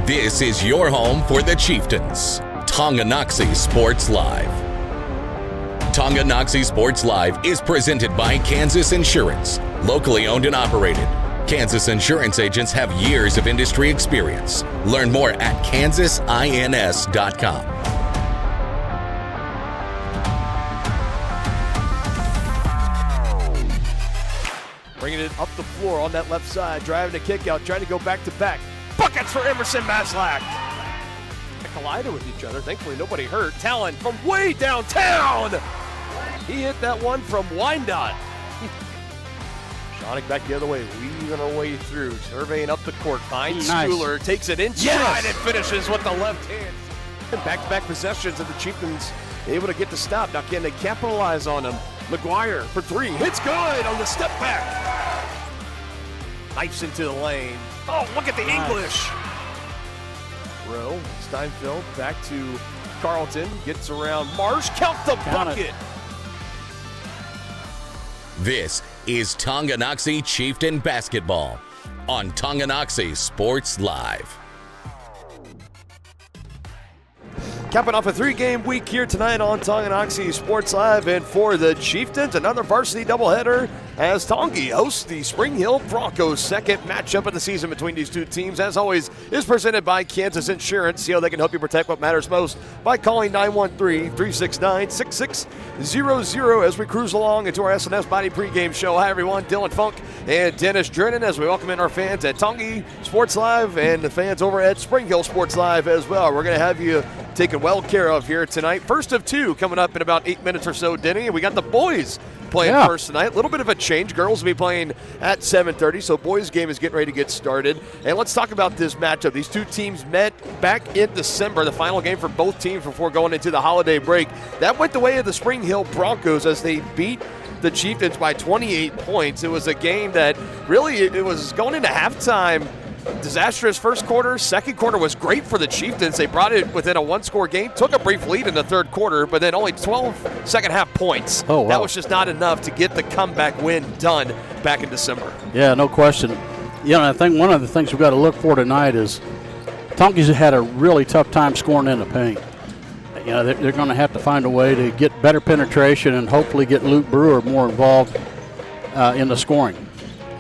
This is your home for the Chieftains. Tonganoxie Sports Live. Tonganoxie Sports Live is presented by Kansas Insurance, locally owned and operated. Kansas Insurance agents have years of industry experience. Learn more at kansasins.com. Bringing it up the floor on that left side, driving a kick out, trying to go back-to-back. Buckets for Emerson Maslach. They collided with each other. Thankfully, nobody hurt. Talon from way downtown. He hit that one from Wyandotte. Shawnick back the other way, weaving her way through, surveying up the court. Finds Schooler, takes it in stride and finishes with the left hand. Back-to-back possessions of the Chieftains able to get the stop. Now can they capitalize on them? McGuire for three, hits good on the step back. Knifes into the lane. Oh, look at the English. Rowe, Steinfeld back to Carlton, gets around Marsh, count the bucket. This is Tonganoxie Chieftain Basketball on Tonganoxie Sports Live. Capping off a three-game week here tonight on Tonganoxie Sports Live, and for the Chieftains, another varsity doubleheader as Tongi hosts the Spring Hill Broncos. Second matchup of the season between these two teams, as always, is presented by Kansas Insurance. See how they can help you protect what matters most by calling 913-369-6600 as we cruise along into our SNS Body pregame show. Hi, everyone. Dylan Funk and Dennis Drennan as we welcome in our fans at Tongi Sports Live and the fans over at Spring Hill Sports Live as well. We're going to have you taken well care of here tonight. First of two coming up in about 8 minutes or so, Denny. And we got the boys playing first tonight. A little bit of a change. Girls will be playing at 7:30, so boys game is getting ready to get started. And let's talk about this matchup. These two teams met back in December, the final game for both teams before going into the holiday break. That went the way of the Spring Hill Broncos as they beat the Chieftains by 28 points. It was a game that really, it was going into halftime. Disastrous first quarter. Second quarter was great for the Chieftains. They brought it within a one-score game, took a brief lead in the third quarter, but then only 12 second-half points. Oh, wow. That was just not enough to get the comeback win done back in December. Yeah, no question. You know, I think one of the things we've got to look for tonight is Tonki's had a really tough time scoring in the paint. You know, they're going to have to find a way to get better penetration and hopefully get Luke Brewer more involved in the scoring.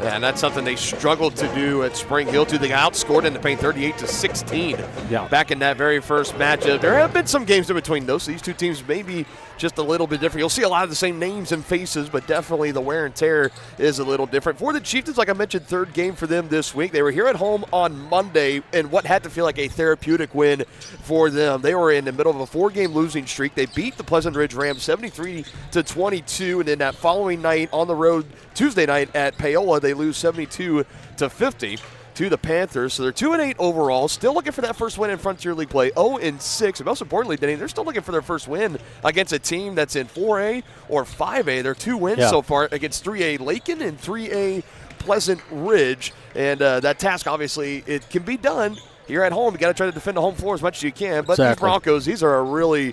Yeah, and that's something they struggled to do at Spring Hill, too. They got outscored in the paint 38-16 back in that very first matchup. There have been some games in between those. So these two teams may be just a little bit different. You'll see a lot of the same names and faces, but definitely the wear and tear is a little different. For the Chieftains, like I mentioned, third game for them this week. They were here at home on Monday in what had to feel like a therapeutic win for them. They were in the middle of a four-game losing streak. They beat the Pleasant Ridge Rams 73-22, and then that following night on the road, Tuesday night at Paola, they lose 72-50 to the Panthers. So they're 2-8 overall, still looking for that first win in Frontier League play, 0-6. And most importantly, Denny, they're still looking for their first win against a team that's in 4A or 5A. They're 2 wins so far against 3A Lakin and 3A Pleasant Ridge. And that task, obviously, it can be done. You're at home. You got to try to defend the home floor as much as you can. But these Broncos, these are a really,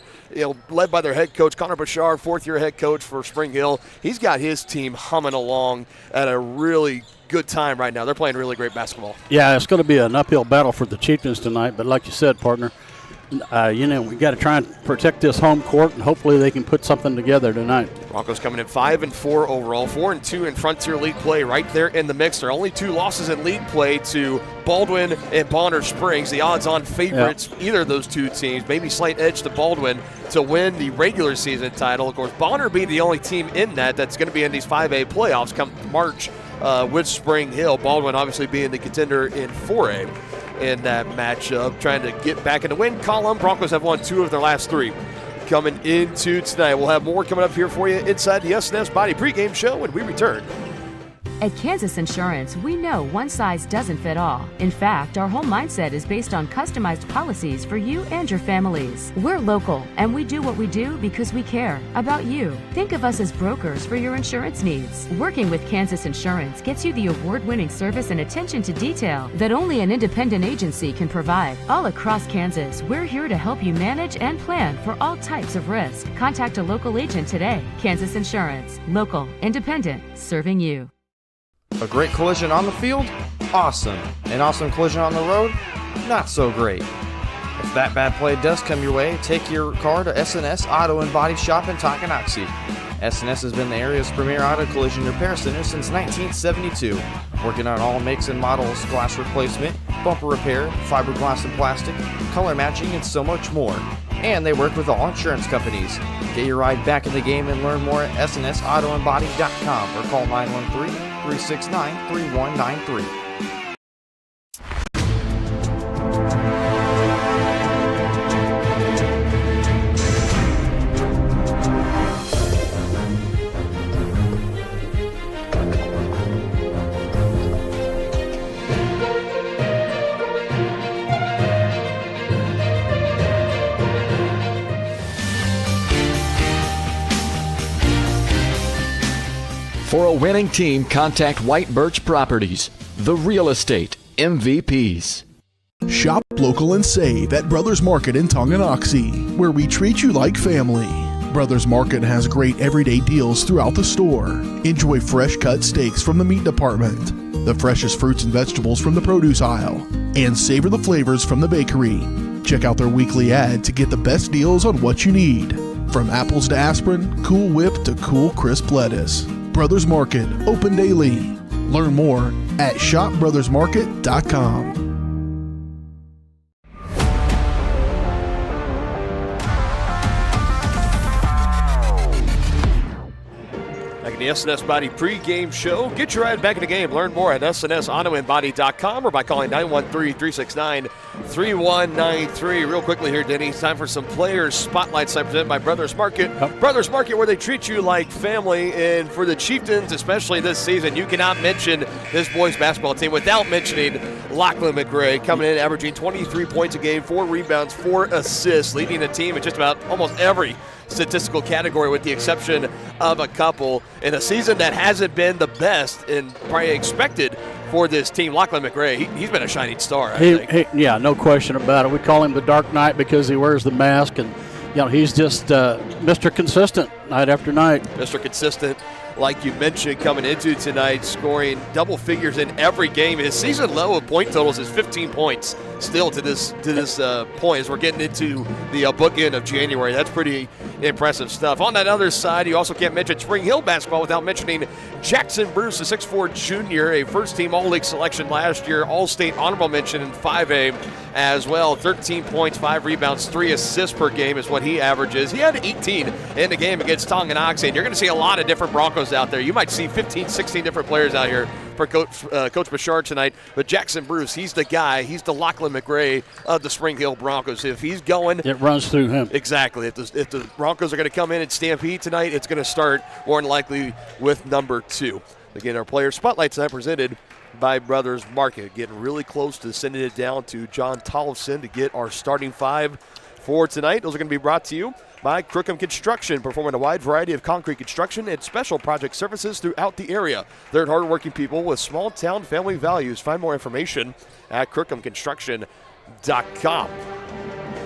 led by their head coach, Connor Bashar, fourth-year head coach for Spring Hill. He's got his team humming along at a really good time right now. They're playing really great basketball. Yeah, it's going to be an uphill battle for the Chieftains tonight. But like you said, partner, we got to try and protect this home court, and hopefully they can put something together tonight. Broncos coming in 5-4 overall, 4-2 in Frontier League play, right there in the mix. There are only 2 losses in league play to Baldwin and Bonner Springs, the odds-on favorites, either of those two teams. Maybe slight edge to Baldwin to win the regular season title. Of course, Bonner being the only team in that's going to be in these 5A playoffs come March with Spring Hill. Baldwin obviously being the contender in 4A. In that matchup, trying to get back in the win column. Broncos have won 2 of their last 3 coming into tonight. We'll have more coming up here for you inside the SNS Body pregame show when we return. At Kansas Insurance, we know one size doesn't fit all. In fact, our whole mindset is based on customized policies for you and your families. We're local, and we do what we do because we care about you. Think of us as brokers for your insurance needs. Working with Kansas Insurance gets you the award-winning service and attention to detail that only an independent agency can provide. All across Kansas, we're here to help you manage and plan for all types of risk. Contact a local agent today. Kansas Insurance. Local, independent, serving you. A great collision on the field? Awesome. An awesome collision on the road? not so great. If that bad play does come your way, take your car to S&S Auto and Body Shop in Tonganoxie. S&S has been the area's premier auto collision repair center since 1972, working on all makes and models, glass replacement, bumper repair, fiberglass and plastic, color matching, and so much more. And they work with all insurance companies. Get your ride back in the game and learn more at snsautoandbody.com or call 913-369-3193. For a winning team, contact White Birch Properties, the real estate MVPs. Shop local and save at Brothers Market in Tonganoxie, where we treat you like family. Brothers Market has great everyday deals throughout the store. Enjoy fresh cut steaks from the meat department, the freshest fruits and vegetables from the produce aisle, and savor the flavors from the bakery. Check out their weekly ad to get the best deals on what you need. From apples to aspirin, Cool Whip to cool crisp lettuce. Brothers Market, open daily. Learn more at shopbrothersmarket.com. Back in the S&S Body pregame show. Get your ride back in the game. Learn more at snsautoandbody.com or by calling 913-369-3193. Real quickly here, Denny, it's time for some players spotlights presented by Brothers Market. Brothers Market, where they treat you like family. And for the Chieftains, especially this season, you cannot mention this boys basketball team without mentioning Lachlan McRae, coming in averaging 23 points a game, 4 rebounds, 4 assists, leading the team in just about almost every statistical category with the exception of a couple in a season that hasn't been the best and probably expected for this team. Lachlan McRae, he's been a shining star, I think. Yeah, no question about it. We call him the Dark Knight because he wears the mask, and he's just Mr. Consistent night after night. Mr. Consistent, like you mentioned, coming into tonight, scoring double figures in every game. His season low of point totals is 15 points still to this point as we're getting into the bookend of January. That's pretty impressive stuff. On that other side, you also can't mention Spring Hill basketball without mentioning Jackson Bruce, a 6'4 junior, a first-team All-League selection last year, All-State honorable mention in 5A as well. 13 points, 5 rebounds, 3 assists per game is what he averages. He had 18 in the game against Tonganoxie, and you're going to see a lot of different Broncos out there. You might see 15, 16 different players out here for Coach Bouchard tonight. But Jackson Bruce, he's the guy. He's the Lachlan McRae of the Spring Hill Broncos. If he's going, it runs through him. Exactly. If the Broncos are going to come in and stampede tonight, it's going to start more than likely with number 2. Again, our player spotlight tonight presented by Brothers Market. Getting really close to sending it down to John Tollefson to get our starting 5 for tonight. Those are going to be brought to you by Crookham Construction, performing a wide variety of concrete construction and special project services throughout the area. They're hardworking people with small town family values. Find more information at crookhamconstruction.com.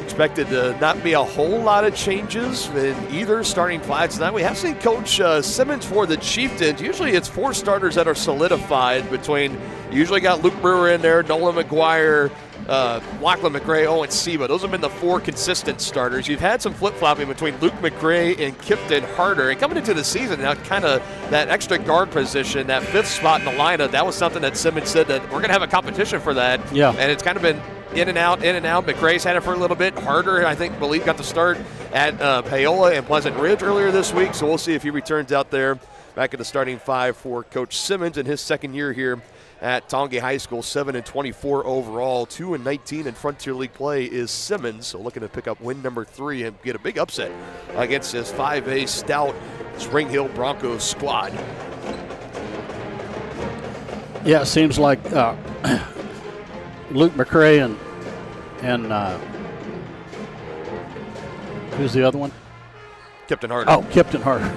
Expected to not be a whole lot of changes in either starting five tonight. We have seen Coach Simmons for the Chieftains. Usually it's 4 starters that are solidified between, usually got Luke Brewer in there, Nolan McGuire, Lachlan McRae, Owen Seba. Those have been the 4 consistent starters. You've had some flip-flopping between Luke McRae and Kipton Harder. And coming into the season, now kind of that extra guard position, that 5th spot in the lineup, that was something that Simmons said that we're going to have a competition for that. Yeah. And it's kind of been in and out. McRae's had it for a little bit. Harder, I think, got the start at Paola and Pleasant Ridge earlier this week. So we'll see if he returns out there back at the starting 5 for Coach Simmons in his second year here at Tongay High School. 7-24 overall, 2-19 in Frontier League play is Simmons. So looking to pick up win number 3 and get a big upset against his 5A stout Spring Hill Broncos squad. Yeah, it seems like Luke McRae and who's the other one? Kipton Harder. Oh, Kipton Harder.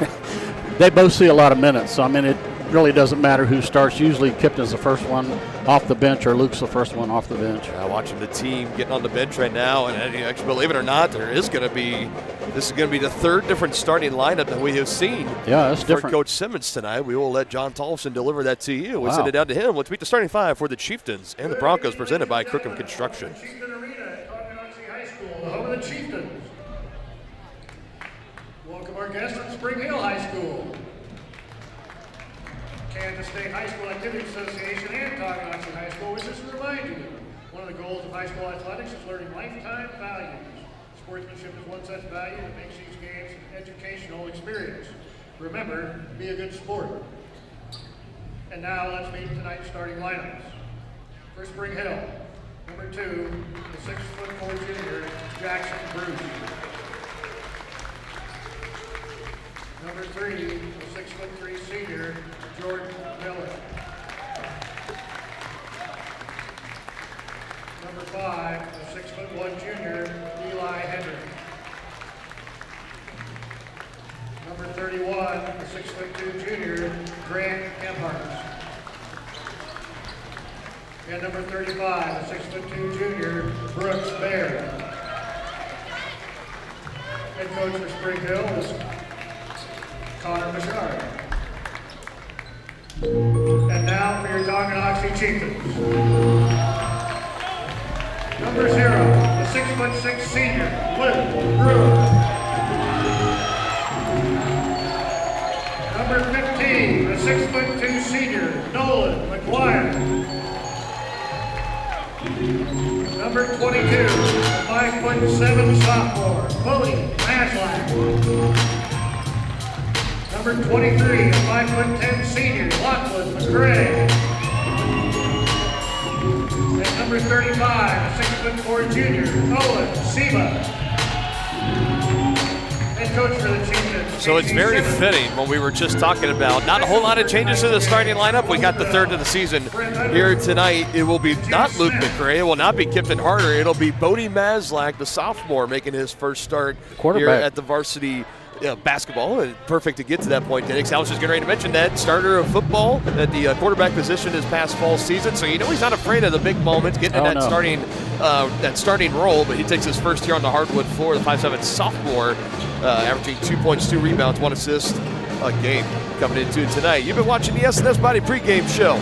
They both see a lot of minutes. So, I mean, really doesn't matter who starts. Usually Kipton's the first one off the bench or Luke's the first one off the bench. Watching the team getting on the bench right now, and actually, believe it or not, this is going to be the third different starting lineup that we have seen. Yeah, that's for different. Coach Simmons tonight. We will let John Tollefson deliver that to you. We'll send it down to him. Let's meet the starting five for the Chieftains and the Broncos, presented by Crookham Construction. Chieftain Arena at Tonganoxie High School, the home of the Chieftains. Welcome our guests from Spring Hill High School. Kansas State High School Activity Association and Tonganoxie High School wishes to remind you one of the goals of high school athletics is learning lifetime values. Sportsmanship is one such value that makes these games an educational experience. Remember, be a good sport. And now let's meet tonight's starting lineups. For Spring Hill, number 2, the 6'4" junior, Jackson Bruce. Number 3, the 6'3" senior, Jordan Miller. Number 5, the 6'1" junior, Eli Henry. Number 31, the 6'2" junior, Grant Kemphart. And number 35, the 6'2" junior, Brooks Baird. Head coach for Spring Hill is Connor Bouchard. And now for your Tonganoxie Chieftains. Number 0, the 6'6" senior, Luke Brewer. Number 15, the 6'2" senior, Nolan McGuire. Number 22, the 5'7" sophomore, Cody Maslak. Number 23, the 5'10" senior, Lachlan McCray. And number 35, the 6'4" junior, Owen Seba. Head coach for the Chieftains. So it's very fitting when we were just talking about not a whole lot of changes to the starting lineup. We got the third of the season here tonight. It will be not Luke McCray. It will not be Kipton Harder. It'll be Bodie Maslak, the sophomore, making his first start here at the varsity basketball. And perfect to get to that point. Denix, I was just getting ready to mention that starter of football at the quarterback position this past fall season. So he's not afraid of the big moments, getting in that starting role. But he takes his first year on the hardwood floor. The 5'7" sophomore, averaging 2 points, 2 rebounds, 1 assist a game coming into tonight. You've been watching the S&S Body pregame show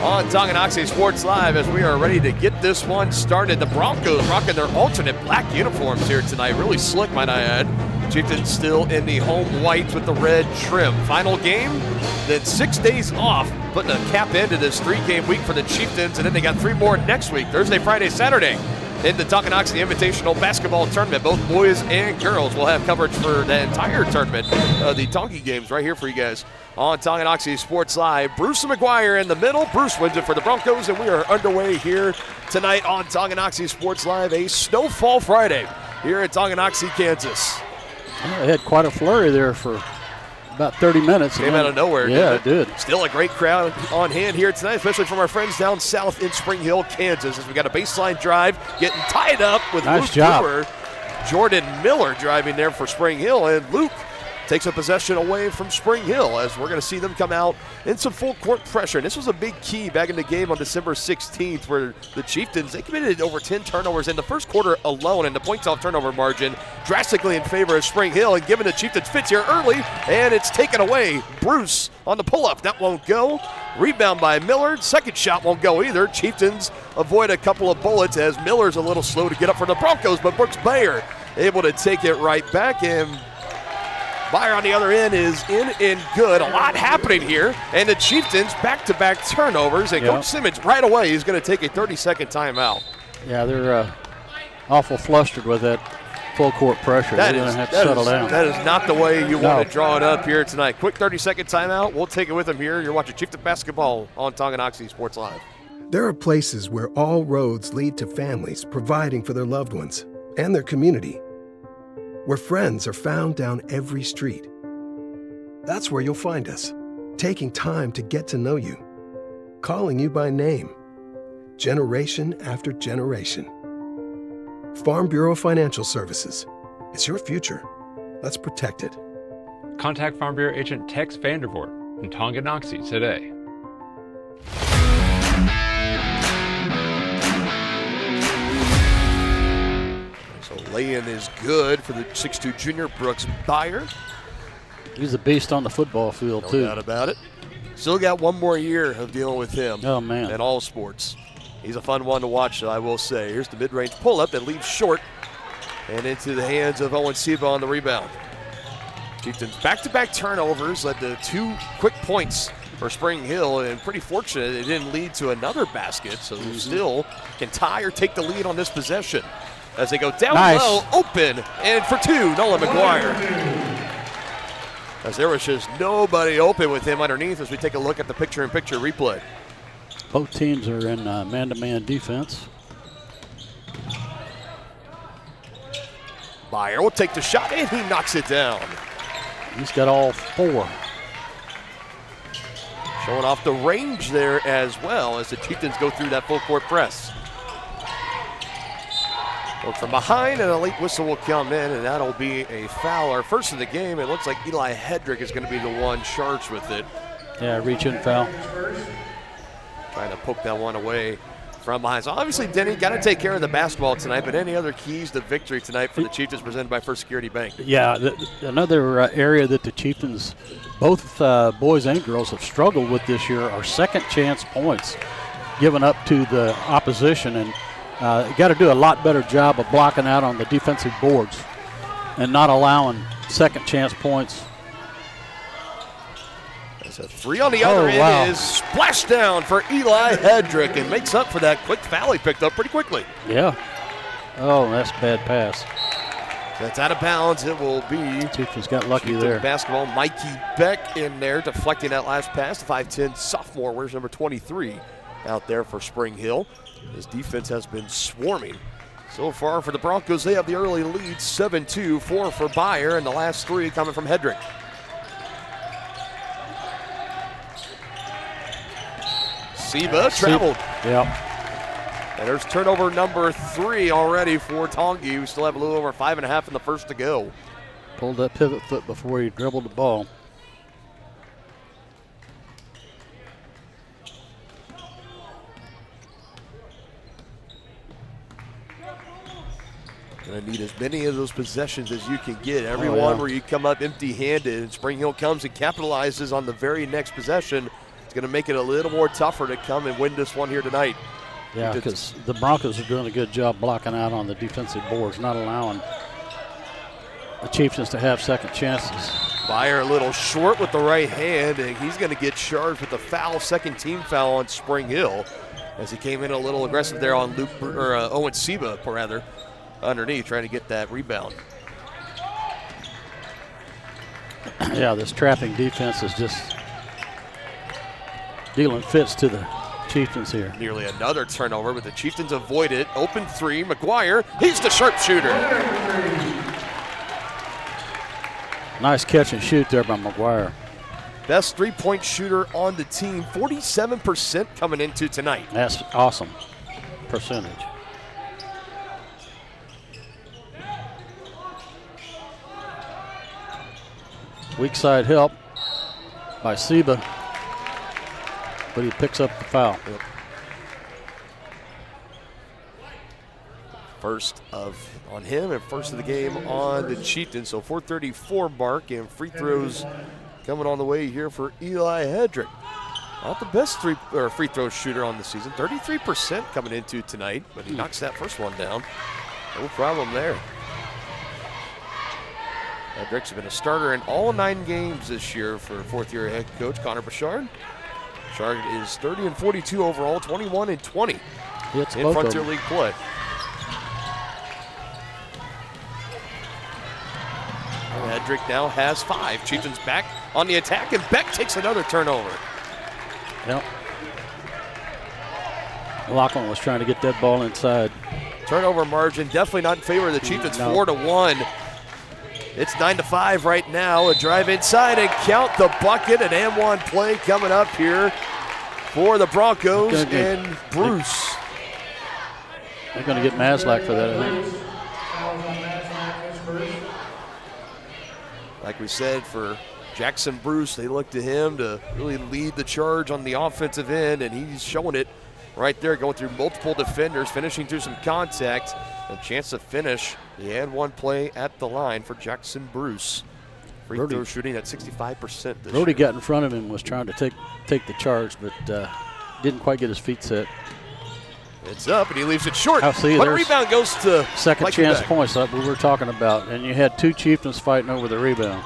on Tonganoxie Sports Live as we are ready to get this one started. The Broncos rocking their alternate black uniforms here tonight. Really slick, might I add. Chieftains still in the home whites with the red trim. Final game, then 6 days off, putting a cap into this 3-game week for the Chieftains, and then they got 3 more next week, Thursday, Friday, Saturday, in the Tonganoxie Invitational Basketball Tournament. Both boys and girls will have coverage for the entire tournament, the Tonky games right here for you guys on Tonganoxie Sports Live. Bruce McGuire in the middle. Bruce wins it for the Broncos, and we are underway here tonight on Tonganoxie Sports Live, a Snowfall Friday here in Tonganoxie, Kansas. Yeah, they had quite a flurry there for about 30 minutes. Came out of nowhere. Yeah, it did. Still a great crowd on hand here tonight, especially from our friends down south in Spring Hill, Kansas, as we got a baseline drive getting tied up with Luke Brewer. Jordan Miller driving there for Spring Hill, and Luke takes a possession away from Spring Hill as we're going to see them come out in some full court pressure. And this was a big key back in the game on December 16th where the Chieftains, they committed over 10 turnovers in the first quarter alone, and the points off turnover margin drastically in favor of Spring Hill, and giving the Chieftains fits here early, and it's taken away. Bruce on the pull-up. That won't go. Rebound by Miller. Second shot won't go either. Chieftains avoid a couple of bullets as Miller's a little slow to get up for the Broncos, but Brooks Bayer able to take it right back, and Bayer on the other end is in and good. A lot happening here. And the Chieftains back-to-back turnovers. And Coach Simmons right away is going to take a 30-second timeout. Yeah, they're awful flustered with that full court pressure. They're going to have to settle down. That is not the way you want to draw it up here tonight. Quick 30-second timeout. We'll take it with them here. You're watching Chieftain Basketball on Tonganoxie Sports Live. There are places where all roads lead to families providing for their loved ones and their community, where friends are found down every street. That's where you'll find us, taking time to get to know you, calling you by name, generation after generation. Farm Bureau Financial Services. It's your future. Let's protect it. Contact Farm Bureau agent Tex Vandervoort in Tonganoxie today. So lay-in is good for the 6'2 junior Brooks Byer. He's a beast on the football field, too. No doubt about it. Still got one more year of dealing with him. Oh, man. In all sports. He's a fun one to watch, I will say. Here's the mid-range pull-up that leaves short and into the hands of Owen Seba on the rebound. Chieftains back-to-back turnovers led to 2 quick points for Spring Hill, and pretty fortunate it didn't lead to another basket, so still can tie or take the lead on this possession. As they go down low, open, and for 2, Nolan McGuire. As there was just nobody open with him underneath as we take a look at the picture-in-picture replay. Both teams are in man-to-man defense. Byer will take the shot, and he knocks it down. He's got all 4. Showing off the range there as well as the Chieftains go through that full-court press. Look from behind, and a late whistle will come in, and that'll be a foul. Our first of the game, it looks like Eli Hedrick is going to be the one charged with it. Yeah, reach-in foul. Trying to poke that one away from behind. So obviously, Denny got to take care of the basketball tonight, but any other keys to victory tonight for the Chieftains presented by First Security Bank? Yeah, another area that the Chieftains, both boys and girls, have struggled with this year are second chance points given up to the opposition, and got to do a lot better job of blocking out on the defensive boards and not allowing second chance points. There's a 3 on the other end is splashed down for Eli Hedrick and makes up for that quick foul he picked up pretty quickly. Yeah. Oh, that's a bad pass. That's out of bounds. It will be. Chieftains got lucky there. Basketball, Mikey Beck in there deflecting that last pass. The 5'10 sophomore wears number 23 out there for Spring Hill. His defense has been swarming. So far for the Broncos, they have the early lead, 7-2, 4 for Byer, and the last 3 coming from Hedrick. Seba traveled. Yep. And there's turnover number 3 already for Tongi. We still have a little over 5.5 in the first to go. Pulled that pivot foot before he dribbled the ball. Going to need as many of those possessions as you can get. Every one where you come up empty-handed and Spring Hill comes and capitalizes on the very next possession, it's going to make it a little more tougher to come and win this one here tonight. Yeah, because the Broncos are doing a good job blocking out on the defensive boards, not allowing the Chieftains to have second chances. Byer a little short with the right hand, and he's going to get charged with the foul, second team foul on Spring Hill, as he came in a little aggressive there on Owen Seba, rather, underneath, trying to get that rebound. Yeah, this trapping defense is just dealing fits to the Chieftains here. Nearly another turnover, but the Chieftains avoid it. Open 3, McGuire, he's the sharpshooter. Nice catch and shoot there by McGuire. Best three-point shooter on the team, 47% coming into tonight. That's awesome percentage. Weak side help by Seba, but he picks up the foul. Yep. First on him and first of the game on the Chieftains. So 4:34 mark and free throws coming on the way here for Eli Hedrick. Not the best free throw shooter on the season. 33% coming into tonight, but he knocks that first one down. No problem there. Hedrick's been a starter in all 9 games this year for fourth-year head coach Connor Bouchard. Bouchard is 30-42 overall, 21-20 in Frontier League play. Hedrick now has 5. Chieftains back on the attack, and Beck takes another turnover. Yep. Lachlan was trying to get that ball inside. Turnover margin definitely not in favor of the Chieftains, 4-1. It's 9-5 right now. A drive inside and count the bucket. An and-one play coming up here for the Broncos and Bruce. They're going to get Maslak for that, I think. Like we said, for Jackson Bruce, they look to him to really lead the charge on the offensive end, and he's showing it right there, going through multiple defenders, finishing through some contact. A chance to finish. He had one play at the line for Jackson Bruce. Free throw shooting at 65% this Brody year. got in front of him, was trying to take the charge, but didn't quite get his feet set. It's up, and he leaves it short. Oh, see, but rebound goes to second Mikey chance Beck. points that we were talking about, and you had two Chieftains fighting over the rebound.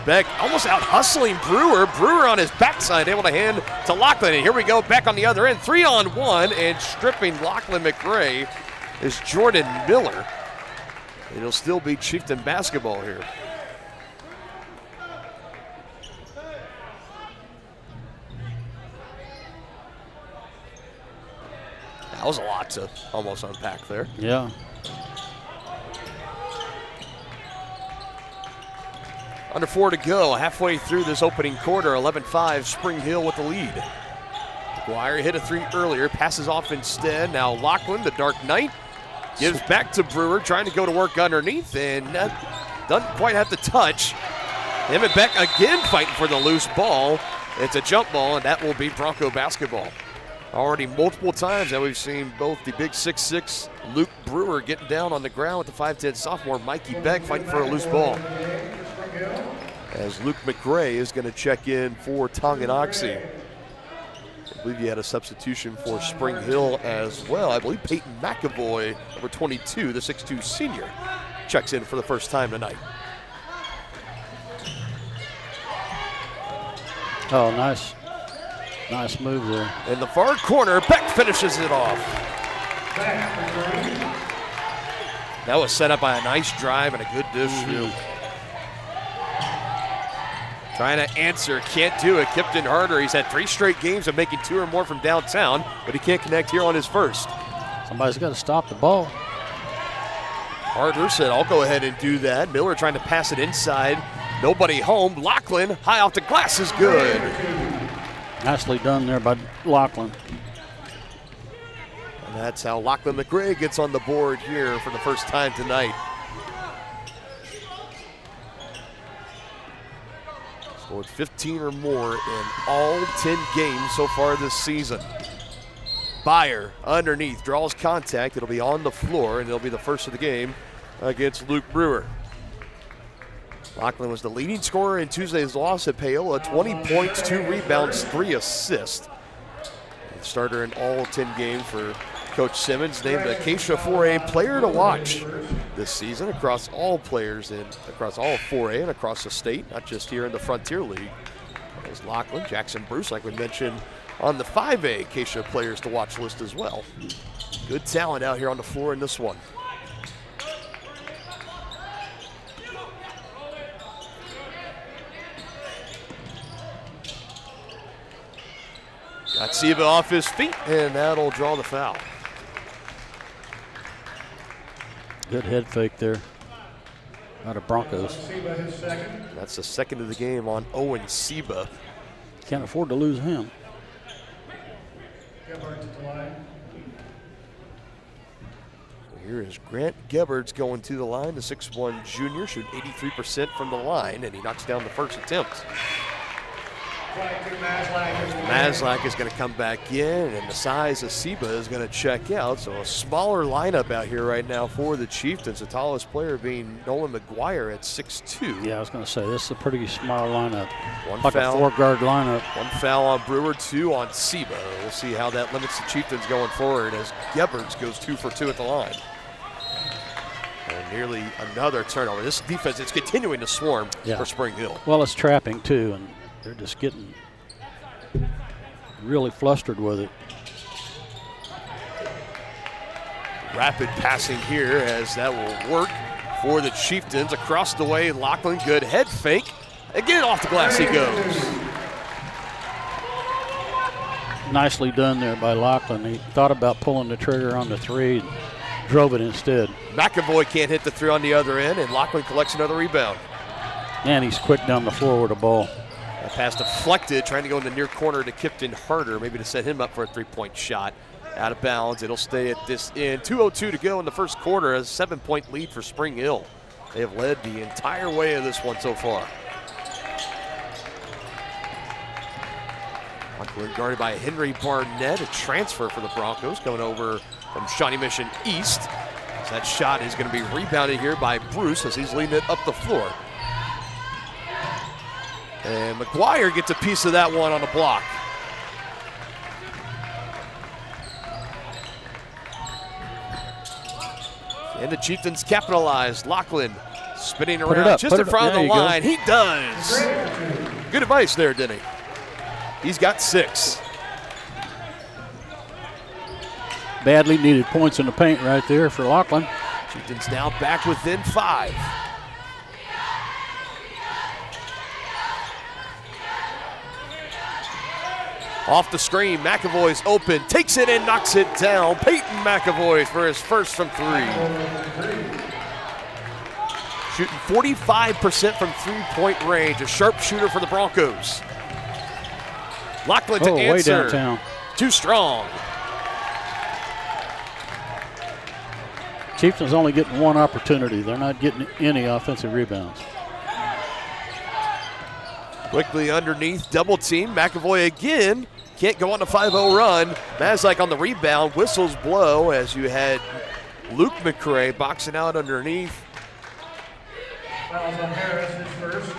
Beck almost out hustling Brewer. Brewer on his backside, able to hand to Lachlan. And here we go, back on the other end. 3-on-1, and stripping Lachlan McRae is Jordan Miller. It'll still be Chieftain basketball here. That was a lot to almost unpack there. Yeah. Under 4 to go, halfway through this opening quarter, 11-5, Spring Hill with the lead. McGuire hit a 3 earlier, passes off instead. Now Lachlan, the Dark Knight, gives back to Brewer, trying to go to work underneath, and doesn't quite have the touch. Him and Beck again fighting for the loose ball. It's a jump ball, and that will be Bronco basketball. Already multiple times that we've seen both the big 6'6" Luke Brewer getting down on the ground with the 5'10" sophomore Mikey Beck fighting for a loose ball. As Luke McRae is going to check in for Tonganoxie. I believe he had a substitution for Spring Hill as well. I believe Peyton McAvoy, number 22, the 6'2" senior, checks in for the first time tonight. Oh, nice. Nice move there. In the far corner, Beck finishes it off. That was set up by a nice drive and a good dish too. Trying to answer, can't do it. Kipton Harder, he's had 3 straight games of making 2 or more from downtown, but he can't connect here on his first. Somebody's got to stop the ball. Harder said, I'll go ahead and do that. Miller trying to pass it inside. Nobody home. Lachlan, high off the glass, is good. Nicely done there by Lachlan. And that's how Lachlan McRae gets on the board here for the first time tonight. Scored 15 or more in all 10 games so far this season. Byer underneath, draws contact. It'll be on the floor, and it'll be the first of the game against Luke Brewer. Lachlan was the leading scorer in Tuesday's loss at Paola, 20 points, 2 rebounds, 3 assists. The starter in all 10 games for Coach Simmons, named Acacia 4A player to watch this season across all players and across all 4A and across the state, not just here in the Frontier League. There's Lachlan, Jackson Bruce, like we mentioned, on the 5A Acacia players to watch list as well. Good talent out here on the floor in this one. Got Siba off his feet, and that'll draw the foul. Good head fake there out of Broncos. That's the second of the game on Owen Siba. Can't afford to lose him. Here is Grant Gebhards going to the line. The 6'1" junior shoot 83% from the line, and he knocks down the first attempt. Maslak is going to come back in, and the size of Siba is going to check out. So a smaller lineup out here right now for the Chieftains. The tallest player being Nolan McGuire at 6'2". Yeah, I was going to say, this is a pretty small lineup. One like foul, a 4-guard lineup. 1 foul on Brewer, 2 on Siba. We'll see how that limits the Chieftains going forward as Gebhards goes 2 for 2 at the line. And nearly another turnover. This defense is continuing to swarm for Spring Hill. Well, it's trapping too, and they're just getting really flustered with it. Rapid passing here as that will work for the Chieftains. Across the way, Lachlan, good head fake. Again, off the glass he goes. Nicely done there by Lachlan. He thought about pulling the trigger on the 3 and drove it instead. McAvoy can't hit the 3 on the other end, and Lachlan collects another rebound. And he's quick down the floor with the ball. That pass deflected, trying to go in the near corner to Kipton Harder, maybe to set him up for a 3-point shot. Out of bounds, it'll stay at this end. 2:02 to go in the first quarter, a 7-point lead for Spring Hill. They have led the entire way of this one so far. Lockwood guarded by Henry Barnett, a transfer for the Broncos, coming over from Shawnee Mission East. So that shot is going to be rebounded here by Bruce as he's leading it up the floor. And McGuire gets a piece of that one on the block. And the Chieftains capitalized. Lachlan spinning around just in front of the line. He does. Good advice there, Denny. He's got 6. Badly needed points in the paint right there for Lachlan. Chieftains now back within 5. Off the screen, McAvoy's open, takes it and knocks it down. Peyton McAvoy for his first from 3. Shooting 45% from three-point range, a sharpshooter for the Broncos. Lachlan to answer. Way downtown. Too strong. Chieftains only getting one opportunity. They're not getting any offensive rebounds. Quickly underneath, double team. McAvoy again. Can't go on a 5-0 run. Mazak on the rebound. Whistles blow as you had Luke McCray boxing out underneath. Fouls on Harris, his first.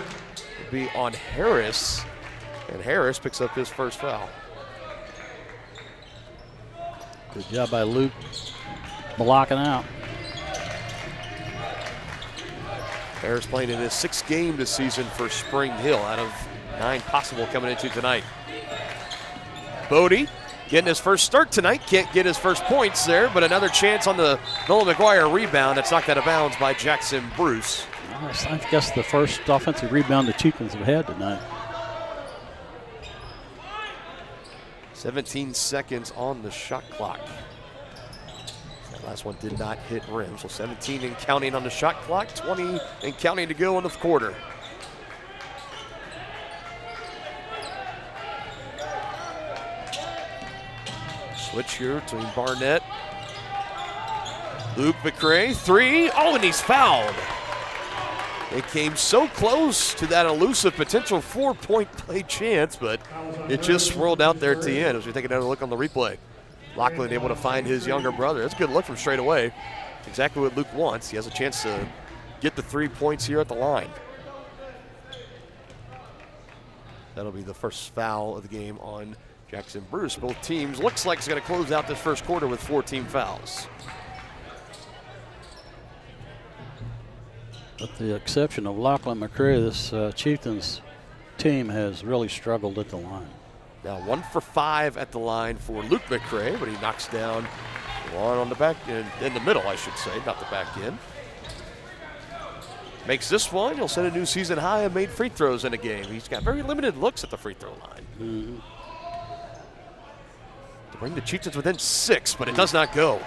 It'll be on Harris. And Harris picks up his first foul. Good job by Luke blocking out. Harris playing in his 6th game this season for Spring Hill out of 9 possible coming into tonight. Bodie getting his first start tonight. Can't get his first points there, but another chance on the Nolan McGuire rebound. That's knocked out of bounds by Jackson Bruce. I guess the first offensive rebound the Chieftains have had tonight. 17 seconds on the shot clock. That last one did not hit rim, so 17 and counting on the shot clock, 20 and counting to go in the quarter. Switch here between Barnett. Luke McCray, 3. Oh, and he's fouled. It came so close to that elusive potential 4-point play chance, but it just swirled out there at the end as we take another look on the replay. Lachlan able to find his younger brother. That's a good look from straight away. Exactly what Luke wants. He has a chance to get the 3 points here at the line. That'll be the first foul of the game on Jackson Bruce. Both teams looks like it's going to close out this first quarter with 4 team fouls. With the exception of Lachlan McCray, this Chieftains team has really struggled at the line. Now 1 for 5 at the line for Luke McCray, but he knocks down one on the back end, in the middle, I should say, not the back end. Makes this one. He'll set a new season high and made free throws in a game. He's got very limited looks at the free throw line. Mm-hmm. To bring the Chieftains within 6, but it does not go.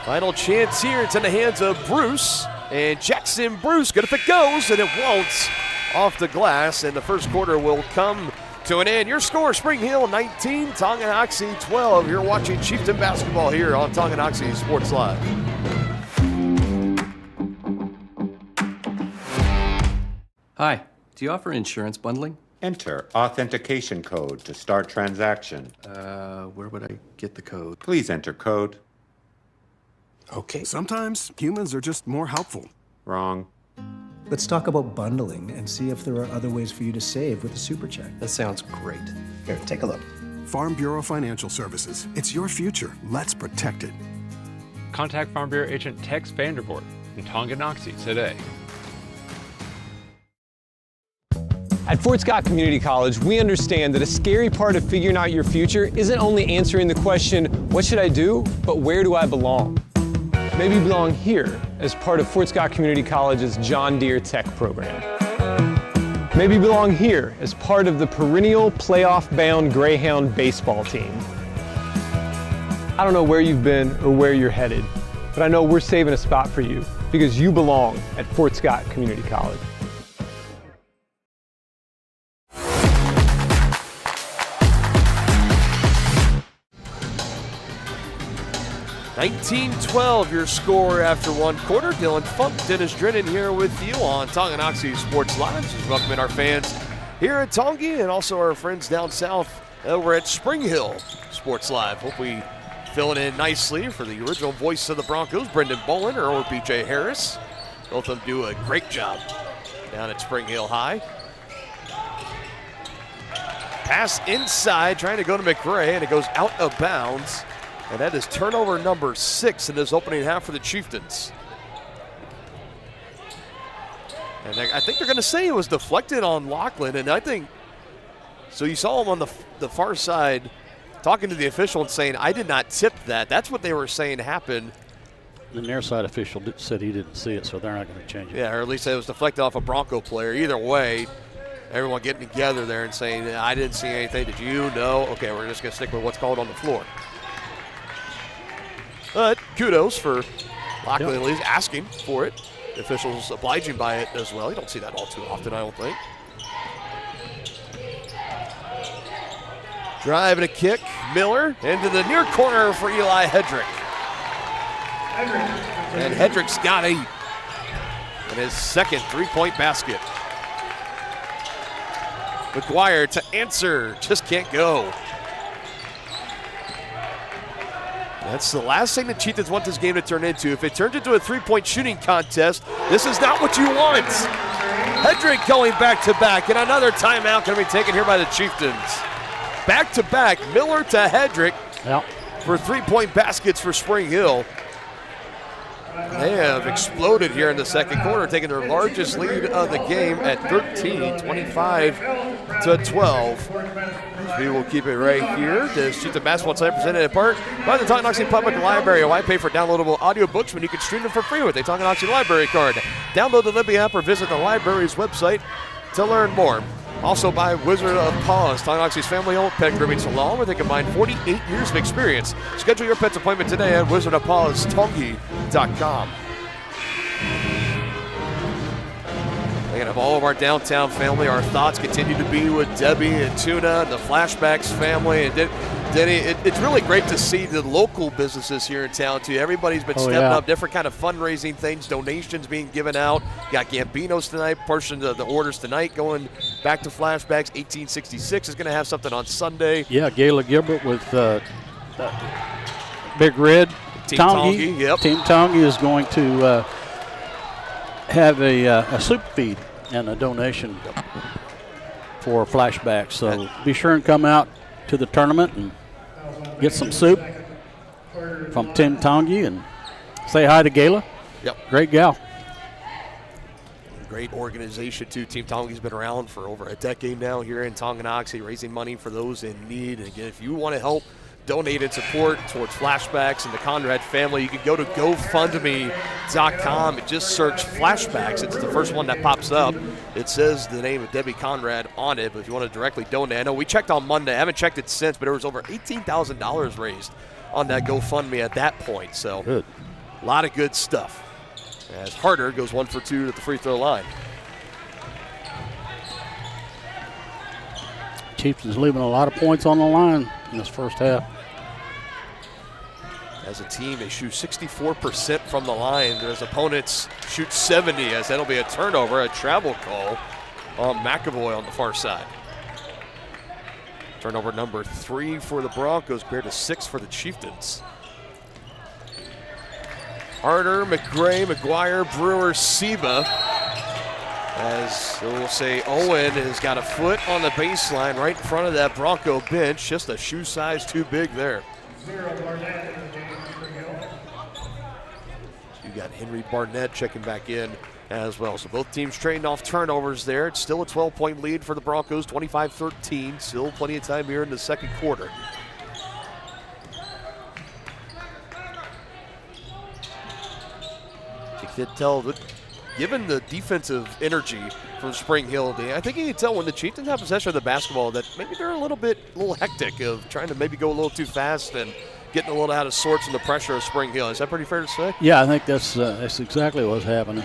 Final chance here. It's in the hands of Bruce. And Jackson Bruce, good if it goes, and it won't. Off the glass, and the first quarter will come to an end. Your score, Spring Hill 19, Tonganoxie 12. You're watching Chieftain basketball here on Tonganoxie Sports Live. Hi, do you offer insurance bundling? Enter authentication code to start transaction. Where would I get the code? Please enter code. Okay. Sometimes humans are just more helpful. Wrong. Let's talk about bundling and see if there are other ways for you to save with a super check. That sounds great. Here, take a look. Farm Bureau Financial Services. It's your future. Let's protect it. Contact Farm Bureau agent Tex Vandervoort in Tonganoxie today. At Fort Scott Community College, we understand that a scary part of figuring out your future isn't only answering the question, what should I do, but where do I belong? Maybe you belong here as part of Fort Scott Community College's John Deere Tech program. Maybe you belong here as part of the perennial playoff-bound Greyhound baseball team. I don't know where you've been or where you're headed, but I know we're saving a spot for you because you belong at Fort Scott Community College. 19-12 your score after one quarter. Dylan Funk, Dennis Drennan here with you on Tonganoxie Sports Live. Just welcoming our fans here at Tongi and also our friends down south over at Spring Hill Sports Live. Hope we filling in nicely for the original voice of the Broncos, Brendan Bolin or BJ Harris. Both of them do a great job down at Spring Hill High. Pass inside, trying to go to McRae, and it goes out of bounds. And that is turnover number 6 in this opening half for the Chieftains. And I think they're going to say it was deflected on Lachlan, and I think, so you saw him on the far side talking to the official and saying, I did not tip that. That's what they were saying happened. The near side official said he didn't see it, so they're not going to change it. Yeah, or at least it was deflected off a Bronco player. Either way, everyone getting together there and saying, I didn't see anything. Did you? No? Okay, we're just going to stick with what's called on the floor. But kudos for Lachlan at least asking for it. The officials obliging by it as well. You don't see that all too often, I don't think. Drive and a kick. Miller into the near corner for Eli Hedrick. And Hedrick's got 8. And his second three-point basket. McGuire to answer. Just can't go. That's the last thing the Chieftains want this game to turn into. If it turns into a three-point shooting contest, this is not what you want. Hedrick going back-to-back, and another timeout going to be taken here by the Chieftains. Back-to-back, Miller to Hedrick for three-point baskets for Spring Hill. They have exploded here in the second quarter, taking their largest lead of the game at 13, 25-12. We will keep it right here. The Chieftain Basketball Tonight presented in part by the Tonganoxie Public Library. Why pay for downloadable audiobooks when you can stream them for free with a Tonganoxie Library card? Download the Libby app or visit the library's website to learn more. Also by Wizard of Paws, Tonganoxie's family-owned pet grooming salon, where they combine 48 years of experience. Schedule your pet's appointment today at wizardofpawstongi.com. Again, of all of our downtown family, our thoughts continue to be with Debbie and Tuna and the Flashbacks family. And Denny, it's really great to see the local businesses here in town, too. Everybody's been stepping up, different kind of fundraising things, donations being given out. Got Gambino's tonight, portion of the orders tonight going back to Flashbacks. 1866 is going to have something on Sunday. Yeah, Gayla Gilbert with Big Red. Team Tongi. Yep. Team Tongi is going to have a soup feed and a donation for Flashbacks. So be sure and come out to the tournament and get some soup from Team Tongi and say hi to Gayla. Yep. Great gal. Great organization, too. Team Tongi's been around for over a decade now here in Tonganoxie, raising money for those in need. And again, if you want to help donate and support towards Flashbacks and the Conrad family, you can go to GoFundMe.com and just search Flashbacks. It's the first one that pops up. It says the name of Debbie Conrad on it, but if you want to directly donate, I know we checked on Monday. I haven't checked it since, but there was over $18,000 raised on that GoFundMe at that point. So good. A lot of good stuff. As Harder goes 1 for 2 at the free throw line. Chieftains leaving a lot of points on the line in this first half. As a team, they shoot 64% from the line. Their opponents shoot 70, as that'll be a turnover, a travel call on McAvoy on the far side. Turnover number 3 for the Broncos, compared to 6 for the Chieftains. Harder, McGray, McGuire, Brewer, Seba. As we'll say, Owen has got a foot on the baseline right in front of that Bronco bench. Just a shoe size too big there. You got Henry Barnett checking back in as well. So both teams trading off turnovers there. It's still a 12-point lead for the Broncos, 25-13. Still plenty of time here in the second quarter. You can tell that given the defensive energy from Spring Hill, I think you can tell when the Chieftains have possession of the basketball that maybe they're a little hectic of trying to maybe go a little too fast and getting a little out of sorts in the pressure of Spring Hill. Is that pretty fair to say? Yeah, I think that's exactly what's happening.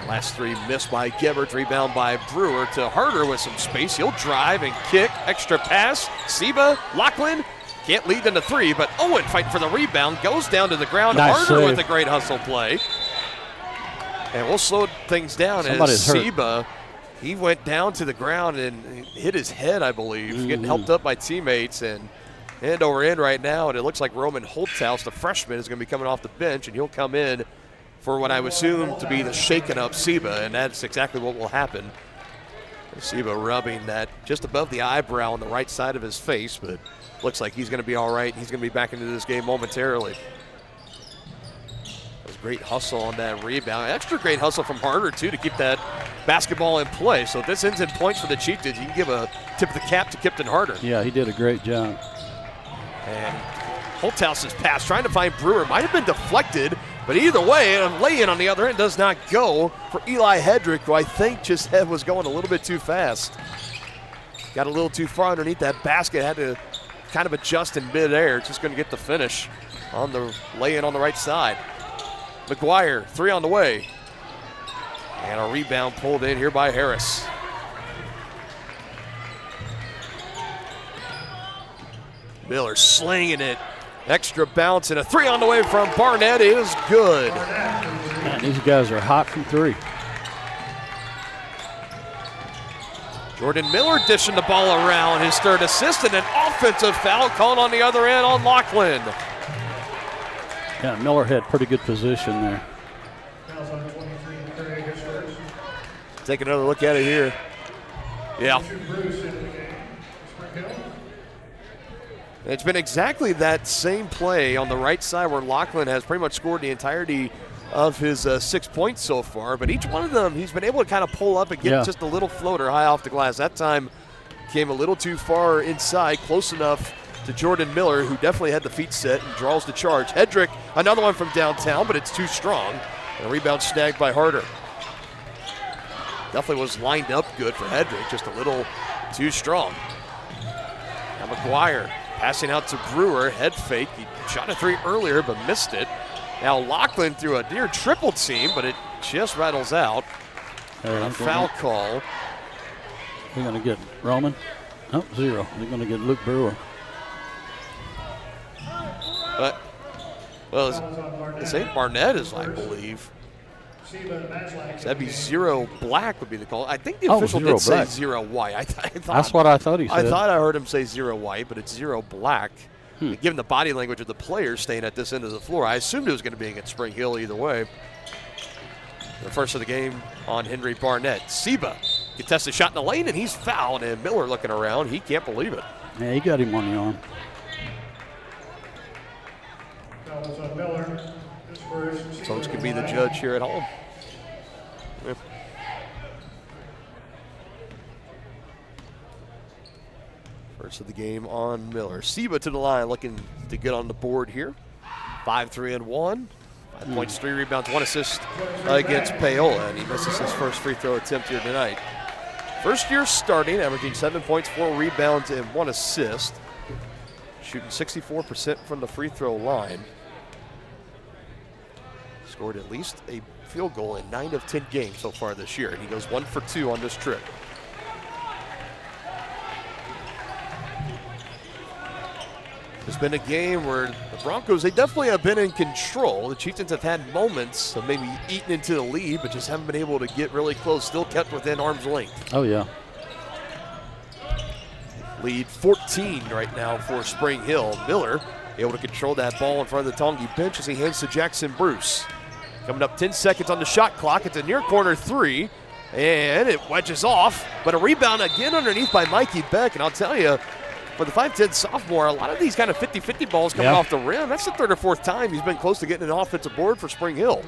Last 3 missed by Gebert, rebound by Brewer to Harder with some space. He'll drive and kick, extra pass. Seba, Lachlan, Can't lead into 3, but Owen fighting for the rebound, goes down to the ground. Nice Harder save. with a great hustle play. And we'll slow things down Somebody's as hurt. Seba, he went down to the ground and hit his head, I believe, getting helped up by teammates, and end over end right now, and it looks like Roman Holthaus, the freshman, is going to be coming off the bench, and he'll come in for what I would assume to be the shaken up Seba, and that's exactly what will happen. Seba rubbing that just above the eyebrow on the right side of his face, but looks like he's going to be all right. He's going to be back into this game momentarily. That was great hustle on that rebound. Extra great hustle from Harder, too, to keep that basketball in play. So if this ends in points for the Chieftains, you can give a tip of the cap to Kipton Harder. Yeah, he did a great job. And Holthaus's pass, trying to find Brewer, might have been deflected, but either way, a lay-in on the other end does not go for Eli Hedrick, who I think just was going a little bit too fast. Got a little too far underneath that basket, had to kind of adjust in midair, just going to get the finish on the lay-in on the right side. McGuire, 3 on the way. And a rebound pulled in here by Harris. Miller slinging it. Extra bounce and a 3 on the way from Barnett is good. Man, these guys are hot from 3. Jordan Miller dishing the ball around, his 3rd assist, and an offensive foul called on the other end on Lachlan. Yeah, Miller had pretty good position there. Take another look at it here. Yeah. It's been exactly that same play on the right side where Lachlan has pretty much scored the entirety of his 6 points so far, but each one of them he's been able to kind of pull up and get just a little floater high off the glass. That time came a little too far inside, close enough to Jordan Miller, who definitely had the feet set and draws the charge. Hedrick, another one from downtown, but it's too strong. And a rebound snagged by Harder. Definitely was lined up good for Hedrick, just a little too strong. Now McGuire passing out to Brewer, head fake. He shot a 3 earlier, but missed it. Now Lachlan threw a near triple team, but it just rattles out. A foul call. They're going to get Roman. Oh, 0. They're going to get Luke Brewer. But, well, this ain't Barnett, is I believe. So that'd be 0 black would be the call. I think the official did say 0 white. I thought, that's what I thought he said. I thought I heard him say 0 white, but it's 0 black. Given the body language of the players staying at this end of the floor, I assumed it was going to be against Spring Hill either way. The first of the game on Henry Barnett. Seba contested shot in the lane, and he's fouled, and Miller looking around. He can't believe it. Yeah, he got him on the arm. Coach can be the judge here at home. Yeah. First of the game on Miller. Seba to the line, looking to get on the board here. 5-3-1. 5 points, 3 rebounds, 1 assist against Paola, and he misses his first free throw attempt here tonight. First year starting, averaging 7 points, 4 rebounds, and 1 assist. Shooting 64% from the free throw line. Scored at least a field goal in 9 of 10 games so far this year, and he goes 1 for 2 on this trip. It's been a game where the Broncos, they definitely have been in control. The Chieftains have had moments of maybe eating into the lead, but just haven't been able to get really close, still kept within arm's length. Oh, yeah. Lead 14 right now for Spring Hill. Miller able to control that ball in front of the Tongi bench as he hands to Jackson Bruce. Coming up 10 seconds on the shot clock. It's a near corner 3, and it wedges off, but a rebound again underneath by Mikey Beck, and I'll tell you, for the 5'10 sophomore, a lot of these kind of 50-50 balls coming off the rim. That's the 3rd or 4th time he's been close to getting an offensive board for Spring Hill.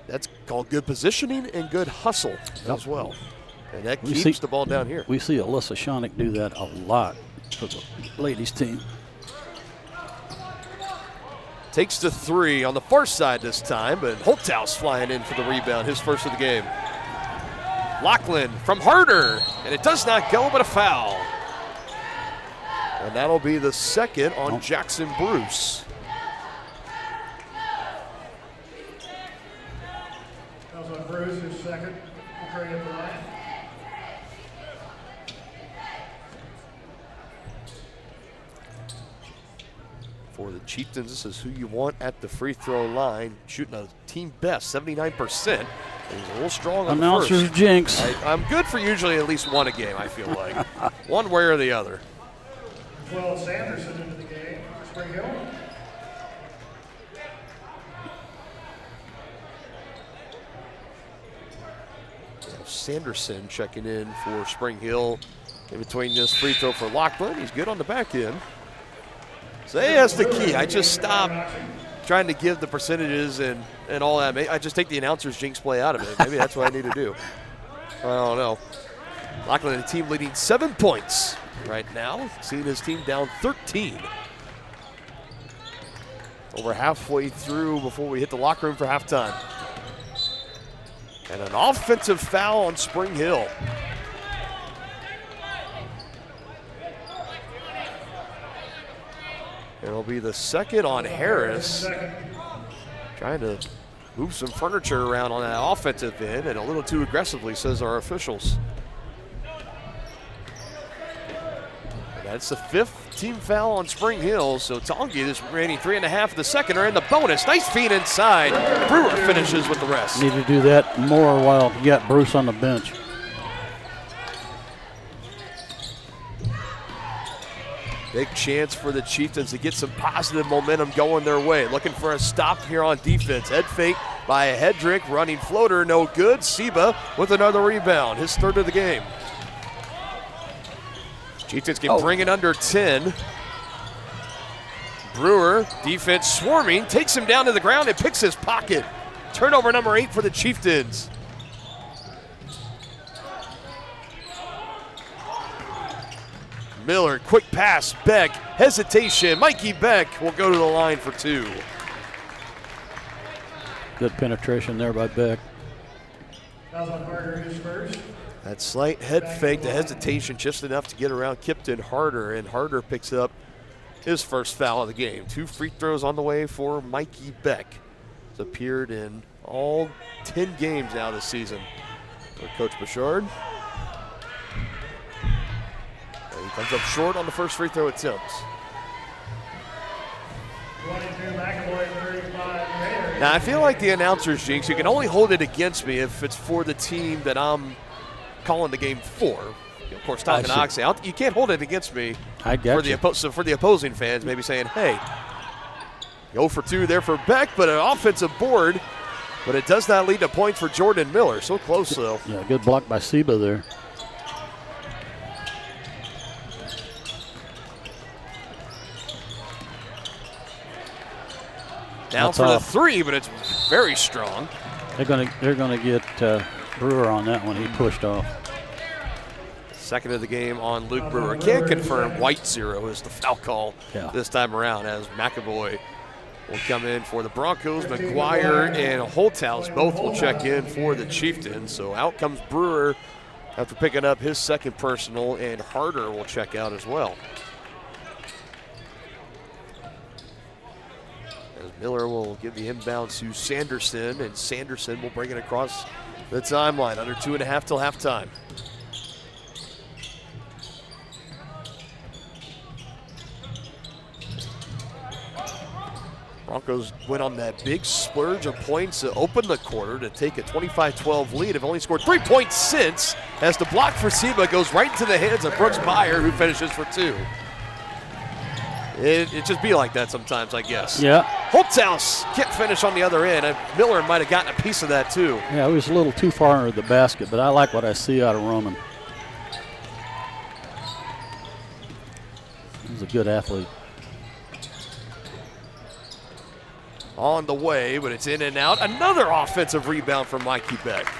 That's called good positioning and good hustle as well. And that keeps the ball down here. We see Alyssa Shonick do that a lot for the ladies team. Takes the 3 on the far side this time, but Holthaus flying in for the rebound, his first of the game. Lachlan from Harder, and it does not go, but a foul. And that'll be the 2nd on Jackson Bruce. That was on Bruce, his 2nd. for the Chieftains. This is who you want at the free throw line, shooting a team best, 79%. He's a little strong on the first. Announcer's jinx. I'm good for usually at least one a game, I feel like. One way or the other. 12 Sanderson into the game for Spring Hill. Sanderson checking in for Spring Hill in between this free throw for Lockwood. He's good on the back end. So that's the key. I just stop trying to give the percentages and all that. I just take the announcer's jinx play out of it. Maybe that's what I need to do. I don't know. Lockwood, the team leading 7 points right now, seeing his team down 13. Over halfway through before we hit the locker room for halftime. And an offensive foul on Spring Hill. It'll be the second on Harris. Trying to move some furniture around on that offensive end and a little too aggressively, says our officials. And that's the 5th team foul on Spring Hill. So Tonganoxie, this remaining 3.5 of the second, are in the bonus. Nice feed inside. Brewer finishes with the rest. Need to do that more while you got Bruce on the bench. Big chance for the Chieftains to get some positive momentum going their way. Looking for a stop here on defense. Head fake by Hedrick, running floater, no good. Seba with another rebound, his 3rd of the game. Chieftains can bring it under 10. Brewer, defense swarming, takes him down to the ground and picks his pocket. Turnover number 8 for the Chieftains. Miller, quick pass, Beck, hesitation. Mikey Beck will go to the line for 2. Good penetration there by Beck. Harder is first. That slight head fake, the hesitation, just enough to get around Kipton Harder, and Harder picks up his first foul of the game. 2 free throws on the way for Mikey Beck. He's appeared in all 10 games now this season for Coach Bouchard. And he comes up short on the first free throw attempt. 22 McAvoy, 35 Now, I feel like the announcer's jinx, you can only hold it against me if it's for the team that I'm calling the game for. Of course, Tonganoxie, you can't hold it against me. I get you. So for the opposing fans, maybe saying, hey, 0 for 2 there for Beck, but an offensive board, but it does not lead to points for Jordan Miller. So close, though. Yeah, good block by Seba there. Down That's for off. the 3, but it's very strong. They're gonna get Brewer on that one. He pushed off. Second of the game on Luke Brewer. Can't confirm white 0 is the foul call this time around, as McAvoy will come in for the Broncos. McGuire and Holthouse both will check in for the Chieftains. So out comes Brewer after picking up his second personal, and Harder will check out as well. As Miller will give the inbound to Sanderson, and Sanderson will bring it across the timeline. Under 2.5 till halftime. Broncos went on that big splurge of points to open the quarter to take a 25-12 lead. Have only scored 3 points since, as the block for Seba goes right into the hands of Brooks Meyer, who finishes for 2. It just be like that sometimes, I guess. Yeah. Holthouse can't finish on the other end. Miller might have gotten a piece of that too. Yeah, it was a little too far under the basket, but I like what I see out of Roman. He's a good athlete. On the way, but it's in and out. Another offensive rebound from Mikey Beck.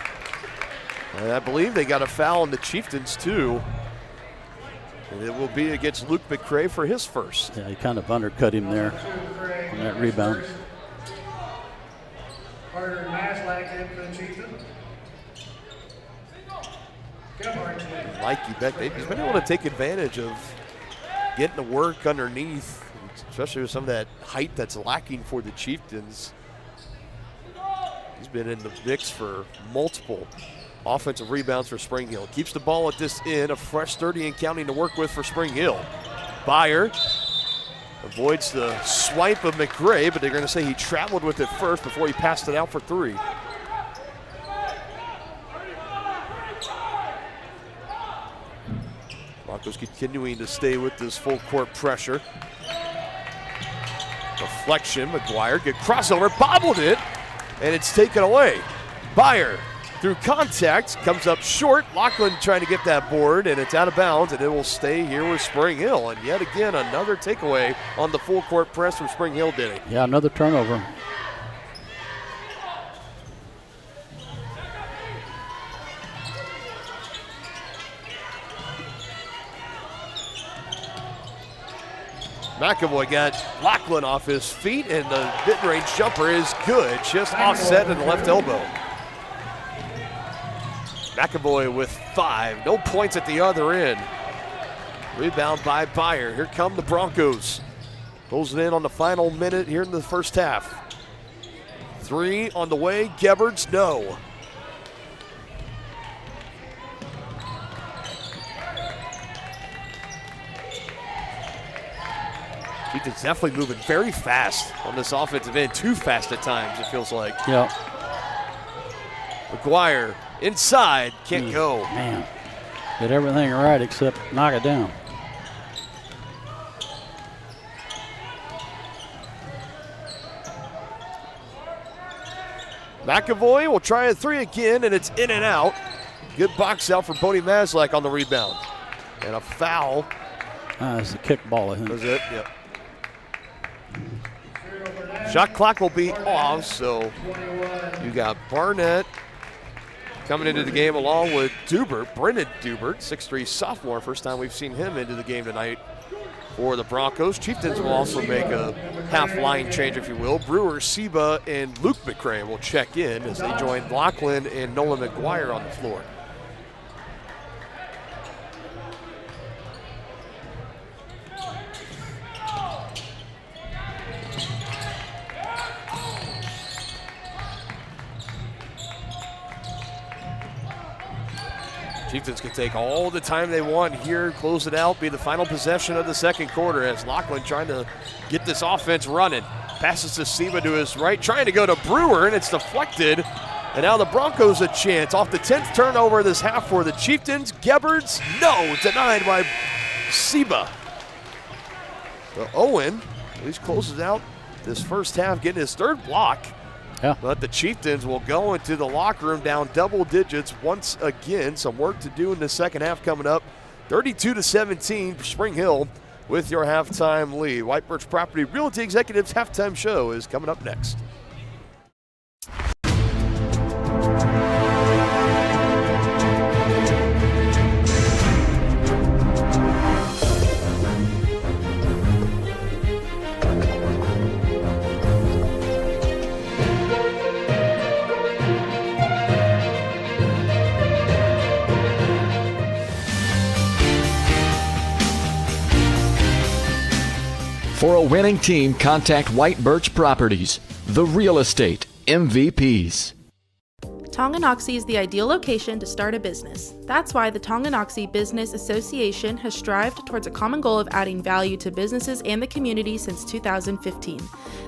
And I believe they got a foul on the Chieftains too. And it will be against Luke McCray for his first. Yeah, he kind of undercut him there on that rebound. Harder and Maslak in for the Chieftains. Mikey Beck, he's been able to take advantage of getting to work underneath, especially with some of that height that's lacking for the Chieftains. He's been in the mix for multiple offensive rebounds for Spring Hill. Keeps the ball at this end, a fresh 30 and counting to work with for Spring Hill. Byer Avoids the swipe of McRae, but they're going to say he traveled with it first before he passed it out for 3. Broncos continuing to stay with this full court pressure. Deflection, McGuire, good crossover, bobbled it, and it's taken away. Byer through contact, comes up short. Lachlan trying to get that board, and it's out of bounds, and it will stay here with Spring Hill. And yet again, another takeaway on the full court press from Spring Hill, Denny. Yeah, another turnover. McAvoy got Lachlan off his feet, and the mid-range jumper is good, just offset in the left elbow. McAvoy with 5, no points at the other end. Rebound by Byer. Here come the Broncos. Pulls it in on the final minute here in the first half. 3 on the way, Gebhards, no. Chieftains definitely moving very fast on this offensive end. Too fast at times, it feels like. Yeah. McGuire inside, can't go. Man, did everything right except knock it down. McAvoy will try a 3 again, and it's in and out. Good box out for Bodie Maslak on the rebound. And a foul. It's a kick ball, I think. Was it? Yep. Shot clock will be off, so you got Barnett coming into the game along with Dubert, Brendan Dubert, 6'3" sophomore. First time we've seen him into the game tonight for the Broncos. Chieftains will also make a half line change, if you will. Brewer, Seba, and Luke McRae will check in as they join Lachlan and Nolan McGuire on the floor. Chieftains can take all the time they want here, close it out, be the final possession of the second quarter as Lachlan trying to get this offense running. Passes to Seba to his right, trying to go to Brewer, and it's deflected. And now the Broncos a chance off the 10th turnover this half for the Chieftains. Gebhards, no, denied by Seba. So Owen at least closes out this first half, getting his 3rd block. Yeah. But the Chieftains will go into the locker room down double digits once again. Some work to do in the second half coming up. 32-17, Spring Hill with your halftime lead. White Birch Property Realty Executives halftime show is coming up next. For a winning team, contact White Birch Properties, the real estate MVPs. Tonganoxie is the ideal location to start a business. That's why the Tonganoxie Business Association has strived towards a common goal of adding value to businesses and the community since 2015.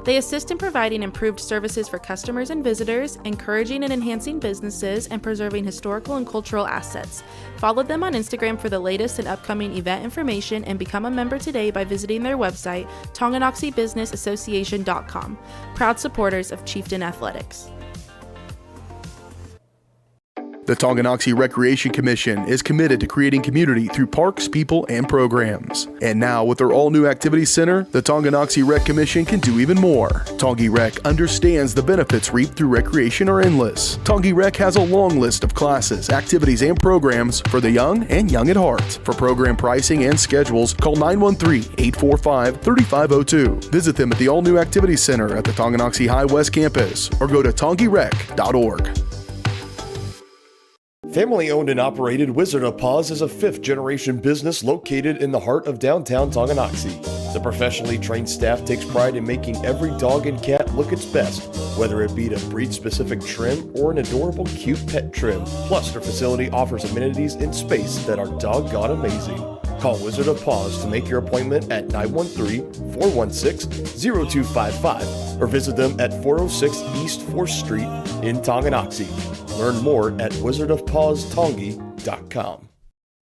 They assist in providing improved services for customers and visitors, encouraging and enhancing businesses, and preserving historical and cultural assets. Follow them on Instagram for the latest and upcoming event information and become a member today by visiting their website, TonganoxieBusinessAssociation.com. Proud supporters of Chieftain Athletics. The Tonganoxie Recreation Commission is committed to creating community through parks, people, and programs. And now, with their all-new activity center, the Tonganoxie Rec Commission can do even more. Tongi Rec understands the benefits reaped through recreation are endless. Tongi Rec has a long list of classes, activities, and programs for the young and young at heart. For program pricing and schedules, call 913-845-3502. Visit them at the all-new activity center at the Tonganoxie High West campus or go to tongirec.org. Family owned and operated Wizard of Paws is a 5th-generation business located in the heart of downtown Tonganoxie. The professionally trained staff takes pride in making every dog and cat look its best, whether it be to breed-specific trim or an adorable, cute pet trim. Plus, their facility offers amenities and space that are doggone amazing. Call Wizard of Paws to make your appointment at 913-416-0255 or visit them at 406 East 4th Street in Tonganoxie. Learn more at wizardofpawstongi.com.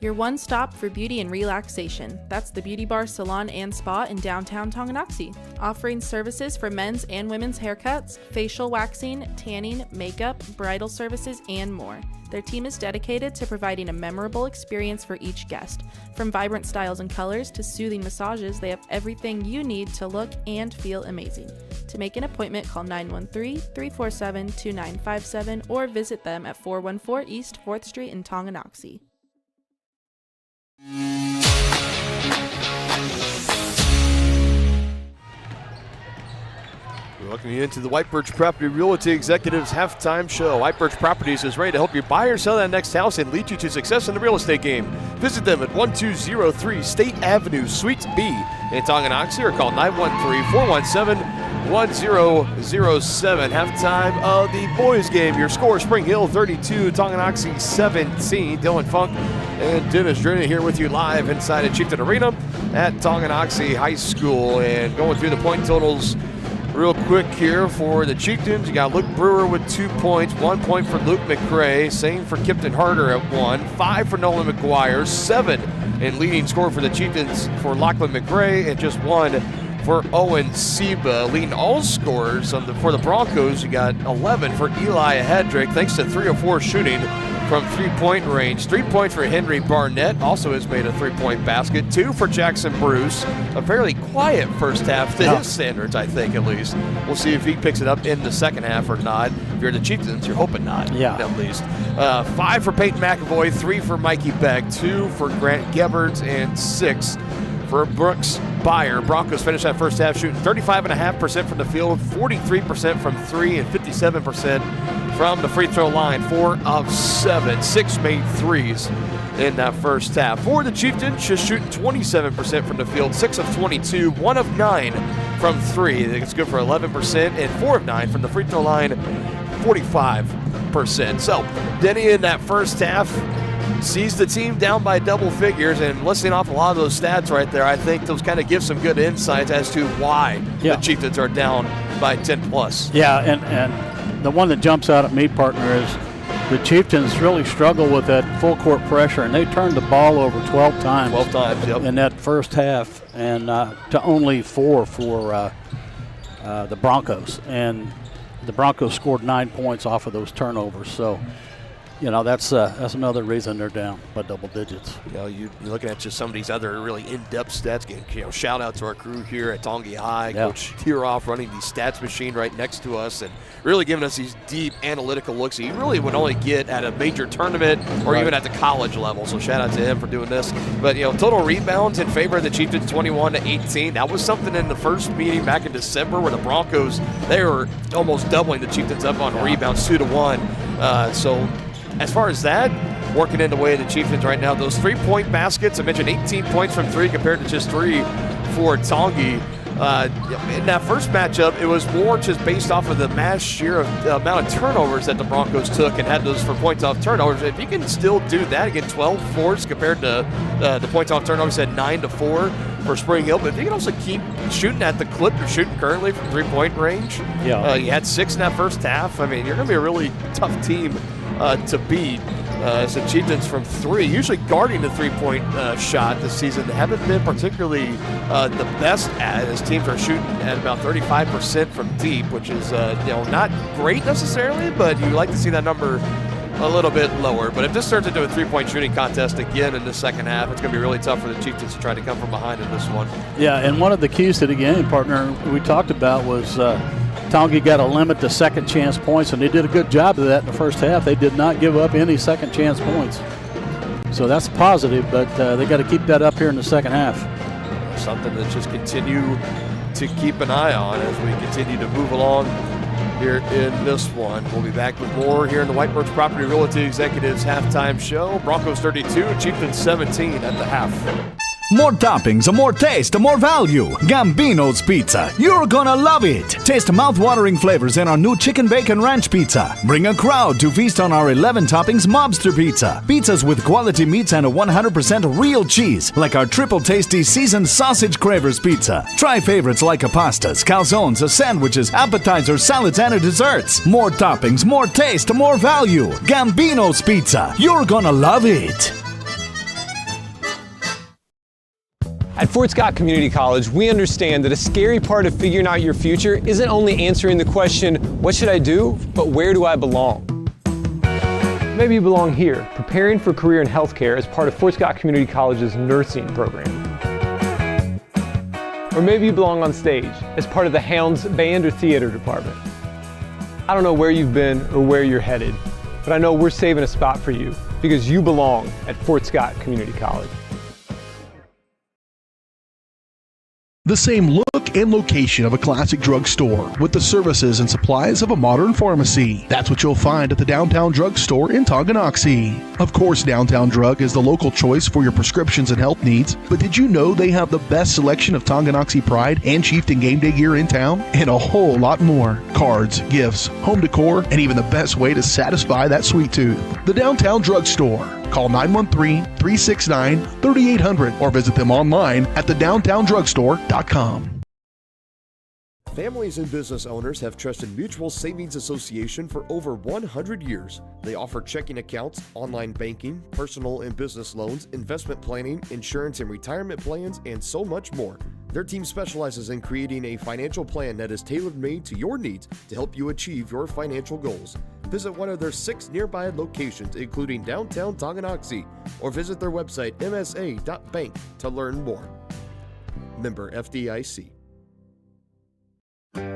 Your one stop for beauty and relaxation. That's the Beauty Bar, Salon, and Spa in downtown Tonganoxie, offering services for men's and women's haircuts, facial waxing, tanning, makeup, bridal services, and more. Their team is dedicated to providing a memorable experience for each guest. From vibrant styles and colors to soothing massages, they have everything you need to look and feel amazing. To make an appointment, call 913-347-2957 or visit them at 414 East 4th Street in Tonganoxie. We welcome you into the White Birch Property Realty Executives Halftime Show. White Birch Properties is ready to help you buy or sell that next house and lead you to success in the real estate game. Visit them at 1203 State Avenue, Suite B in Tonganoxie, or call 913-417-1007. Halftime of the boys game. Your score, Spring Hill 32, Tonganoxie 17. Dylan Funk and Dennis Drennan here with you live inside of Chieftain Arena at Tonganoxie High School. And going through the point totals real quick here for the Chieftains. You got Luke Brewer with 2 points, 1 point for Luke McCray, same for Kipton Harder at 1, 5 for Nolan McGuire, 7 in leading score for the Chieftains for Lachlan McRae, and just 1 for Owen Seba. Leading all scorers for the Broncos, you got 11 for Eli Hedrick, thanks to 3 of 4 shooting from 3-point range. 3 points for Henry Barnett, also has made a 3-point basket. 2 for Jackson Bruce. A fairly quiet first half to his standards, I think, at least. We'll see if he picks it up in the second half or not. If you're the Chieftains, you're hoping not, at least. 5 for Peyton McAvoy, 3 for Mikey Beck, 2 for Grant Gebhards, and 6 for Brooks Byer. Broncos finished that first half shooting 35.5% from the field, 43% from 3, and 57% from the free throw line. 4 of 7, 6 made threes in that first half. For the Chieftains, just shooting 27% from the field, 6 of 22, 1 of 9 from 3. I think it's good for 11%, and 4 of 9 from the free throw line, 45%. So, Denny in that first half sees the team down by double figures, and listening off a lot of those stats right there, I think those kind of give some good insights as to why the Chieftains are down by 10 plus. Yeah, and the one that jumps out at me, partner, is the Chieftains really struggle with that full court pressure, and they turned the ball over 12 times. 12 times, in that first half, and to only 4 for the Broncos. And the Broncos scored 9 points off of those turnovers. So, you know, that's another reason they're down by double digits. You know, you're looking at just some of these other really in-depth stats. You know, shout out to our crew here at Tongi High, Coach Tiroff running the stats machine right next to us and really giving us these deep analytical looks that you really would only get at a major tournament or even at the college level. So shout out to him for doing this. But, you know, total rebounds in favor of the Chieftains, 21-18. That was something in the first meeting back in December where the Broncos, they were almost doubling the Chieftains up on rebounds, 2-1. So as far as that, working in the way of the Chieftains right now, those 3-point baskets, I mentioned 18 points from 3 compared to just 3 for Tongi. In that first matchup, it was more just based off of the sheer amount of turnovers that the Broncos took and had those for points off turnovers. If you can still do that, again, 12 force compared to the points off turnovers at 9-4 for Spring Hill, but if you can also keep shooting at the clip you're shooting currently from 3-point range, you had 6 in that first half. I mean, you're going to be a really tough team to beat. As the Chieftains from 3, usually guarding the 3-point shot this season, haven't been particularly the best at, as teams are shooting at about 35% from deep, which is not great necessarily, but you like to see that number a little bit lower. But if this turns into a 3-point shooting contest again in the second half, it's going to be really tough for the Chieftains to try to come from behind in this one. Yeah, and one of the keys to the game, partner, we talked about was Tongi got to limit the second chance points, and they did a good job of that in the first half. They did not give up any second chance points. So that's positive, but they got to keep that up here in the second half. Something that just continue to keep an eye on as we continue to move along here in this one. We'll be back with more here in the White Birch Property Realty Executives Halftime Show. Broncos 32, Chieftains 17 at the half. More toppings, more taste, more value. Gambino's Pizza. You're gonna love it. Taste mouth-watering flavors in our new chicken bacon ranch pizza. Bring a crowd to feast on our 11 toppings mobster pizza. Pizzas with quality meats and a 100% real cheese, like our triple tasty seasoned sausage cravers pizza. Try favorites like pastas, calzones, sandwiches, appetizers, salads, and desserts. More toppings, more taste, more value. Gambino's Pizza. You're gonna love it. At Fort Scott Community College, we understand that a scary part of figuring out your future isn't only answering the question, what should I do, but where do I belong? Maybe you belong here, preparing for a career in healthcare as part of Fort Scott Community College's nursing program. Or maybe you belong on stage as part of the Hounds band or theater department. I don't know where you've been or where you're headed, but I know we're saving a spot for you because you belong at Fort Scott Community College. The same look and location of a classic drugstore with the services and supplies of a modern pharmacy. That's what you'll find at the Downtown Drug Store in Tonganoxie. Of course, Downtown Drug is the local choice for your prescriptions and health needs, but did you know they have the best selection of Tonganoxie Pride and Chieftain game day gear in town? And a whole lot more. Cards, gifts, home decor, and even the best way to satisfy that sweet tooth. The Downtown Drug Store. Call 913-369-3800 or visit them online at thedowntowndrugstore.com. Families and business owners have trusted Mutual Savings Association for over 100 years. They offer checking accounts, online banking, personal and business loans, investment planning, insurance and retirement plans, and so much more. Their team specializes in creating a financial plan that is tailor-made to your needs to help you achieve your financial goals. Visit one of their 6 nearby locations, including downtown Tonganoxie, or visit their website msa.bank to learn more. Member FDIC.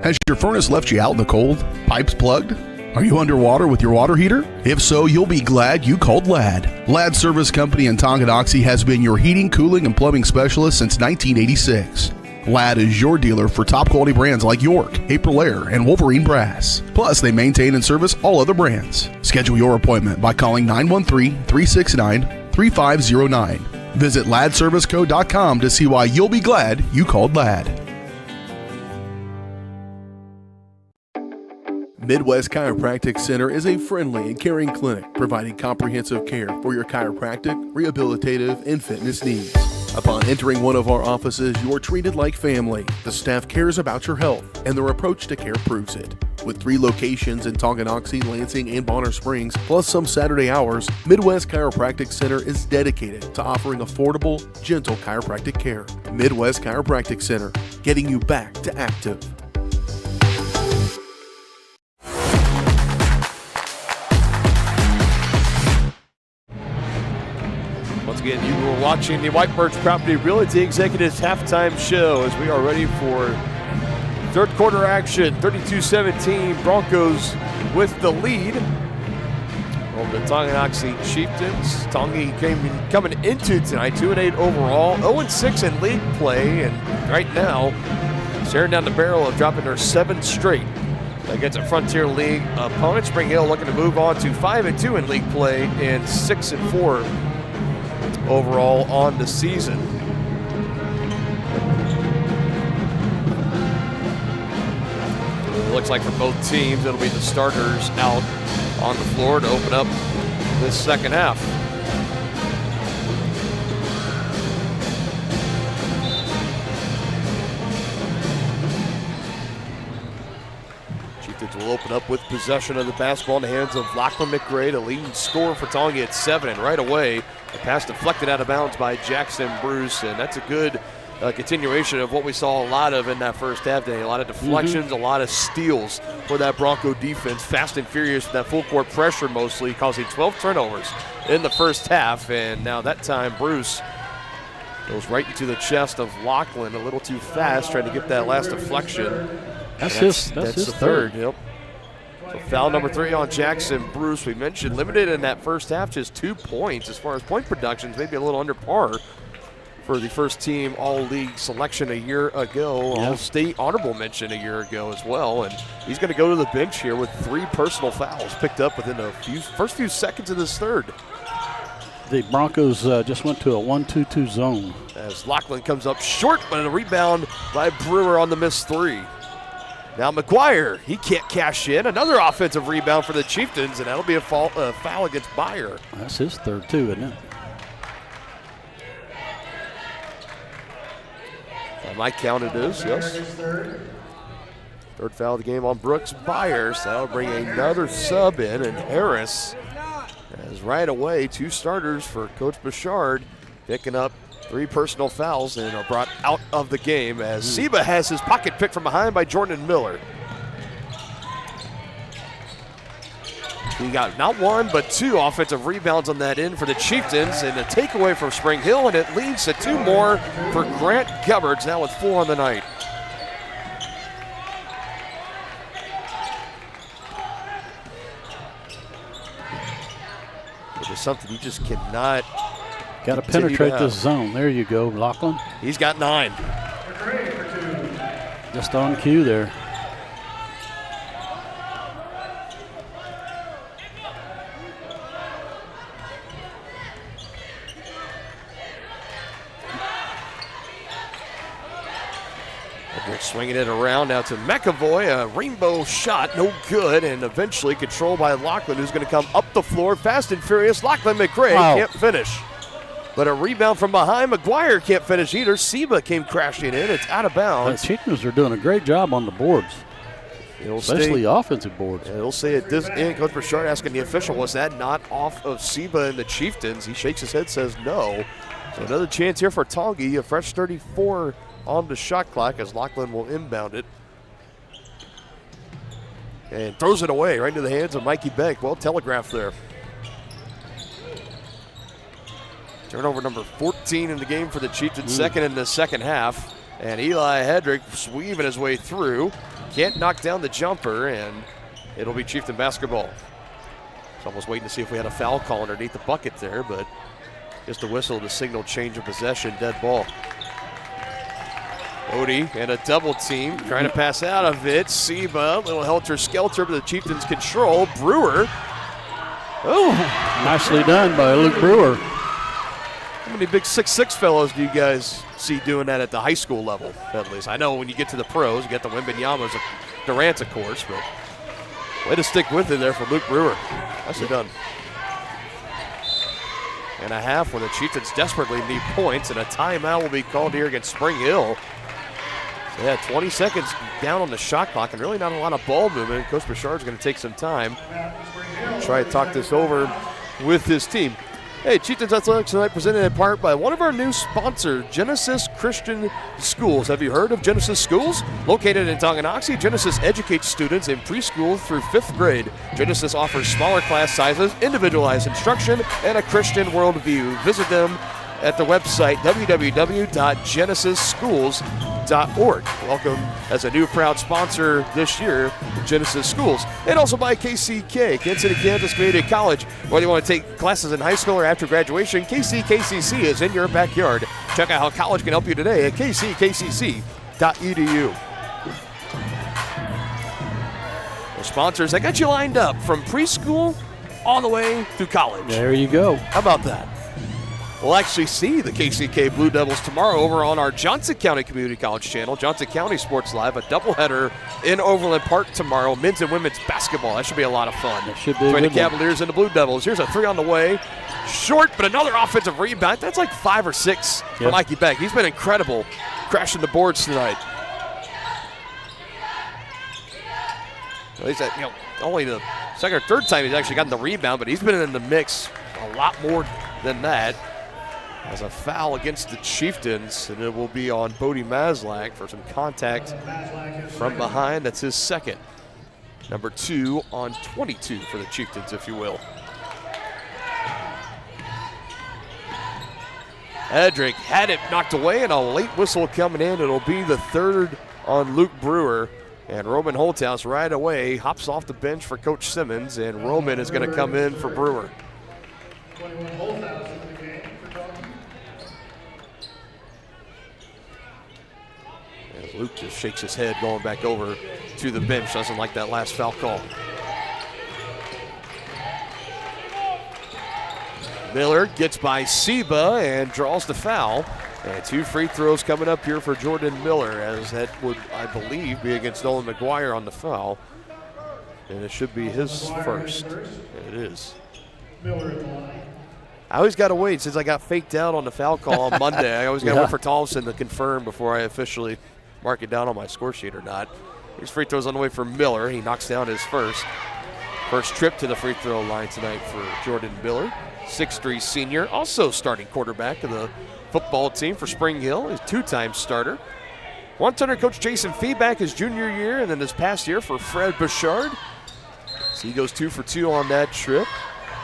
Has your furnace left you out in the cold? Pipes plugged? Are you underwater with your water heater? If so, you'll be glad you called Ladd. Ladd Service Company in Tonganoxie has been your heating, cooling, and plumbing specialist since 1986. Ladd is your dealer for top quality brands like York, Aprilaire, and Wolverine Brass. Plus, they maintain and service all other brands. Schedule your appointment by calling 913-369-3509. Visit LaddServiceCo.com to see why you'll be glad you called Ladd. Midwest Chiropractic Center is a friendly and caring clinic providing comprehensive care for your chiropractic, rehabilitative, and fitness needs. Upon entering one of our offices, you are treated like family. The staff cares about your health, and their approach to care proves it. With 3 locations in Tonganoxie, Lansing, and Bonner Springs, plus some Saturday hours, Midwest Chiropractic Center is dedicated to offering affordable, gentle chiropractic care. Midwest Chiropractic Center, getting you back to active. Once again, you were watching the White Birch Property Realty Executives Halftime Show as we are ready for third quarter action. 32-17, Broncos with the lead over the Tonganoxie Chieftains. Tongi coming into tonight, 2-8 overall, 0-6 in league play, and right now staring down the barrel of dropping their 7th straight against a Frontier League opponent. Spring Hill looking to move on to 5-2 in league play and 6-4 overall on the season. It looks like for both teams, it'll be the starters out on the floor to open up this second half. Chieftains will open up with possession of the basketball in the hands of Lachlan McRae, the leading scorer for Tongi at 7, and right away, a pass deflected out of bounds by Jackson Bruce, and that's a good continuation of what we saw a lot of in that first half today. A lot of deflections, a lot of steals for that Bronco defense. Fast and furious with that full court pressure mostly, causing 12 turnovers in the first half, and now that time Bruce goes right into the chest of Lachlan a little too fast, trying to get that last deflection. That's his third. Yep. So foul number 3 on Jackson Bruce. We mentioned limited in that first half, just 2 points. As far as point productions, maybe a little under par for the first team All-League selection a year ago. Yeah. All-State honorable mention a year ago as well. And he's going to go to the bench here with 3 personal fouls picked up within the first few seconds of this third. The Broncos just went to a 1-2-2 zone. As Lachlan comes up short, but a rebound by Brewer on the missed three. Now McGuire, he can't cash in. Another offensive rebound for the Chieftains, and that'll be a foul against Byer. That's his third too, isn't it? By my count it is, yes. Third foul of the game on Brooks Byers. That'll bring another sub in, and Harris as right away 2 starters for Coach Bouchard, picking up 3 personal fouls and are brought out of the game as Seba has his pocket picked from behind by Jordan Miller. He got not 1 but 2 offensive rebounds on that end for the Chieftains, and a takeaway from Spring Hill, and it leads to 2 more for Grant Gubbards, now with 4 on the night. It is something you just cannot. Got to penetrate this zone. There you go, Lachlan. He's got 9. Just on cue there. Swinging it around now to McAvoy. A rainbow shot, no good, and eventually controlled by Lachlan, who's going to come up the floor fast and furious. Lachlan McRae can't finish. But a rebound from behind. McGuire can't finish either. Seba came crashing in. It's out of bounds. The Chieftains are doing a great job on the boards, especially offensive boards. It'll say at this end, Coach Bouchard asking the official, was that not off of Seba and the Chieftains? He shakes his head, says no. So another chance here for Tongi, a fresh 34 on the shot clock as Lachlan will inbound it. And throws it away right into the hands of Mikey Beck. Well telegraphed there. Turnover number 14 in the game for the Chieftains, second in the second half. And Eli Hedrick weaving his way through. Can't knock down the jumper, and it'll be Chieftain basketball. It's almost waiting to see if we had a foul call underneath the bucket there, but just a whistle to signal change of possession, dead ball. Odie and a double team, trying to pass out of it. Seba, little helter-skelter, but the Chieftains control. Brewer. Oh, nicely done by Luke Brewer. How many big 6'6" fellows do you guys see doing that at the high school level, at least? I know when you get to the pros, you get the Wembanyama's, Durant, of course, but way to stick with it there for Luke Brewer. Nicely done. And a half when the Chieftains desperately need points, and a timeout will be called here against Spring Hill. So yeah, 20 seconds down on the shot clock and really not a lot of ball movement. Coach Bouchard's going to take some time, try to talk this over with his team. Hey, Chieftains Athletics tonight presented in part by one of our new sponsors, Genesis Christian Schools. Have you heard of Genesis Schools? Located in Tonganoxie, Genesis educates students in preschool through 5th grade. Genesis offers smaller class sizes, individualized instruction, and a Christian worldview. Visit them at the website www.genesisschools.org. Welcome as a new proud sponsor this year, Genesis Schools. And also by KCK, Kansas City, Kansas Community College. Whether you want to take classes in high school or after graduation, KCKCC is in your backyard. Check out how college can help you today at kckcc.edu. The sponsors that got you lined up from preschool all the way through college. There you go. How about that? We'll actually see the KCK Blue Devils tomorrow over on our Johnson County Community College channel, Johnson County Sports Live, a doubleheader in Overland Park tomorrow, men's and women's basketball. That should be a lot of fun. That should be between the Cavaliers and the Blue Devils. Here's a 3 on the way. Short, but another offensive rebound. That's like 5 or 6 for Mikey Beck. He's been incredible crashing the boards tonight. Well, he's at, only the second or third time he's actually gotten the rebound, but he's been in the mix a lot more than that. As a foul against the Chieftains, and it will be on Bodie Maslak for some contact from behind. That's his second. Number 2 on 22 for the Chieftains, if you will. Hedrick had it knocked away, and a late whistle coming in. It'll be the third on Luke Brewer. And Roman Holthouse right away hops off the bench for Coach Simmons, and Roman is going to come in for Brewer. 21 Holthouse in the game for Tony. As Luke just shakes his head going back over to the bench. Doesn't like that last foul call. Miller gets by Seba and draws the foul. And 2 free throws coming up here for Jordan Miller, as that would, I believe, be against Nolan McGuire on the foul. And it should be his first. It is. I always got to wait, since I got faked out on the foul call on Monday. I always got to wait for Thompson to confirm before I officially mark it down on my score sheet or not. Here's free throws on the way for Miller. He knocks down his first trip to the free throw line tonight for Jordan Miller. 6'3" senior, also starting quarterback of the football team for Spring Hill. He's a 2-time starter. Once under Coach Jason Feedback his junior year, and then this past year for Fred Bouchard. So he goes 2 for 2 on that trip.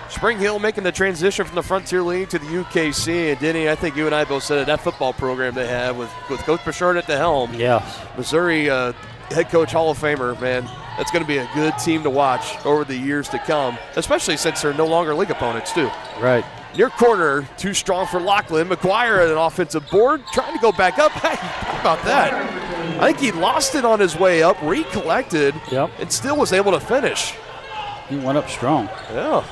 Spring Hill making the transition from the Frontier League to the UKC. And Denny, I think you and I both said it, that football program they have with Coach Bouchard at the helm. Yeah. Missouri head coach Hall of Famer, man. That's going to be a good team to watch over the years to come, especially since they're no longer league opponents, too. Right. Near corner, too strong for Lachlan. McGuire at an offensive board, trying to go back up. Hey, how about that? I think he lost it on his way up, recollected, and still was able to finish. He went up strong. Yeah.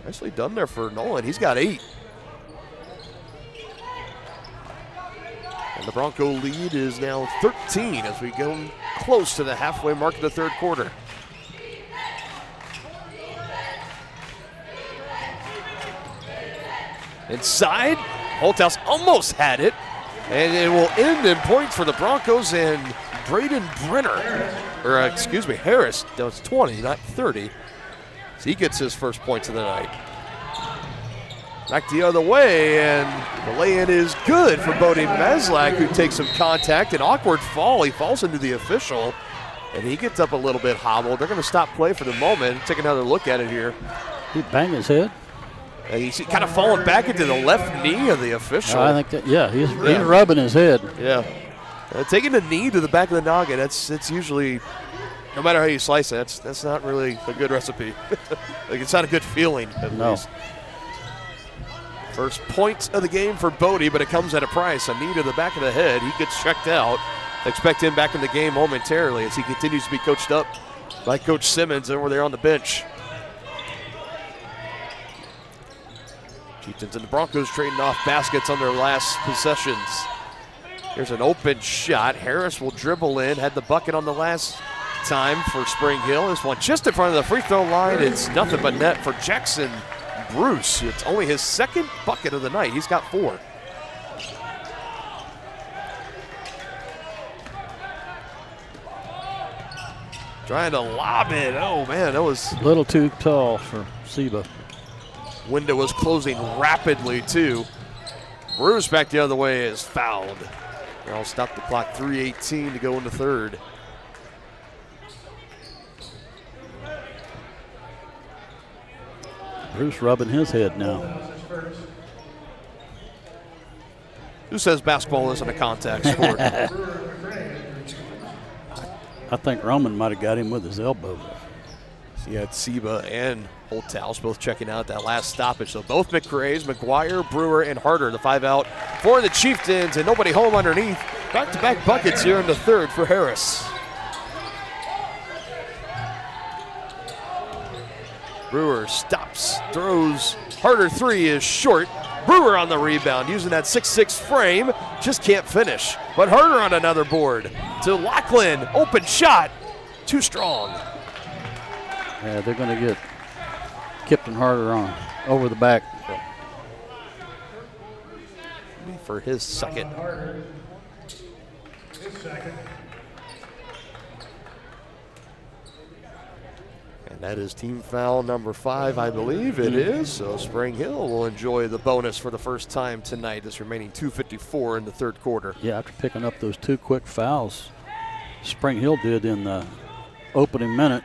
Nicely done there for Nolan. He's got 8. And the Bronco lead is now 13 as we go close to the halfway mark of the third quarter. Inside, Holthouse almost had it, and it will end in points for the Broncos and Braden Brenner, or excuse me, Harris. That was 20, not 30. So he gets his first points of the night. Back the other way, and the lay-in is good for Bodie Meslak, who takes some contact. An awkward fall. He falls into the official, and he gets up a little bit hobbled. They're going to stop play for the moment. Take another look at it here. He banged his head. And he's kind of falling back into the left knee of the official. I think that, he's rubbing his head. Yeah. Taking the knee to the back of the noggin, that's usually, no matter how you slice it, that's not really a good recipe. Like, it's not a good feeling, at least. First points of the game for Bodie, but it comes at a price. A knee to the back of the head. He gets checked out. Expect him back in the game momentarily as he continues to be coached up by Coach Simmons over there on the bench. Chieftains and the Broncos trading off baskets on their last possessions. Here's an open shot. Harris will dribble in. Had the bucket on the last time for Spring Hill. This one just in front of the free throw line. It's nothing but net for Jackson Bruce. It's only his second bucket of the night. He's got 4. Trying to lob it. Oh, man, that was a little too tall for Seba. Window was closing rapidly, too. Bruce back the other way is fouled. I'll stop the clock. 3:18 to go in the third. Bruce rubbing his head now. Who says basketball isn't a contact sport? I think Roman might have got him with his elbow. So you had Seba and Holthouse both checking out that last stoppage. So both McRae's, McGuire, Brewer, and Harder, the 5 out for the Chieftains, and nobody home underneath. Back-to-back buckets here in the third for Harris. Brewer stops, throws. Harder 3 is short. Brewer on the rebound, using that 6'6" frame. Just can't finish. But Harder on another board. To Lachlan, open shot. Too strong. Yeah, they're going to get Kipton Harder on over the back. For his second. And that is team foul number 5, I believe it is. So Spring Hill will enjoy the bonus for the first time tonight. This remaining 2:54 in the third quarter. Yeah, after picking up those 2 quick fouls Spring Hill did in the opening minute,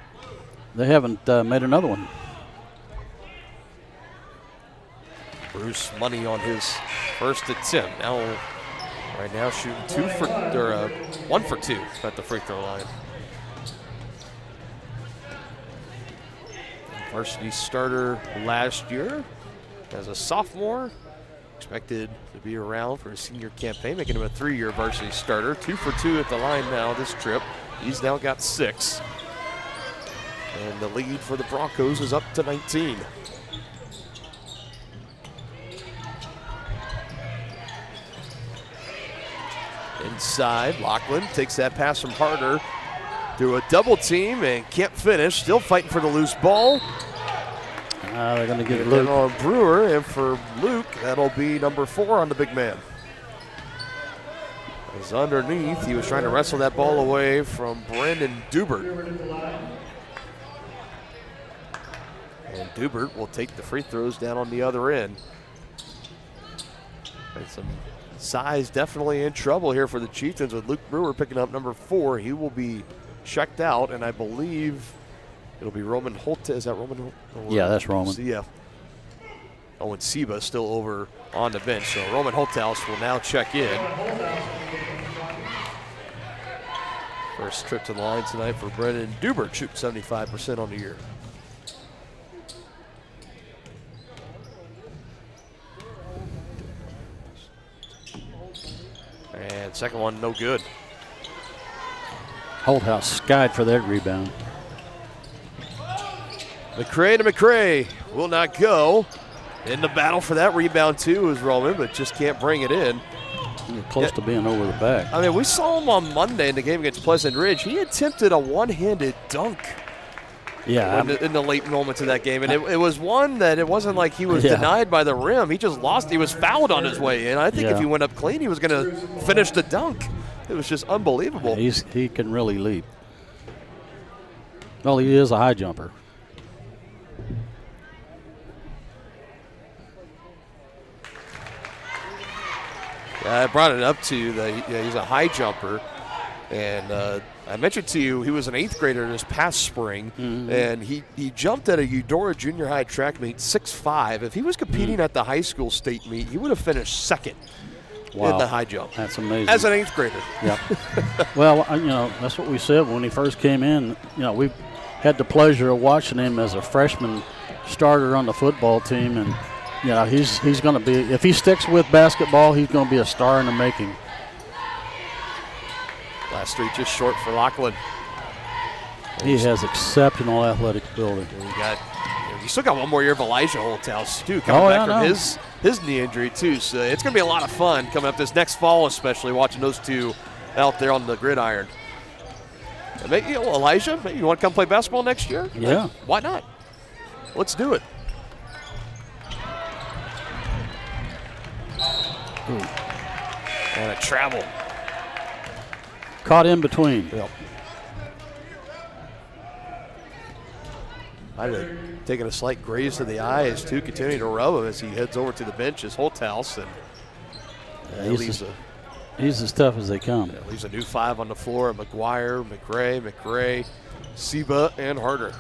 they haven't made another one. Bruce money on his first attempt. Right now shooting 1 for 2 at the free throw line. Varsity starter last year as a sophomore. Expected to be around for his senior campaign, making him a 3-year varsity starter. 2 for 2 at the line now this trip. He's now got 6. And the lead for the Broncos is up to 19. Inside, Lachlan takes that pass from Harder through a double team and can't finish. Still fighting for the loose ball. They're going to get And Luke. then on Brewer, and for Luke, that'll be number 4 on the big man. As underneath, he was trying to wrestle that ball away from Brandon Dubert. And Dubert will take the free throws down on the other end. And some size definitely in trouble here for the Chieftains with Luke Brewer picking up number 4. He will be checked out, and I believe it'll be Roman Holt. Is that Roman? Yeah, that's Roman. Yeah. Owen Seba still over on the bench, so Roman Holthaus will now check in. First trip to the line tonight for Brendan Dubert, shooting 75% on the year. And second one, no good. Holthouse skied for that rebound. McCray to McCray will not go. In the battle for that rebound too is Roman, but just can't bring it in. Close to being over the back. I mean, we saw him on Monday in the game against Pleasant Ridge. He attempted a one-handed dunk. Yeah, in the late moments of that game, and it was one that it wasn't like he was denied by the rim. He just lost. He was fouled on his way in. I think if he went up clean, he was going to finish the dunk. It was just unbelievable. He can really leap. Well, he is a high jumper. I brought it up to you that he's a high jumper, and I mentioned to you he was an 8th grader this past spring, and he jumped at a Eudora Junior High track meet 6'5". If he was competing at the high school state meet, he would have finished second in the high jump. That's amazing. As an 8th grader. Yep. Well, that's what we said when he first came in. We had the pleasure of watching him as a freshman starter on the football team, and he's going to be, if he sticks with basketball, he's going to be a star in the making. Last 3 just short for Lachlan. He has exceptional athletic ability. You still got one more year of Elijah Holthouse too, coming back from his knee injury too. So it's going to be a lot of fun coming up this next fall, especially watching those two out there on the gridiron. And maybe, Elijah, maybe you want to come play basketball next year? Yeah. Why not? Let's do it. And a travel. Caught in between. Yep. Might have taken a slight graze to the eyes too, continuing to rub him as he heads over to the bench as Holthouse, and he's as tough as they come. Leaves a new 5 on the floor. McGuire, McRae, Seba, and Harder.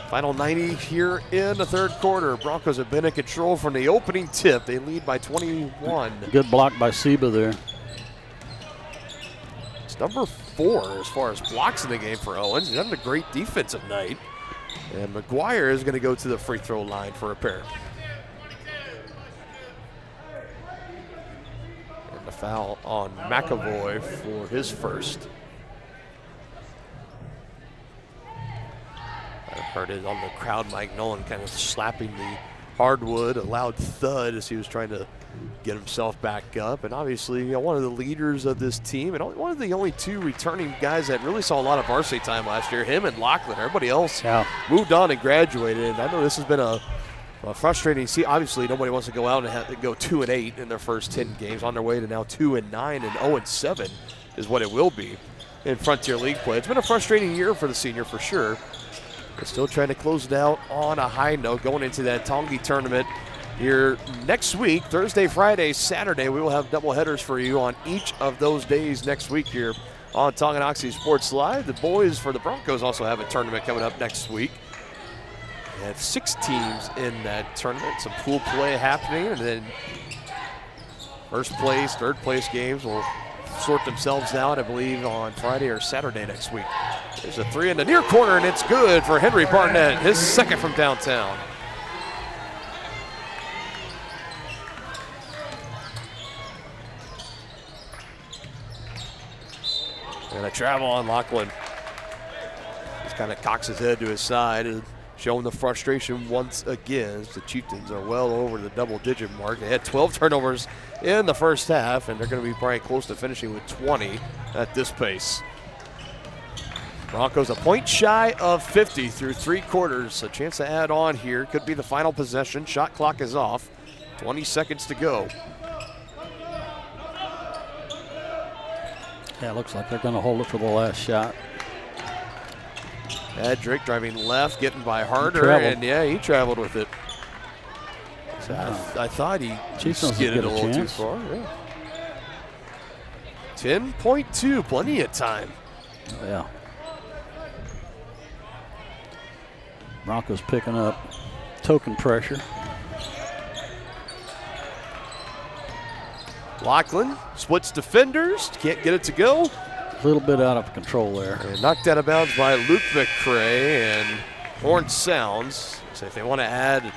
Final 90 here in the third quarter. Broncos have been in control from the opening tip. They lead by 21. Good block by Seba there. It's number 4 as far as blocks in the game for Owens. He's having a great defensive night. And McGuire is going to go to the free throw line for a pair. And the foul on McAvoy for his first. I heard it on the crowd, Mike Nolan kind of slapping the hardwood, a loud thud as he was trying to get himself back up. And obviously, one of the leaders of this team, and one of the only 2 returning guys that really saw a lot of varsity time last year, him and Lachlan. Everybody else moved on and graduated. And I know this has been a frustrating season. Obviously, nobody wants to go out and have to go 2-8 in their first 10 games, on their way to now 2-9 and 0-7 is what it will be in Frontier League play. It's been a frustrating year for the senior for sure. We're still trying to close it out on a high note going into that Tongi tournament here next week. Thursday, Friday, Saturday. We will have double headers for you on each of those days next week here on Tonganoxie Sports Live. The boys for the Broncos also have a tournament coming up next week. We have 6 teams in that tournament. Some pool play happening, and then first place, third place games will sort themselves out, I believe, on Friday or Saturday next week. There's a 3 in the near corner, and it's good for Henry Barnett, his second from downtown. And a travel on Lachlan. Just kind of cocks his head to his side and showing the frustration once again. The Chieftains are well over the double-digit mark. They had 12 turnovers in the first half, and they're going to be probably close to finishing with 20 at this pace. Broncos a point shy of 50 through 3 quarters. A chance to add on here. Could be the final possession. Shot clock is off. 20 seconds to go. Yeah, it looks like they're going to hold it for the last shot. Drake driving left, getting by Harder, and yeah, he traveled with it. So I thought he skidded a little too far. Yeah. 10.2, plenty of time. Yeah. Broncos picking up token pressure. Lachlan splits defenders, can't get it to go. A little bit out of control there. And knocked out of bounds by Luke McCray, and horn sounds. So if they want to add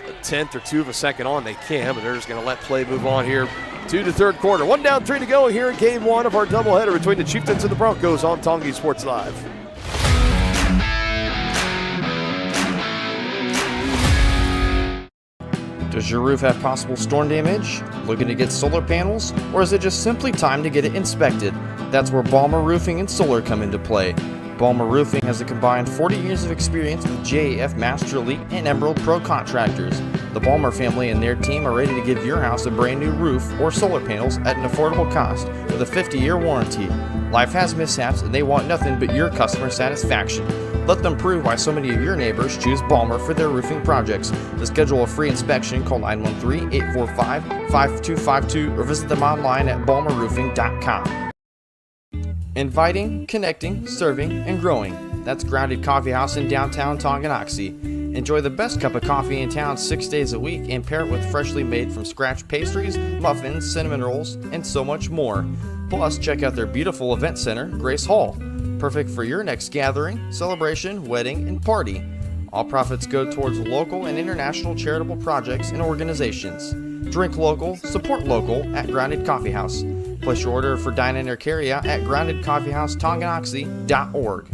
a tenth or 2 of a second on, they can, but they're just going to let play move on here to the third quarter. 1 down, 3 to go here in game 1 of our doubleheader between the Chieftains and the Broncos on Tongi Sports Live. Does your roof have possible storm damage? Looking to get solar panels? Or is it just simply time to get it inspected? That's where Balmer Roofing and Solar come into play. Balmer Roofing has a combined 40 years of experience with JAF Master Elite and Emerald Pro contractors. The Balmer family and their team are ready to give your house a brand new roof or solar panels at an affordable cost with a 50-year warranty. Life has mishaps and they want nothing but your customer satisfaction. Let them prove why so many of your neighbors choose Balmer for their roofing projects. To schedule a free inspection, call 913-845-5252 or visit them online at balmerroofing.com. Inviting, connecting, serving, and growing. That's Grounded Coffee House in downtown Tonganoxie. Enjoy the best cup of coffee in town 6 days a week and pair it with freshly made from scratch pastries, muffins, cinnamon rolls, and so much more. Plus, check out their beautiful event center, Grace Hall. Perfect for your next gathering, celebration, wedding, and party. All profits go towards local and international charitable projects and organizations. Drink local, support local at Grounded Coffee House. Place your order for dine-in or carry-out at groundedcoffeehousetonganoxie.org.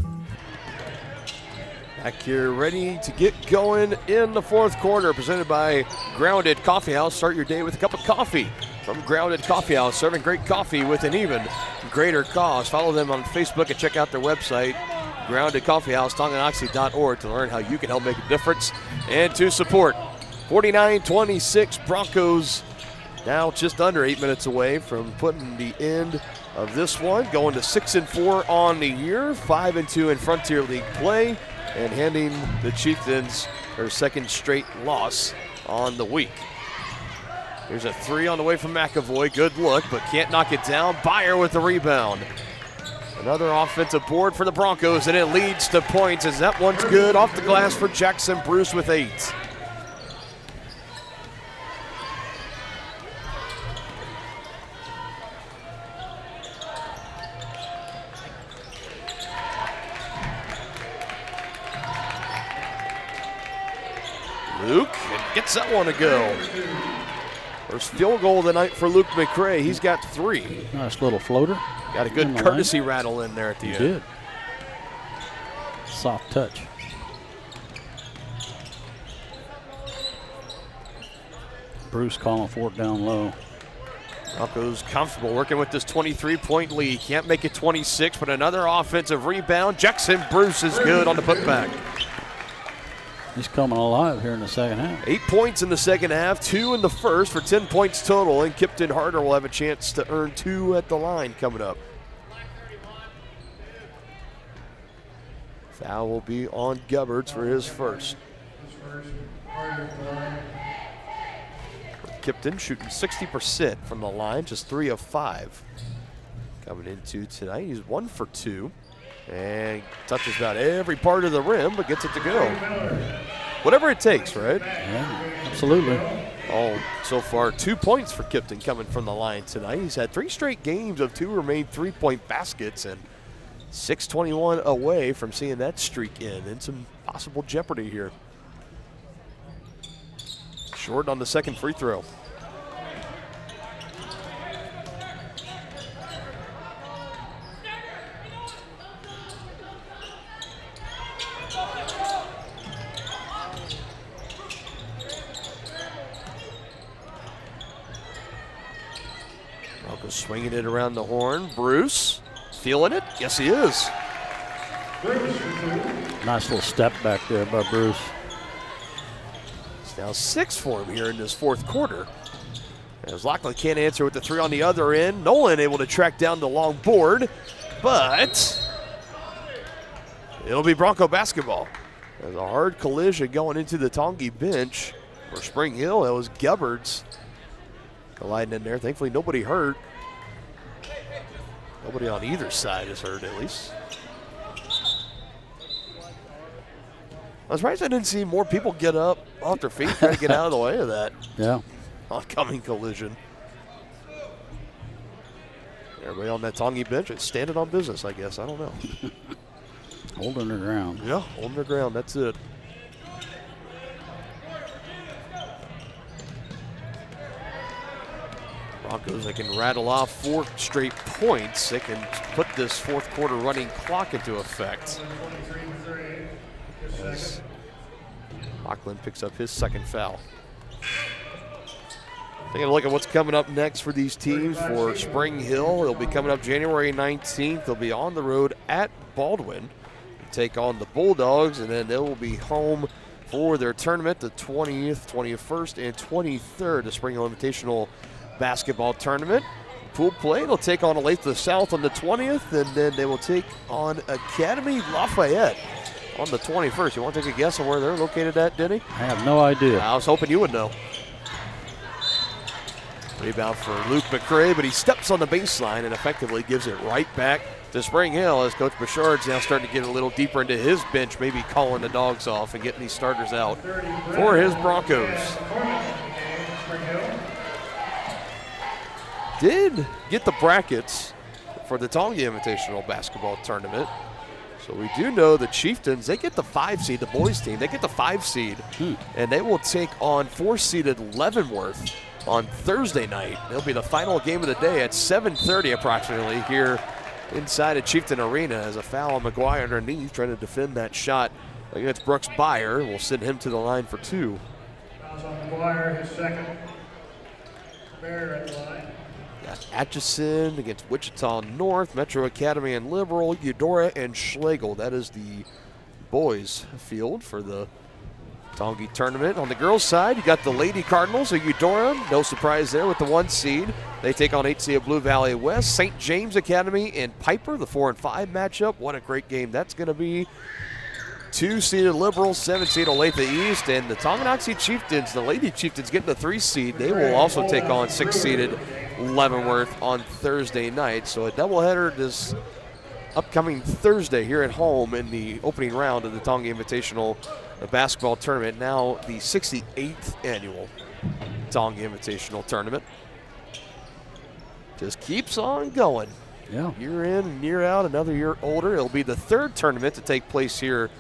Back here ready to get going in the fourth quarter, presented by Grounded Coffee House. Start your day with a cup of coffee from Grounded Coffee House, serving great coffee with an even greater cause. Follow them on Facebook and check out their website, groundedcoffeehousetonganoxie.org, to learn how you can help make a difference and to support. 49-26 Broncos, now just under 8 minutes away from putting the end of this one, going to 6-4 on the year, 5-2 in Frontier League play, and handing the Chieftains their second straight loss on the week. Here's a 3 on the way from McAvoy. Good look, but can't knock it down. Byer with the rebound. Another offensive board for the Broncos, and it leads to points as that one's good. Off the glass for Jackson Bruce with 8. Luke gets that one to go. First field goal of the night for Luke McCray. He's got 3. Nice little floater. Got a good courtesy rattle in there at the end. Did. Soft touch. Bruce calling for it down low. Broncos comfortable working with this 23-point lead. Can't make it 26, but another offensive rebound. Jackson Bruce is good on the putback. He's coming alive here in the second half. 8 points in the second half, 2 in the first for 10 points total, and Kipton Harder will have a chance to earn 2 at the line coming up. Foul will be on Gubberts for his first. Kipton shooting 60% from the line, just 3 of 5. Coming into tonight, he's 1 for 2. And touches about every part of the rim, but gets it to go. Whatever it takes, right? Yeah, absolutely. Oh, so far 2 points for Kipton coming from the line tonight. He's had 3 straight games of 2 or made 3-point baskets, and 6:21 away from seeing that streak in some possible jeopardy here. Short on the second free throw. Swinging it around the horn. Bruce feeling it. Yes, he is. Nice little step back there by Bruce. It's now 6 for him here in this fourth quarter. As Lachlan can't answer with the 3 on the other end. Nolan able to track down the long board, but it'll be Bronco basketball. There's a hard collision going into the Tongi bench for Spring Hill. That was Gubbards colliding in there. Thankfully, nobody hurt. Nobody on either side is hurt, at least. I was surprised I didn't see more people get up off their feet trying to get out of the way of that oncoming collision. Everybody on that Tongi bench is standing on business, I guess. I don't know. Holding their ground. Yeah, holding their ground. That's it. Broncos, they can rattle off 4 straight points. They can put this fourth quarter running clock into effect. As Lachlan picks up his second foul. Taking a look at what's coming up next for these teams. For Spring Hill, they'll be coming up January 19th. They'll be on the road at Baldwin to take on the Bulldogs, and then they will be home for their tournament the 20th, 21st, and 23rd, the Spring Hill Invitational Basketball Tournament. Pool play, they'll take on Olathe the South on the 20th, and then they will take on Academy Lafayette on the 21st. You want to take a guess on where they're located at, Denny? I have no idea. I was hoping you would know. Rebound for Luke McCray, but he steps on the baseline and effectively gives it right back to Spring Hill as Coach Bouchard's now starting to get a little deeper into his bench, maybe calling the dogs off and getting these starters out for his Broncos. Did get the brackets for the Tongi Invitational Basketball Tournament. So we do know the Chieftains, they get the 5 seed, the boys team, they get the 5 seed, and they will take on 4-seeded Leavenworth on Thursday night. It'll be the final game of the day at 7:30 approximately here inside of Chieftain Arena as a foul on McGuire underneath trying to defend that shot against Brooks Byer. We'll send him to the line for 2. Fouls on McGuire, his second. Bear at the line. Got Atchison against Wichita North, Metro Academy and Liberal, Eudora and Schlegel. That is the boys field for the Tongi tournament. On the girls' side, you got the Lady Cardinals of Eudora. No surprise there with the 1 seed. They take on 8 seed of Blue Valley West. St. James Academy and Piper, the 4 and 5 matchup. What a great game that's going to be. 2-seeded Liberal, 7-seed Olathe East, and the Tonganoxie Chieftains, the Lady Chieftains getting the 3 seed. They will also take on 6-seeded Leavenworth on Thursday night. So a doubleheader this upcoming Thursday here at home in the opening round of the Tongi Invitational Basketball Tournament, now the 68th annual Tongi Invitational Tournament. Just keeps on going. Yeah. Year in and year out, another year older. It'll be the 3rd tournament to take place here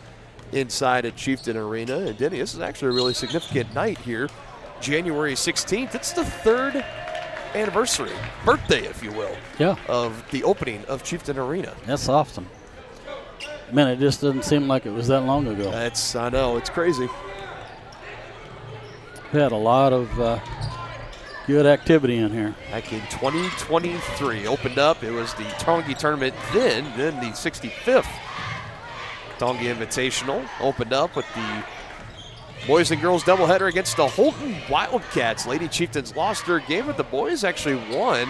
inside at Chieftain Arena. And Denny, this is actually a really significant night here. January 16th. It's the 3rd anniversary, birthday, if you will, of the opening of Chieftain Arena. That's awesome. Man, it just doesn't seem like it was that long ago. I know, it's crazy. We had a lot of good activity in here. Back in 2023, opened up. It was the Tongi tournament then the 65th Tongi Invitational. Opened up with the boys and girls doubleheader against the Holton Wildcats. Lady Chieftains lost their game, but the boys actually won.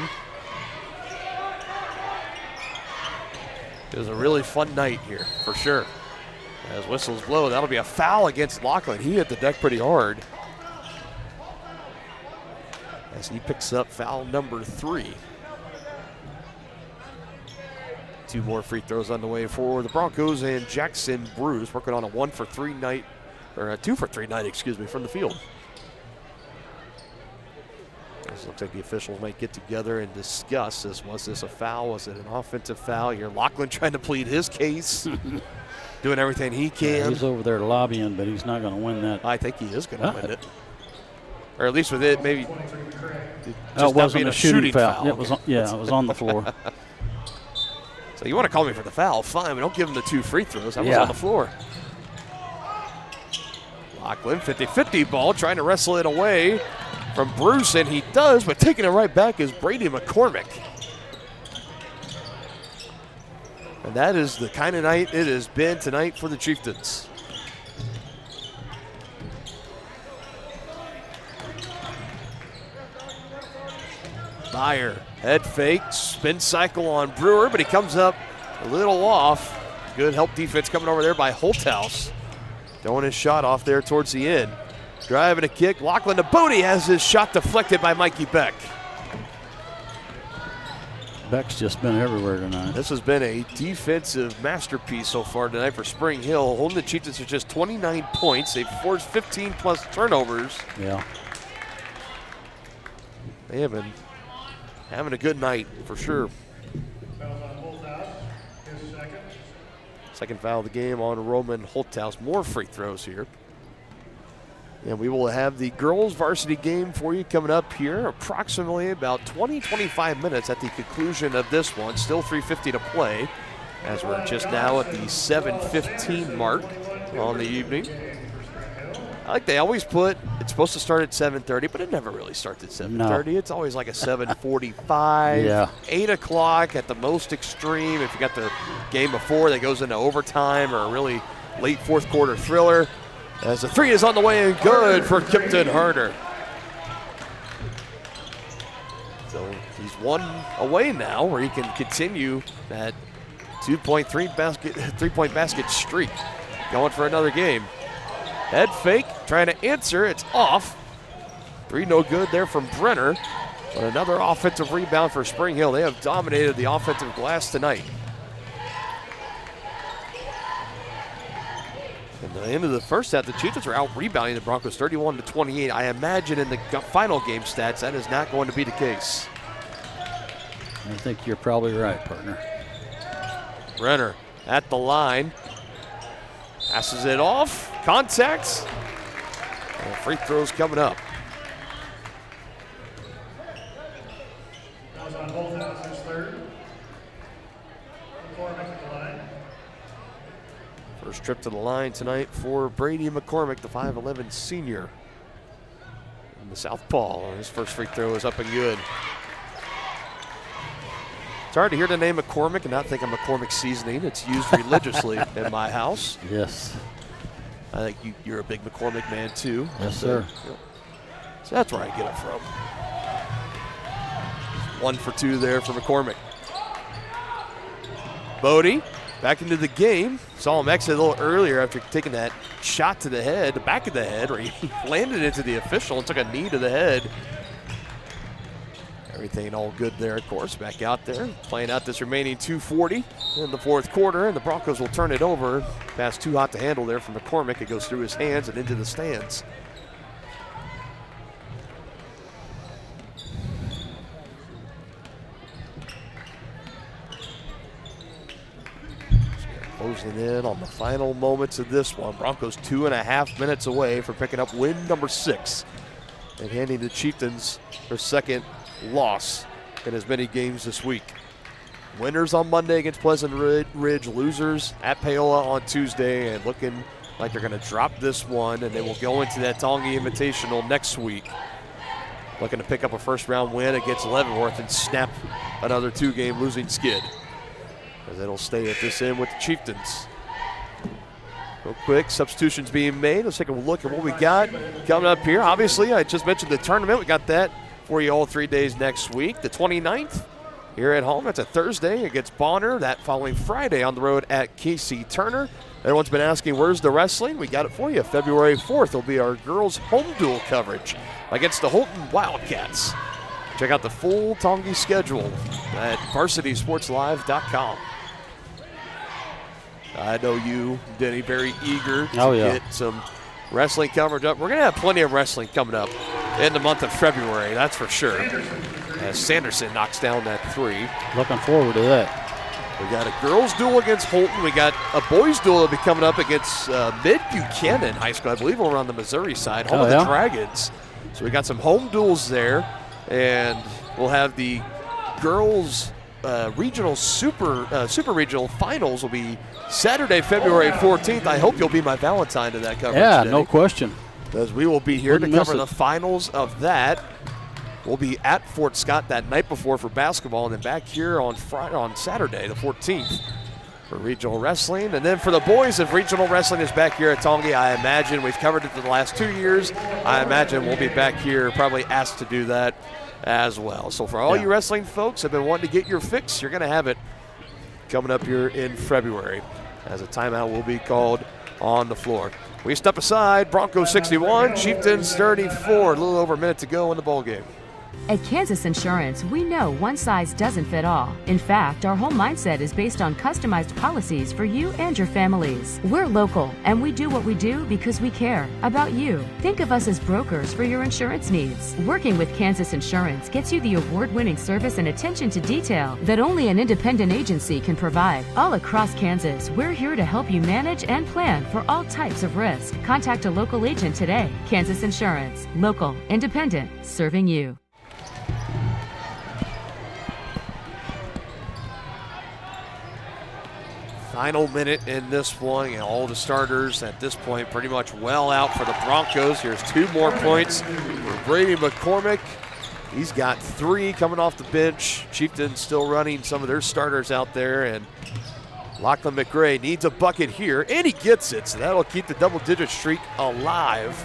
It was a really fun night here, for sure. As whistles blow, that'll be a foul against Lachlan. He hit the deck pretty hard. As he picks up foul number 3. 2 more free throws on the way for the Broncos, and Jackson Bruce working on a 2 for 3 night, from the field. This looks like the officials might get together and discuss this. Was this a foul? Was it an offensive foul? Here, Lachlan trying to plead his case, doing everything he can. Yeah, he's over there lobbying, but he's not going to win that. I think he is going to win it. Or at least with it, maybe it wasn't a shooting foul. It was on the floor. So you want to call me for the foul, fine, but don't give him the 2 free throws. I was on the floor. Lachlan, 50-50 ball, trying to wrestle it away from Bruce, and he does, but taking it right back is Brady McCormick. And that is the kind of night it has been tonight for the Chieftains. Meyer, head fake, spin cycle on Brewer, but he comes up a little off. Good help defense coming over there by Holthouse. Throwing his shot off there towards the end. Driving a kick, Lachlan to boot. He has his shot deflected by Mikey Beck. Beck's just been everywhere tonight. This has been a defensive masterpiece so far tonight for Spring Hill. Holding the Chieftains to just 29 points. They've forced 15 plus turnovers. Yeah. They have been having a good night for sure. Second foul of the game on Roman Holthouse. More free throws here. And we will have the girls varsity game for you coming up here approximately about 20-25 minutes at the conclusion of this one. Still 3:50 to play as we're just now at the 7:15 mark on the evening. I like they always put it's supposed to start at 7:30, but it never really starts at 7:30. No. It's always like a 7:45, yeah. 8 o'clock at the most extreme. If you got the game before that goes into overtime or a really late fourth quarter thriller. As the three is on the way and good for Kipton Harder. So he's one away now where he can continue that 3-point basket streak. Going for another game. Head fake, trying to answer, it's off. Three no good there from Brenner. But another offensive rebound for Spring Hill. They have dominated the offensive glass tonight. At the end of the first half, the Chieftains are out rebounding the Broncos 31-28. I imagine in the final game stats, that is not going to be the case. I think you're probably right, partner. Brenner at the line. Passes it off. Contacts. And free throws coming up. That was on Holthouse, his third. McCormick at the line. First trip to the line tonight for Brady McCormick, the 5'11 senior. And the southpaw, his first free throw is up and good. It's hard to hear the name McCormick and not think of McCormick seasoning. It's used religiously in my house. Yes. I think you're a big McCormick man too. Yes, sir. So that's where I get it from. 1 for 2 there for McCormick. Bodie back into the game. Saw him exit a little earlier after taking that shot to the head, the back of the head, where he landed into the official and took a knee to the head. Everything all good there, of course. Back out there, playing out this remaining 2:40 in the fourth quarter, and the Broncos will turn it over. Pass too hot to handle there from McCormick. It goes through his hands and into the stands. Closing in on the final moments of this one. Broncos 2.5 minutes away from picking up win number 6 and handing the Chieftains their second loss in as many games this week. Winners on Monday against Pleasant Ridge, losers at Paola on Tuesday, and looking like they're going to drop this one, and they will go into that Tongi Invitational next week. Looking to pick up a first-round win against Leavenworth and snap another 2-game losing skid, as it'll stay at this end with the Chieftains. Real quick, substitutions being made. Let's take a look at what we got coming up here. Obviously, I just mentioned the tournament. We got that for you all 3 days next week. The 29th here at home. That's a Thursday against Bonner. That following Friday on the road at KC Turner. Everyone's been asking, where's the wrestling? We got it for you. February 4th will be our girls' home duel coverage against the Holton Wildcats. Check out the full Tongi schedule at varsitysportslive.com. I know you, Denny, very eager to get some wrestling coverage up. We're going to have plenty of wrestling coming up in the month of February, that's for sure. As Sanderson knocks down that 3. Looking forward to that. We got a girls' duel against Holton. We got a boys' duel that'll be coming up against Mid-Buchanan High School, I believe over on the Missouri side, home of the Dragons. So we got some home duels there, and we'll have the girls' regional super regional finals will be Saturday, February 14th. I hope you'll be my Valentine to that coverage. Yeah, today, no question. because we will be here to cover the finals of that. We'll be at Fort Scott that night before for basketball, and then back here on Saturday, the 14th, for regional wrestling. And then for the boys, if regional wrestling is back here at Tongi, I imagine we've covered it for the last 2 years. I imagine we'll be back here probably asked to do that as well. So for all you wrestling folks have been wanting to get your fix, you're going to have it coming up here in February as a timeout will be called on the floor. We step aside, Broncos 61, Chieftains 34, a little over a minute to go in the ballgame. At Kansas Insurance, we know one size doesn't fit all. In fact, our whole mindset is based on customized policies for you and your families. We're local, and we do what we do because we care about you. Think of us as brokers for your insurance needs. Working with Kansas Insurance gets you the award-winning service and attention to detail that only an independent agency can provide. All across Kansas, we're here to help you manage and plan for all types of risk. Contact a local agent today. Kansas Insurance. Local, independent, serving you. Final minute in this one, and all the starters at this point pretty much well out for the Broncos. Here's 2 more points for Brady McCormick. He's got 3 coming off the bench. Chieftains still running some of their starters out there, and Lachlan McRae needs a bucket here, and he gets it, so that'll keep the double-digit streak alive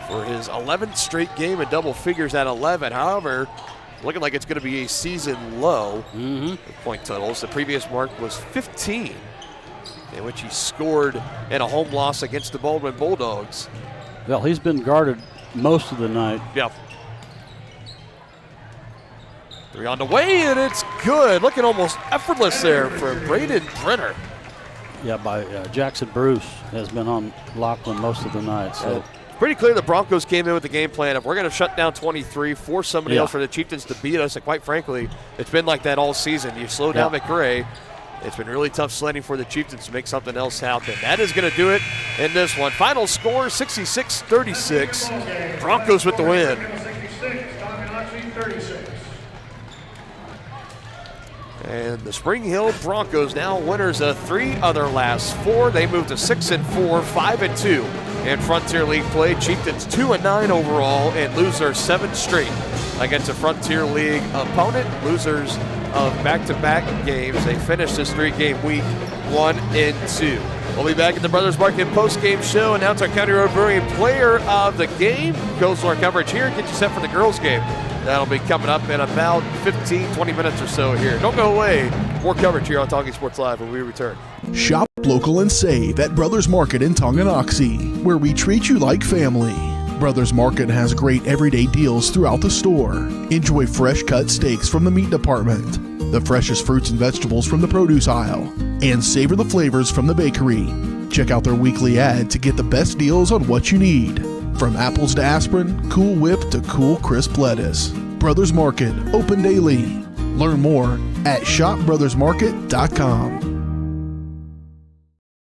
for his 11th straight game in double figures at 11. However, looking like it's going to be a season low with point totals. The previous mark was 15, in which he scored in a home loss against the Baldwin Bulldogs. Well, he's been guarded most of the night. Yeah. 3 on the way, and it's good. Looking almost effortless there for Braden Brenner. Yeah, by Jackson Bruce has been on Lachlan most of the night. So. Pretty clear the Broncos came in with the game plan. If we're going to shut down 23, force somebody else for the Chieftains to beat us, and quite frankly, it's been like that all season. You slow down McRae, it's been really tough sledding for the Chieftains to make something else happen. That is going to do it in this one. Final score, 66-36. Broncos with the win. 66, 36. And the Spring Hill Broncos now winners of 3 of their last 4. They move to 6-4, 5-2 in Frontier League play. Chieftains 2-9 overall and lose their 7th straight against a Frontier League opponent. Losers of back-to-back games. They finished this 3-game week 1-2. We'll be back at the Brothers Market post-game show. Announce our County Road Brewing player of the game. Goes to our coverage here. Get you set for the girls' game. That'll be coming up in about 15, 20 minutes or so here. Don't go away. More coverage here on Talking Sports Live when we return. Shop local and save at Brothers Market in Tonganoxie, where we treat you like family. Brothers Market has great everyday deals throughout the store. Enjoy fresh cut steaks from the meat department, the freshest fruits and vegetables from the produce aisle, and savor the flavors from the bakery. Check out their weekly ad to get the best deals on what you need. From apples to aspirin, Cool Whip to cool crisp lettuce. Brothers Market, open daily. Learn more at shopbrothersmarket.com.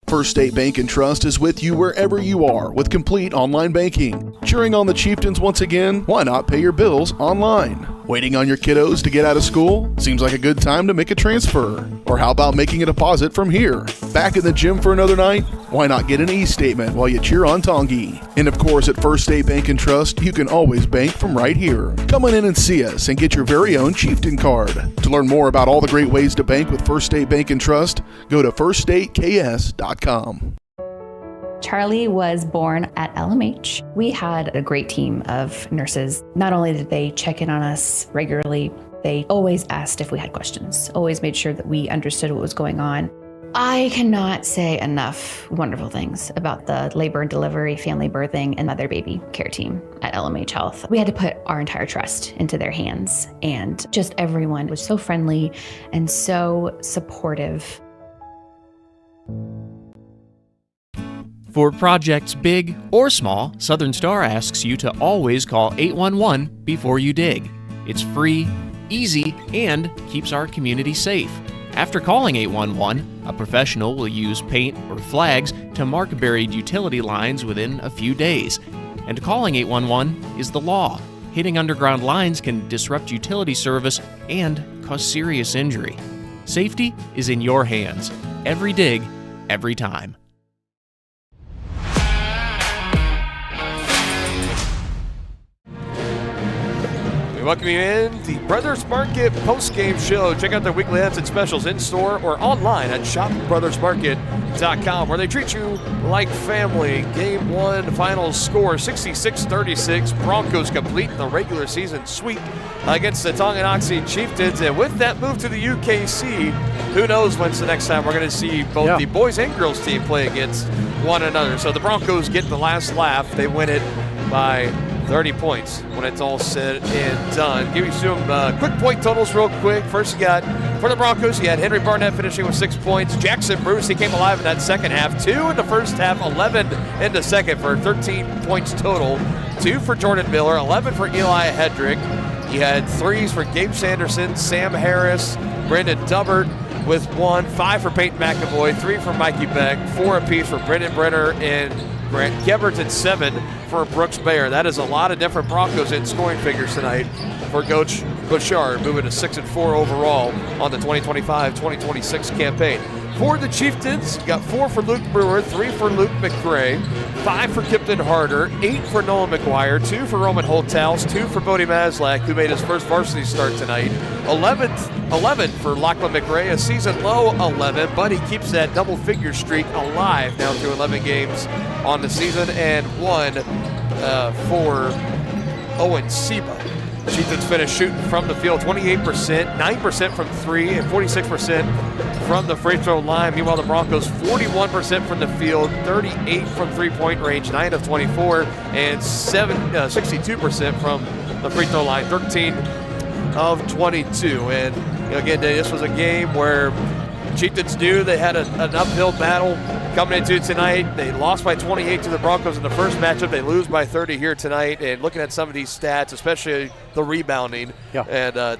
First State Bank and Trust is with you wherever you are with complete online banking. Cheering on the Chieftains once again? Why not pay your bills online? Waiting on your kiddos to get out of school? Seems like a good time to make a transfer. Or how about making a deposit from here? Back in the gym for another night? Why not get an e-statement while you cheer on Tongi? And of course, at First State Bank and Trust, you can always bank from right here. Come on in and see us and get your very own Chieftain card. To learn more about all the great ways to bank with First State Bank and Trust, go to firststateks.com. Charlie was born at LMH. We had a great team of nurses. Not only did they check in on us regularly, they always asked if we had questions, always made sure that we understood what was going on. I cannot say enough wonderful things about the labor and delivery, family birthing, and mother baby care team at LMH Health. We had to put our entire trust into their hands, and just everyone was so friendly and so supportive. For projects big or small, Southern Star asks you to always call 811 before you dig. It's free, easy, and keeps our community safe. After calling 811, a professional will use paint or flags to mark buried utility lines within a few days. And calling 811 is the law. Hitting underground lines can disrupt utility service and cause serious injury. Safety is in your hands. Every dig, every time. welcome you in the Brothers Market post-game show. Check out their weekly ads and specials in-store or online at shopbrothersmarket.com, where they treat you like family. Game 1 final score 66-36. Broncos complete the regular season sweep against the Tonganoxie Chieftains. And with that move to the UKC, who knows when's the next time we're going to see both the boys and girls team play against one another. So the Broncos get the last laugh. They win it by 30 points when it's all said and done. Give you some quick point totals real quick. First, you got for the Broncos, you had Henry Barnett finishing with 6 points. Jackson Bruce, he came alive in that second half. 2 in the first half, 11 in the second for 13 points total. 2 for Jordan Miller, 11 for Eli Hedrick. You had 3s for Gabe Sanderson, Sam Harris, Brendan Dubbert with 1, 5 for Peyton McAvoy, 3 for Mikey Beck, 4 apiece for Brendan Brenner and Grant Gebert, and 7 for Brooks Bayer. That is a lot of different Broncos in scoring figures tonight for Coach Bouchard, moving to 6-4 overall on the 2025-2026 campaign. For the Chieftains, got 4 for Luke Brewer, 3 for Luke McRae, 5 for Kipton Harder, 8 for Nolan McGuire, 2 for Roman Holthouse, 2 for Bodie Maslak, who made his first varsity start tonight, 11 for Lachlan McRae, a season low 11, but he keeps that double-figure streak alive now through 11 games on the season, and 1 for Owen Seba. Chieftains finished shooting from the field 28%, 9% from 3, and 46% from the free throw line. Meanwhile, the Broncos 41% from the field, 38 from three-point range, 9 of 24, and 62% from the free throw line, 13 of 22. And again, this was a game where Chieftains knew they had an uphill battle coming into tonight. They lost by 28 to the Broncos in the first matchup. They lose by 30 here tonight. And looking at some of these stats, especially the rebounding, and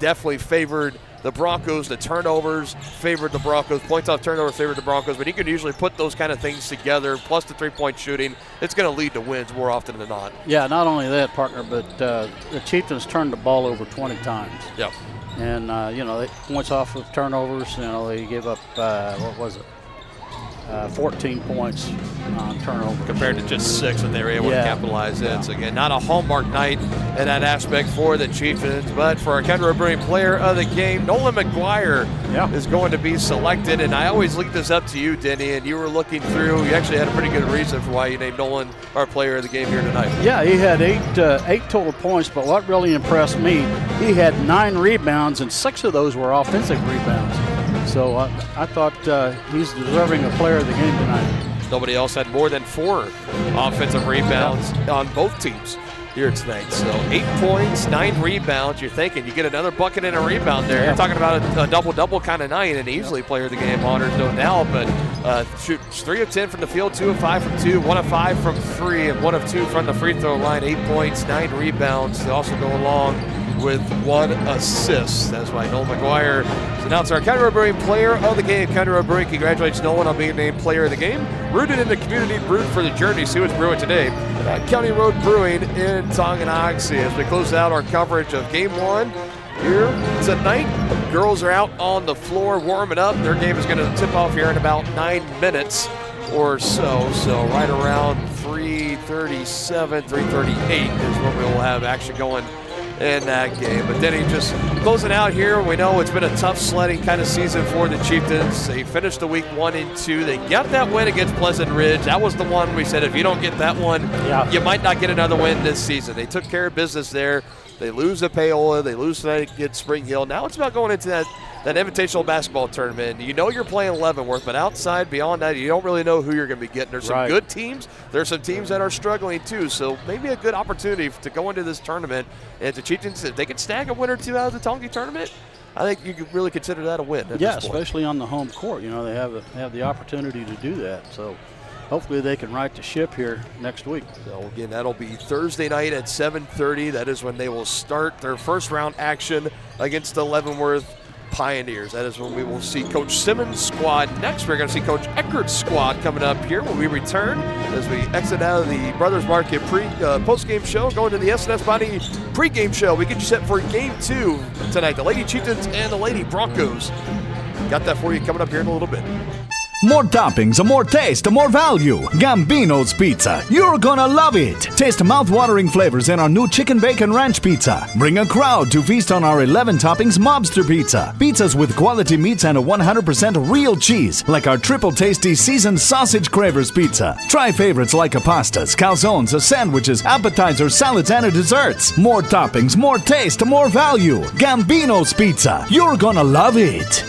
definitely favored the Broncos. The turnovers favored the Broncos. Points off turnovers favored the Broncos. But you can usually put those kind of things together, plus the three-point shooting. It's going to lead to wins more often than not. Yeah, not only that, partner, but the Chieftains turned the ball over 20 times. Yep. And, they points off of turnovers. They gave up, 14 points on turnover. Compared to just 6 that they were able to capitalize in. So, again, not a hallmark night in that aspect for the Chieftains. But for our Kendra Brewing player of the game, Nolan McGuire is going to be selected. And I always leave this up to you, Denny, and you were looking through. You actually had a pretty good reason for why you named Nolan our player of the game here tonight. Yeah, he had 8 total points, but what really impressed me, he had 9 rebounds, and 6 of those were offensive rebounds. So I thought he's deserving of player of the game tonight. Nobody else had more than 4 offensive rebounds on both teams here tonight. So 8 points, 9 rebounds. You're thinking you get another bucket and a rebound there. You're talking about a double-double kind of night, and easily player of the game honors, no doubt. But shoots 3 of 10 from the field, 2 of 5 from 2, 1 of 5 from 3, and 1 of 2 from the free throw line. 8 points, 9 rebounds. They also go along with 1 assist. That's why Nolan McGuire is announced our County Road Brewing player of the game. County Road Brewing congratulates Nolan on being named player of the game. Rooted in the community, brewed for the journey. See what's brewing today at County Road Brewing in Tonganoxie. As we close out our coverage of Game 1 here tonight, girls are out on the floor warming up. Their game is going to tip off here in about 9 minutes or so. So right around 3:37, 3:38 is when we will have action going in that game. But Denny, just closing out here, we know it's been a tough sledding kind of season for the Chieftains. They finished the week 1 and 2. They got that win against Pleasant Ridge. That was the one we said if you don't get that one, you might not get another win this season. They took care of business there. They lose to Paola. They lose tonight against Spring Hill. Now it's about going into that invitational basketball tournament. You know you're playing Leavenworth, but outside, beyond that, you don't really know who you're going to be getting. There's some good teams. There's some teams that are struggling too. So maybe a good opportunity to go into this tournament. And the Chieftains, if they can snag a win or 2 out of the Tongi tournament, I think you could really consider that a win. Yeah, especially on the home court. They have the opportunity to do that. So hopefully they can right the ship here next week. So again, that'll be Thursday night at 7:30. That is when they will start their first round action against the Leavenworth Pioneers. That is when we will see Coach Simmons' squad next. We're going to see Coach Eckert's squad coming up here when we return as we exit out of the Brothers Market post-game show, going to the SNS Body pre-game show. We get you set for Game 2 tonight. The Lady Chieftains and the Lady Broncos. Got that for you coming up here in a little bit. More toppings, more taste, more value. Gambino's Pizza. You're gonna love it. Taste mouth-watering flavors in our new chicken bacon ranch pizza. Bring a crowd to feast on our 11 toppings mobster pizza. Pizzas with quality meats and a 100% real cheese, like our triple tasty seasoned sausage cravers pizza. Try favorites like pastas, calzones, sandwiches, appetizers, salads, and desserts. More toppings, more taste, more value. Gambino's Pizza. You're gonna love it.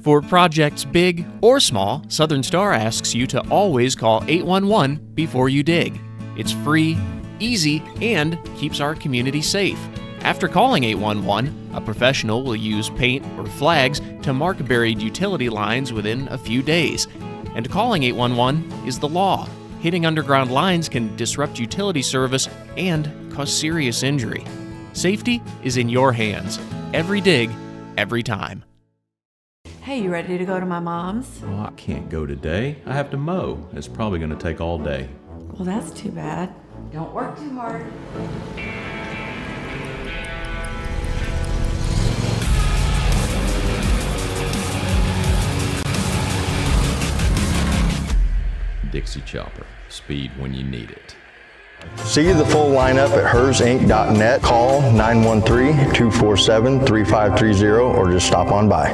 For projects big or small, Southern Star asks you to always call 811 before you dig. It's free, easy, and keeps our community safe. After calling 811, a professional will use paint or flags to mark buried utility lines within a few days. And calling 811 is the law. Hitting underground lines can disrupt utility service and cause serious injury. Safety is in your hands. Every dig, every time. Hey, you ready to go to my mom's? Oh, I can't go today. I have to mow. It's probably going to take all day. Well, that's too bad. Don't work too hard. Dixie Chopper. Speed when you need it. See the full lineup at hersinc.net. Call 913-247-3530 or just stop on by.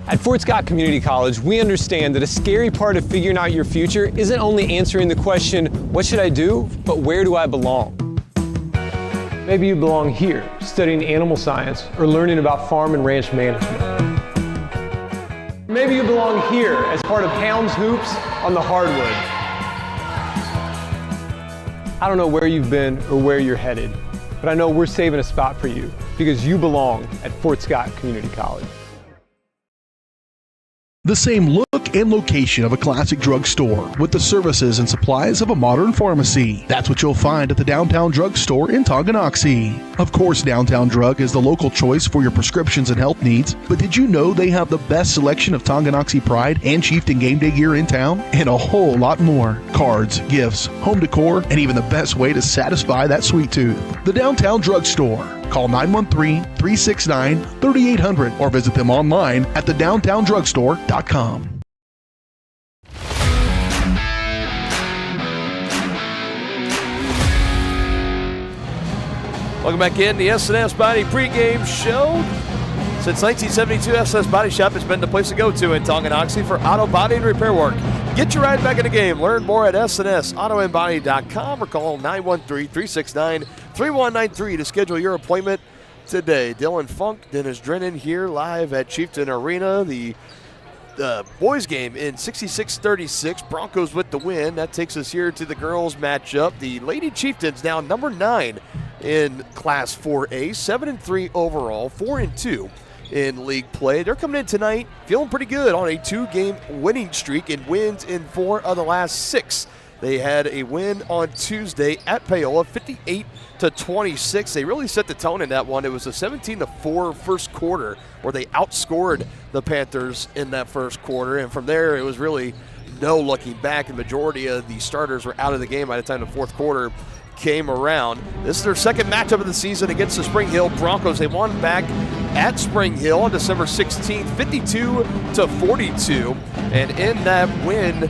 At Fort Scott Community College, we understand that a scary part of figuring out your future isn't only answering the question, what should I do, but where do I belong? Maybe you belong here, studying animal science or learning about farm and ranch management. Maybe you belong here as part of Hounds Hoops on the hardwood. I don't know where you've been or where you're headed, but I know we're saving a spot for you because you belong at Fort Scott Community College. The same look and location of a classic drugstore with the services and supplies of a modern pharmacy. That's what you'll find at the Downtown Drug Store in Tonganoxie. Of course, Downtown Drug is the local choice for your prescriptions and health needs, but did you know they have the best selection of Tonganoxie Pride and Chieftain game day gear in town? And a whole lot more. Cards, gifts, home decor, and even the best way to satisfy that sweet tooth. The Downtown Drug Store. Call 913-369-3800 or visit them online at thedowntowndrugstore.com. Welcome back in the S&S Body pregame show. Since 1972, S&S Body Shop has been the place to go to in Tonganoxie for auto body and repair work. Get your ride back in the game. Learn more at snsautoandbody.com or call 913-369-3193 to schedule your appointment today. Dylan Funk, Dennis Drennan here live at Chieftain Arena. The boys game in 66-36. Broncos with the win. That takes us here to the girls matchup. The Lady Chieftains now number 9 in Class 4A, 7-3 overall, 4-2 in league play. They're coming in tonight feeling pretty good on a 2-game winning streak and wins in 4 of the last 6. They had a win on Tuesday at Paola, 58-26. They really set the tone in that one. It was a 17-4 first quarter where they outscored the Panthers in that first quarter, and from there it was really no looking back. The majority of the starters were out of the game by the time the fourth quarter came around. This is their second matchup of the season against the Spring Hill Broncos. They won back at Spring Hill on December 16th, 52-42. And in that win,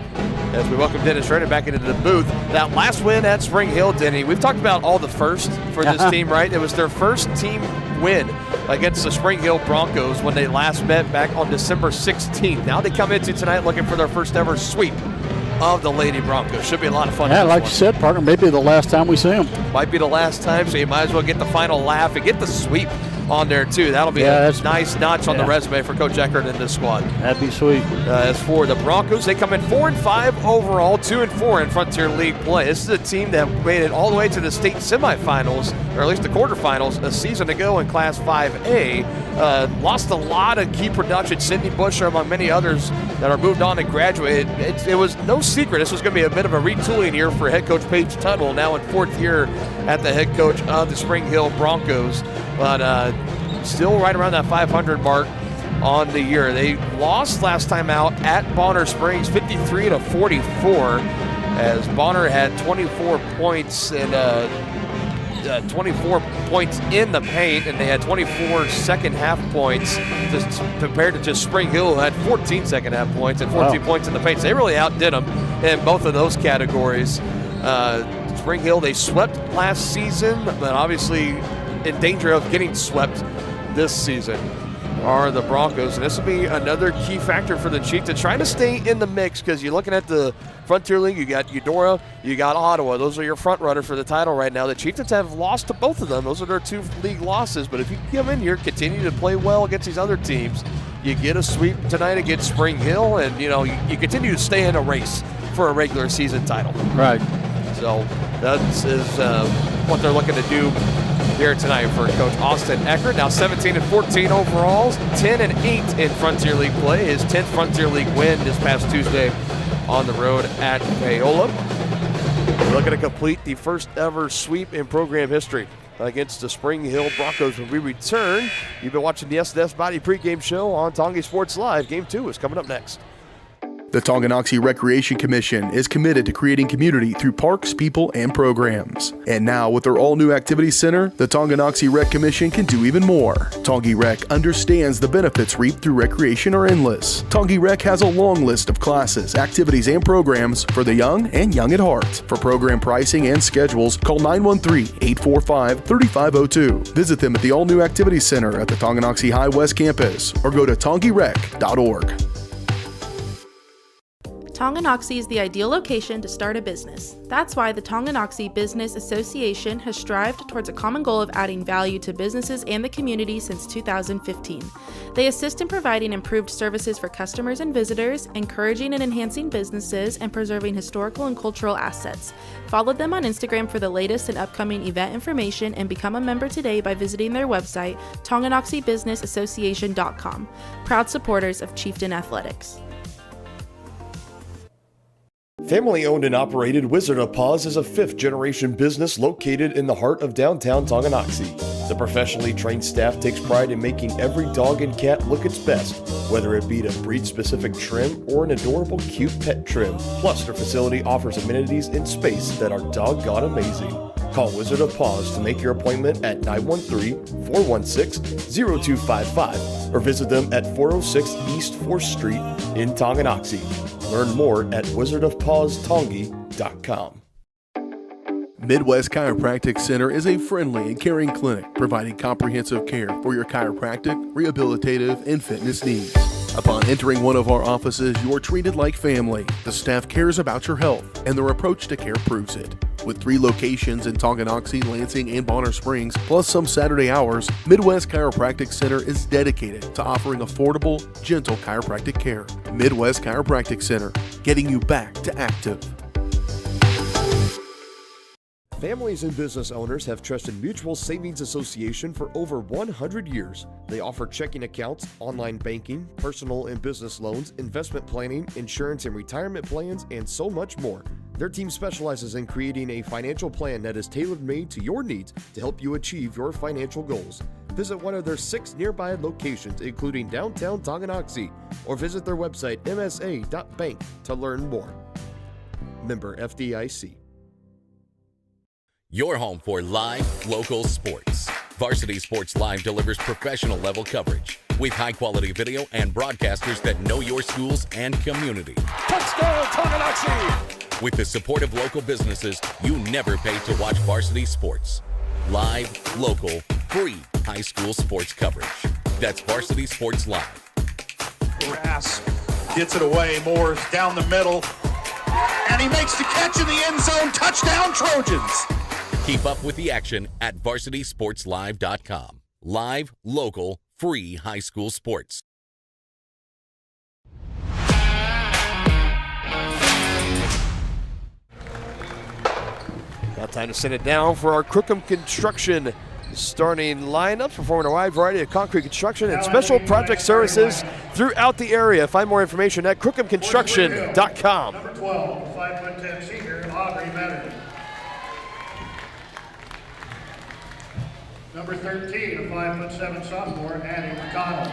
as we welcome Dennis Drennan back into the booth, that last win at Spring Hill, Denny, we've talked about all the first for this team, right? It was their first team win against the Spring Hill Broncos when they last met back on December 16th. Now they come into tonight looking for their first ever sweep of the Lady Broncos. Should be a lot of fun. Yeah, like you said, partner, maybe the last time we see them. Might be the last time, so you might as well get the final laugh and get the sweep on there too. That'll be a nice notch on the resume for Coach Eckert and this squad. That'd be sweet. As for the Broncos, they come in 4-5 overall, 2-4 in Frontier League play. This is a team that made it all the way to the state semifinals, or at least the quarterfinals, a season ago in Class 5A. Lost a lot of key production. Sydney Busher, among many others that are moved on and graduated. It was no secret this was going to be a bit of a retooling year for head coach Paige Tuttle, now in 4th year at the head coach of the Spring Hill Broncos. But still right around that 500 mark on the year. They lost last time out at Bonner Springs, 53-44, as Bonner had 24 points and 24 points in the paint, and they had 24 second-half points compared to just Spring Hill, who had 14 second-half points and 14 points in the paint. So they really outdid them in both of those categories. Spring Hill, they swept last season, but obviously in danger of getting swept this season are the Broncos. And this will be another key factor for the Chieftains, trying to stay in the mix, because you're looking at the Frontier League, you got Eudora, you got Ottawa. Those are your front runner for the title right now. The Chieftains have lost to both of them. Those are their 2 league losses. But if you come in here, continue to play well against these other teams, you get a sweep tonight against Spring Hill, and you continue to stay in a race for a regular season title. Right. So that is what they're looking to do here tonight for Coach Austin Eckert. Now 17-14 overalls, 10-8 in Frontier League play. His 10th Frontier League win this past Tuesday on the road at Paola. Looking to complete the first ever sweep in program history against the Spring Hill Broncos when we return. You've been watching the S&S Body pregame show on Tonganoxie Sports Live. Game 2 is coming up next. The Tonganoxie Recreation Commission is committed to creating community through parks, people, and programs. And now, with their all-new activity center, the Tonganoxie Rec Commission can do even more. Tongi Rec understands the benefits reaped through recreation are endless. Tongi Rec has a long list of classes, activities, and programs for the young and young at heart. For program pricing and schedules, call 913-845-3502. Visit them at the all-new activity center at the Tonganoxie High West campus, or go to tongirec.org. Tonganoxie is the ideal location to start a business. That's why the Tonganoxie Business Association has strived towards a common goal of adding value to businesses and the community since 2015. They assist in providing improved services for customers and visitors, encouraging and enhancing businesses, and preserving historical and cultural assets. Follow them on Instagram for the latest and upcoming event information, and become a member today by visiting their website, tonganoxiebusinessassociation.com. Proud supporters of Chieftain Athletics. Family owned and operated Wizard of Paws is a 5th-generation business located in the heart of downtown Tonganoxie. The professionally trained staff takes pride in making every dog and cat look its best, whether it be to breed-specific trim or an adorable, cute pet trim. Plus, their facility offers amenities in space that are doggone amazing. Call Wizard of Paws to make your appointment at 913-416-0255 or visit them at 406 East 4th Street in Tonganoxie. Learn more at wizardofpawstongi.com. Midwest Chiropractic Center is a friendly and caring clinic providing comprehensive care for your chiropractic, rehabilitative, and fitness needs. Upon entering one of our offices, you are treated like family. The staff cares about your health, and their approach to care proves it. With 3 locations in Tonganoxie, Lansing, and Bonner Springs, plus some Saturday hours, Midwest Chiropractic Center is dedicated to offering affordable, gentle chiropractic care. Midwest Chiropractic Center, getting you back to active. Families and business owners have trusted Mutual Savings Association for over 100 years. They offer checking accounts, online banking, personal and business loans, investment planning, insurance and retirement plans, and so much more. Their team specializes in creating a financial plan that is tailor-made to your needs to help you achieve your financial goals. Visit one of their 6 nearby locations, including downtown Tonganoxie, or visit their website msa.bank to learn more. Member FDIC. Your home for live, local sports. Varsity Sports Live delivers professional level coverage with high-quality video and broadcasters that know your schools and community. Touchdown, Tonganoxie! With the support of local businesses, you never pay to watch varsity sports. Live, local, free high school sports coverage. That's Varsity Sports Live. Grass gets it away. Moore's down the middle. And he makes the catch in the end zone. Touchdown, Trojans! Keep up with the action at varsitysportslive.com. Live, local, free high school sports. Now time to send it down for our Crookham Construction starting lineups, performing a wide variety of concrete construction and special project services throughout the area. Find more information at crookhamconstruction.com. Number 12, 5'10" senior, Aubrey Madden. Number 13, a 5'7" sophomore, Addie McConnell.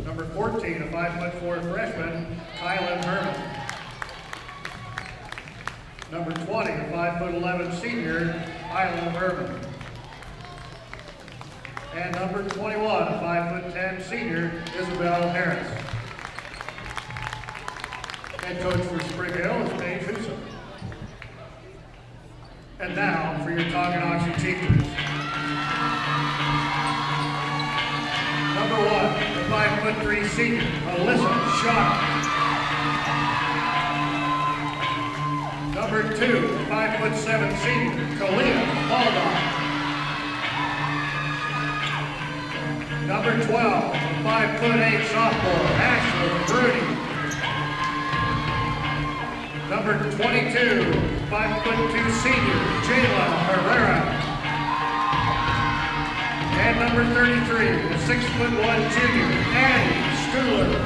Number 14, a 5'4" freshman, Kylan Herman. Number 20, 5'11" senior, Isla Herman. And number 21, 5'10" senior, Isabel Harris. Head coach for Spring Hill is Paige Huson. And now for your Tonganoxie Chieftains. Number 1, the 5'3" senior, Alyssa Shaw. Number 2, the 5'7" senior, Kalia Baldon. Number 12, the 5'8" sophomore, Ashley Bruni. Number 22, 5'2" senior, Jayla Herrera. And number 33, the 6'1" junior, Addie Schooler.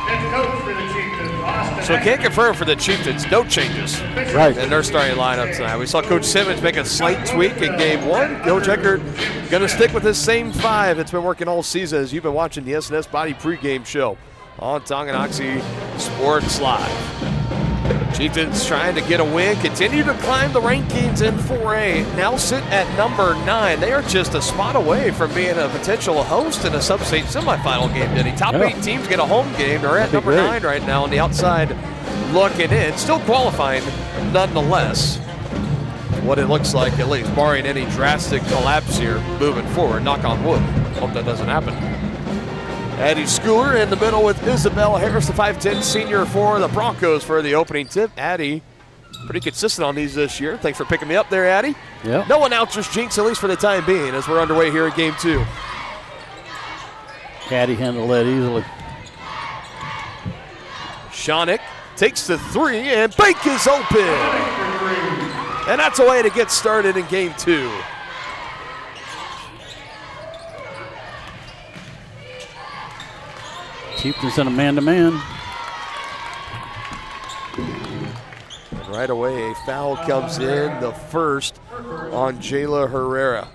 Head coach for the Chieftains, Austin. So can't confirm for the Chieftains, no changes in their starting lineup tonight. We saw Coach Simmons make a slight tweak in game 1. Coach Eckert going to stick with his same 5 that's been working all season as you've been watching the SNS Body pregame show on Tonganoxie Sports Live. Chieftains trying to get a win, continue to climb the rankings in 4A, now sit at number 9. They are just a spot away from being a potential host in a sub-state semifinal game, Denny. Top 8 teams get a home game. They're at number 9 right now on the outside looking in. Still qualifying nonetheless. What it looks like, at least, barring any drastic collapse here moving forward. Knock on wood. Hope that doesn't happen. Addie Schooler in the middle with Isabel Harris, the 5'10" senior for the Broncos for the opening tip. Addie, pretty consistent on these this year. Thanks for picking me up there, Addie. Yep. No announcers jinx, at least for the time being, as we're underway here in game 2. Addie handled that easily. Shawnick takes the 3, and Bank is open. And that's a way to get started in game 2. Chieftains in a man-to-man. And right away, a foul comes in, the first on Jayla Herrera.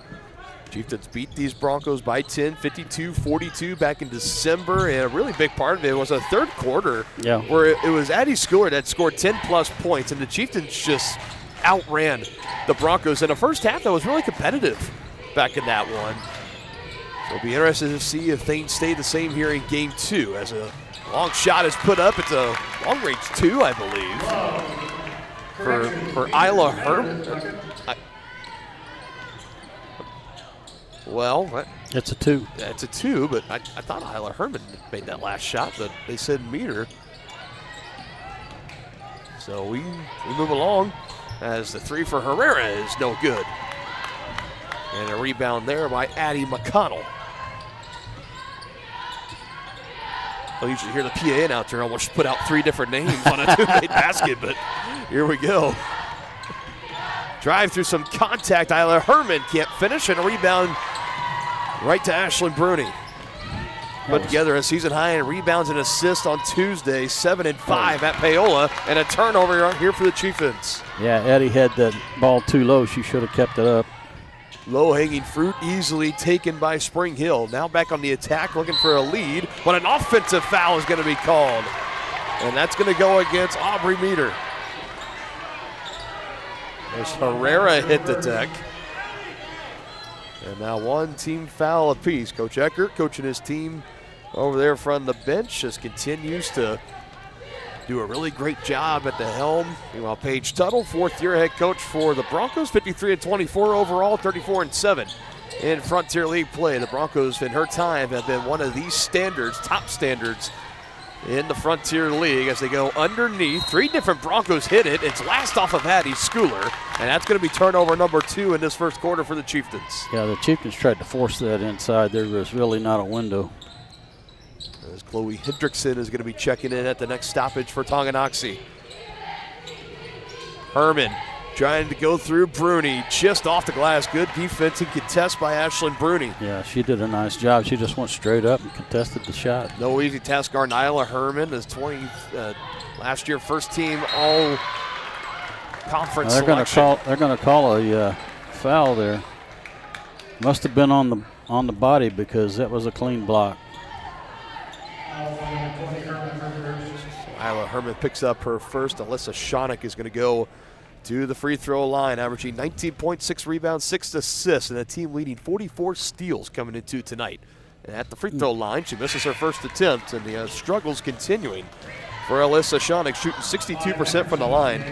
Chieftains beat these Broncos by 10, 52-42 back in December, and a really big part of it was a third quarter where it was Addie Schooler that scored 10-plus points, and the Chieftains just outran the Broncos in a first half that was really competitive back in that one. So it'll be interested to see if things stay the same here in game 2 as a long shot is put up. It's a long range 2, I believe, for Isla Herman. Well, it's a 2. It's a 2, but I thought Isla Herman made that last shot, but they said meter. So we move along as the 3 for Herrera is no good. And a rebound there by Addie McConnell. I'll usually hear the PA announcer almost put out 3 different names on a two-made basket, but here we go. Drive through some contact. Isla Herman can't finish, and a rebound right to Ashlyn Bruni. Put together a season high in rebounds and assists on Tuesday, 7 and 5 at Paola, and a turnover here for the Chieftains. Yeah, Addie had that ball too low. She should have kept it up. Low-hanging fruit easily taken by Spring Hill. Now back on the attack, looking for a lead, but an offensive foul is going to be called. And that's going to go against Aubrey Meter. As Herrera hit the deck. And now one team foul apiece. Coach Eckert coaching his team over there from the bench just continues to do a really great job at the helm. Meanwhile, Paige Tuttle, 4th-year head coach for the Broncos, 53-24 overall, 34-7 in Frontier League play. The Broncos, in her time, have been one of these standards, top standards in the Frontier League as they go underneath. 3 different Broncos hit it. It's last off of Addie Schooler, and that's going to be turnover number 2 in this first quarter for the Chieftains. Yeah, the Chieftains tried to force that inside. There was really not a window. As Chloe Hendrickson is going to be checking in at the next stoppage for Tonganoxie. Herman trying to go through Bruni, just off the glass. Good defensive contest by Ashlyn Bruni. Yeah, she did a nice job. She just went straight up and contested the shot. No easy task. Isla Herman is last year first team all conference selection. They're going to call a foul there. Must have been on the body because that was a clean block. Isla Herman picks up her first. Alyssa Schoenig is going to go to the free throw line, averaging 19.6 rebounds, 6 assists, and a team leading 44 steals coming into tonight. And at the free throw line, she misses her first attempt, and the struggles continuing for Alyssa Schoenig, shooting 62% from the line.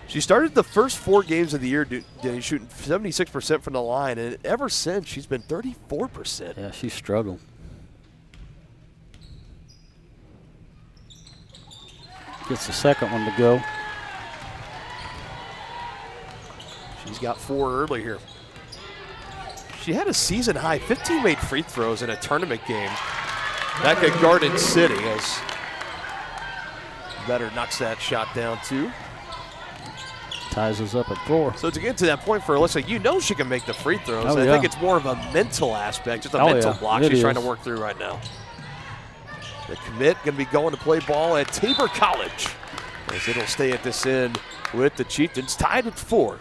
She started the first 4 games of the year shooting 76% from the line, and ever since, she's been 34%. Yeah, she struggled. Gets the second one to go. She's got 4 early here. She had a season-high 15 made free throws in a tournament game back at Garden City as Better knocks that shot down too. Ties us up at 4. So to get to that point for Alyssa, you know she can make the free throws. Oh, I yeah. think it's more of a mental aspect, just a Oh, mental yeah. block It she's is. trying to work through right now. The commit going to be going to play ball at Tabor College as it'll stay at this end with the Chieftains tied at 4.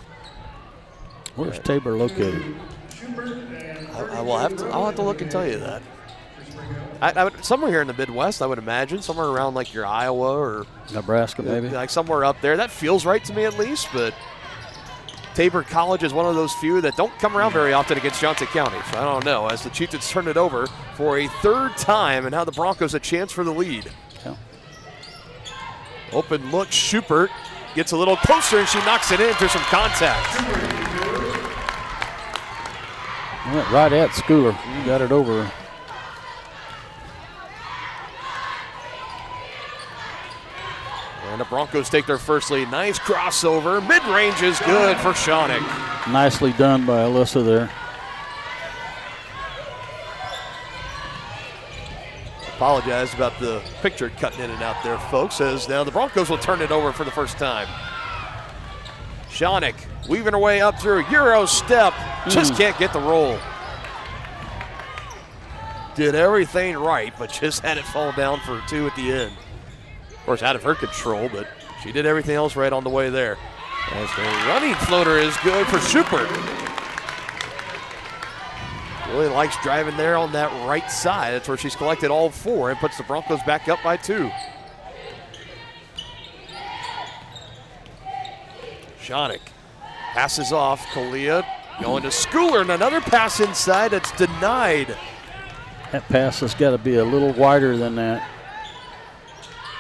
Where's Tabor located? I'll have to look and tell you that. I would, somewhere here in the Midwest, I would imagine, somewhere around like your Iowa or Nebraska, maybe. like somewhere up there. That feels right to me at least, but Tabor College is one of those few that don't come around very often against Johnson County. So I don't know, as the Chieftains turn it over for a 3rd time, and now the Broncos a chance for the lead. Yeah. Open look, Schubert gets a little closer, and she knocks it in through some contact. Went right at Schooler. Got it over. And the Broncos take their first lead. Nice crossover. Mid-range is good for Schoenig. Nicely done by Alyssa there. Apologize about the picture cutting in and out there, folks, as now the Broncos will turn it over for the first time. Schoenig weaving her way up through Euro step. Just can't get the roll. Did everything right, but just had it fall down for 2 at the end. Of course, out of her control, but she did everything else right on the way there. As the running floater is good for Schubert. Really likes driving there on that right side. That's where she's collected all 4 and puts the Broncos back up by 2. Schoenig passes off. Kalia going to Schooler, and another pass inside that's denied. That pass has got to be a little wider than that.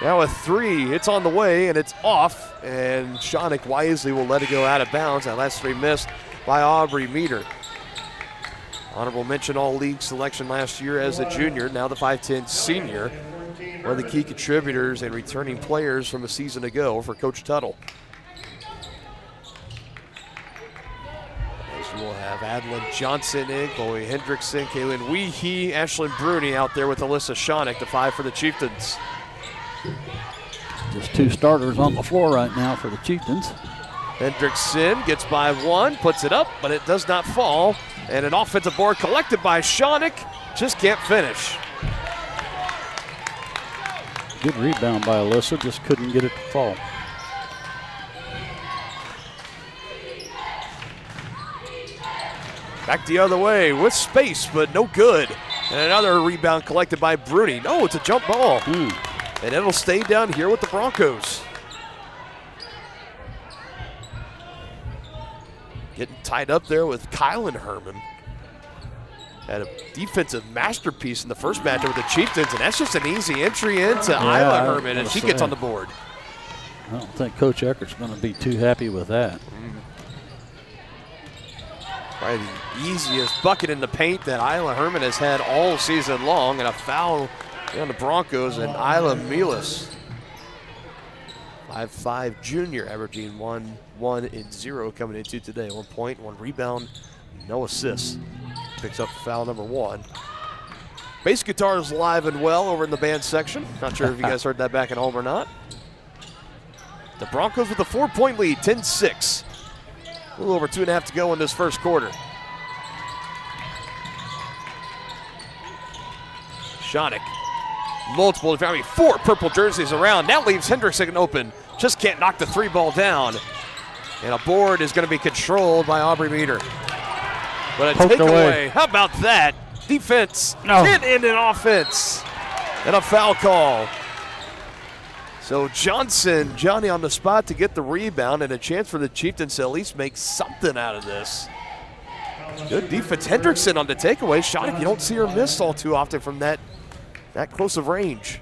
Now a 3, it's on the way, and it's off, and Schoenig wisely will let it go out of bounds. That last 3 missed by Aubrey Meter. Honorable mention all-league selection last year as a junior, now the 5'10 senior. One of the key contributors and returning players from a season ago for Coach Tuttle. As we'll have Adeline Johnson in, Chloe Hendrickson, Kaylin Weehee, Ashlyn Bruni out there with Alyssa Schoenig, the 5 for the Chieftains. Just 2 starters on the floor right now for the Chieftains. Hendrickson gets by 1, puts it up, but it does not fall. And an offensive board collected by Schoenig, just can't finish. Good rebound by Alyssa, just couldn't get it to fall. Back the other way with space, but no good. And another rebound collected by Bruni. No, it's a jump ball. And it'll stay down here with the Broncos. Getting tied up there with Kylan Herman. Had a defensive masterpiece in the first matchup with the Chieftains, and that's just an easy entry into Isla Herman, and she gets on the board. I don't think Coach Eckert's going to be too happy with that. Probably the easiest bucket in the paint that Isla Herman has had all season long, and a foul on the Broncos and Isla Milas. 5'5" junior, averaging 1 and 0 coming into today. 1 point, 1 rebound, no assists. Picks up foul number 1. Bass guitar is live and well over in the band section. Not sure if you guys heard that back at home or not. The Broncos with a 4-point lead, 10-6. A little over 2.5 to go in this first quarter. Schoenig, multiple, 4 purple jerseys around. Now leaves Hendrickson open. Just can't knock the 3 ball down. And a board is going to be controlled by Aubrey Meter. But a takeaway. How about that? Defense can't end in offense. And a foul call. So Johnson, Johnny on the spot to get the rebound and a chance for the Chieftains to at least make something out of this. Good defense. Hendrickson on the takeaway. Shot it. You don't see her miss all too often from that close of range.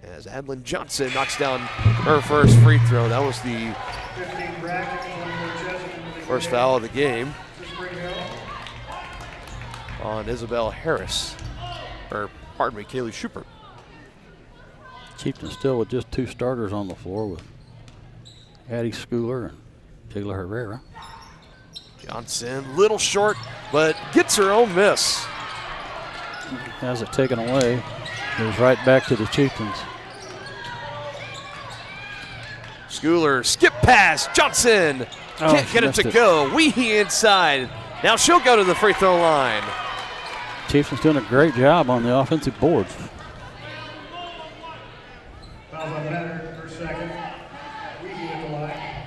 As Adlin Johnson knocks down her first free throw. That was the first foul of the game on Isabel Harris. Or, pardon me, Kaylee Schubert. Chieftains still with just 2 starters on the floor with Addie Schooler and Taylor Herrera. Johnson, little short, but gets her own miss. Has it taken away. Goes right back to the Chieftains. Schooler, skip pass, Johnson. Can't get it to go. Weehee inside. Now she'll go to the free throw line. Chieftains doing a great job on the offensive boards.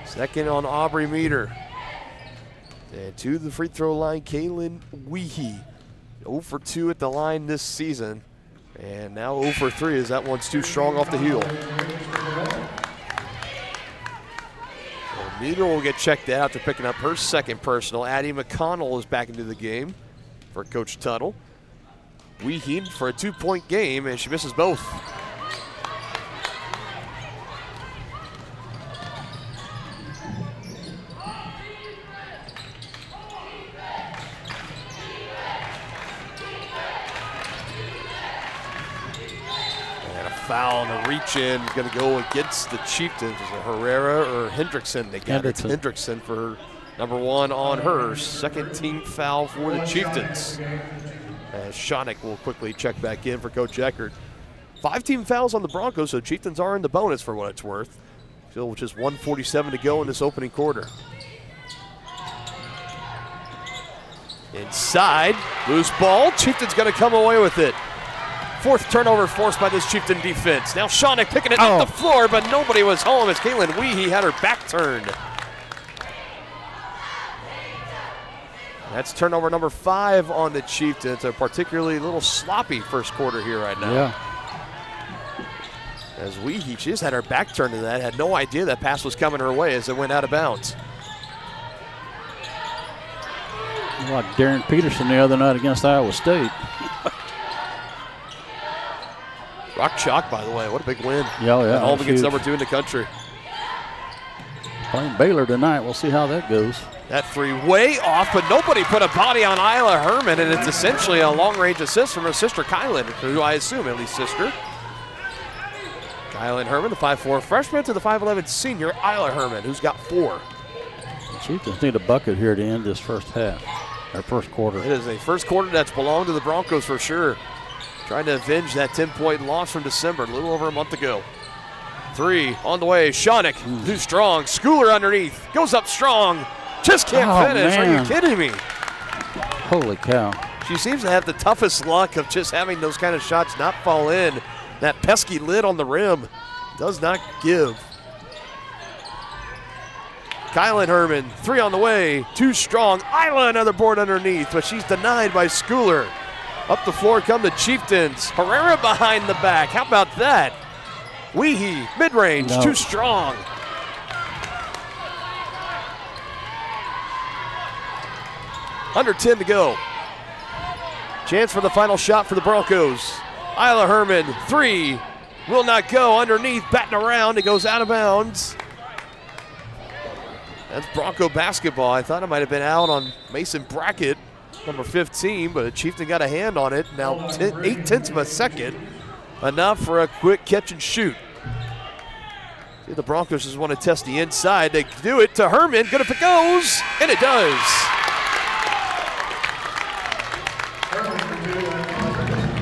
Second on Aubrey Meter. And to the free throw line, Kaylin Weehee. 0 for 2 at the line this season. And now 0 for 3 as that one's too strong off the heel. So Meter will get checked out after picking up her second personal. Addie McConnell is back into the game for Coach Tuttle. Weehee for a 2-point game, and she misses both. Foul and a reach in is going to go against the Chieftains. Is it Herrera or Hendrickson? They got it. Hendrickson for number 1 on her. Second team foul for the Chieftains. As Shonick will quickly check back in for Coach Eckert. 5 team fouls on the Broncos, so Chieftains are in the bonus for what it's worth. Still just 1:47 to go in this opening quarter. Inside, loose ball. Chieftains going to come away with it. 4th turnover forced by this Chieftain defense. Now Shonick picking it up the floor, but nobody was home as Kaylin Weehee had her back turned. That's turnover number 5 on the Chieftains. A particularly little sloppy first quarter here right now. Yeah. As Weehee, she just had her back turned to that, had no idea that pass was coming her way as it went out of bounds. Like Darren Peterson the other night against Iowa State. Rock Chalk, by the way, what a big win. Yeah, and Auburn gets number 2 in the country. Playing Baylor tonight. We'll see how that goes. That 3 way off, but nobody put a body on Isla Herman, and it's essentially a long-range assist from her sister, Kylan, who I assume at least sister. Kylan Herman, the 5'4 freshman, to the 5'11 senior, Isla Herman, who's got 4. The Chieftains need a bucket here to end this first half, or first quarter. It is a first quarter that's belonged to the Broncos for sure. Trying to avenge that 10-point loss from December, a little over a month ago. 3 on the way. Shonick, too strong. Schooler underneath. Goes up strong. Just can't finish. Man. Are you kidding me? Holy cow. She seems to have the toughest luck of just having those kind of shots not fall in. That pesky lid on the rim does not give. Kylan Herman, 3 on the way. Too strong. Isla another board underneath, but she's denied by Schooler. Up the floor come the Chieftains. Herrera behind the back. How about that? Weehee, mid-range, too strong. Under 10 to go. Chance for the final shot for the Broncos. Isla Herman, 3. Will not go. Underneath, batting around. It goes out of bounds. That's Bronco basketball. I thought it might have been out on Mason Brackett, number 15, but Chieftain got a hand on it. Now 8/10 of a second. Enough for a quick catch and shoot. See, the Broncos just want to test the inside. They do it to Herman. Good if it goes, and it does.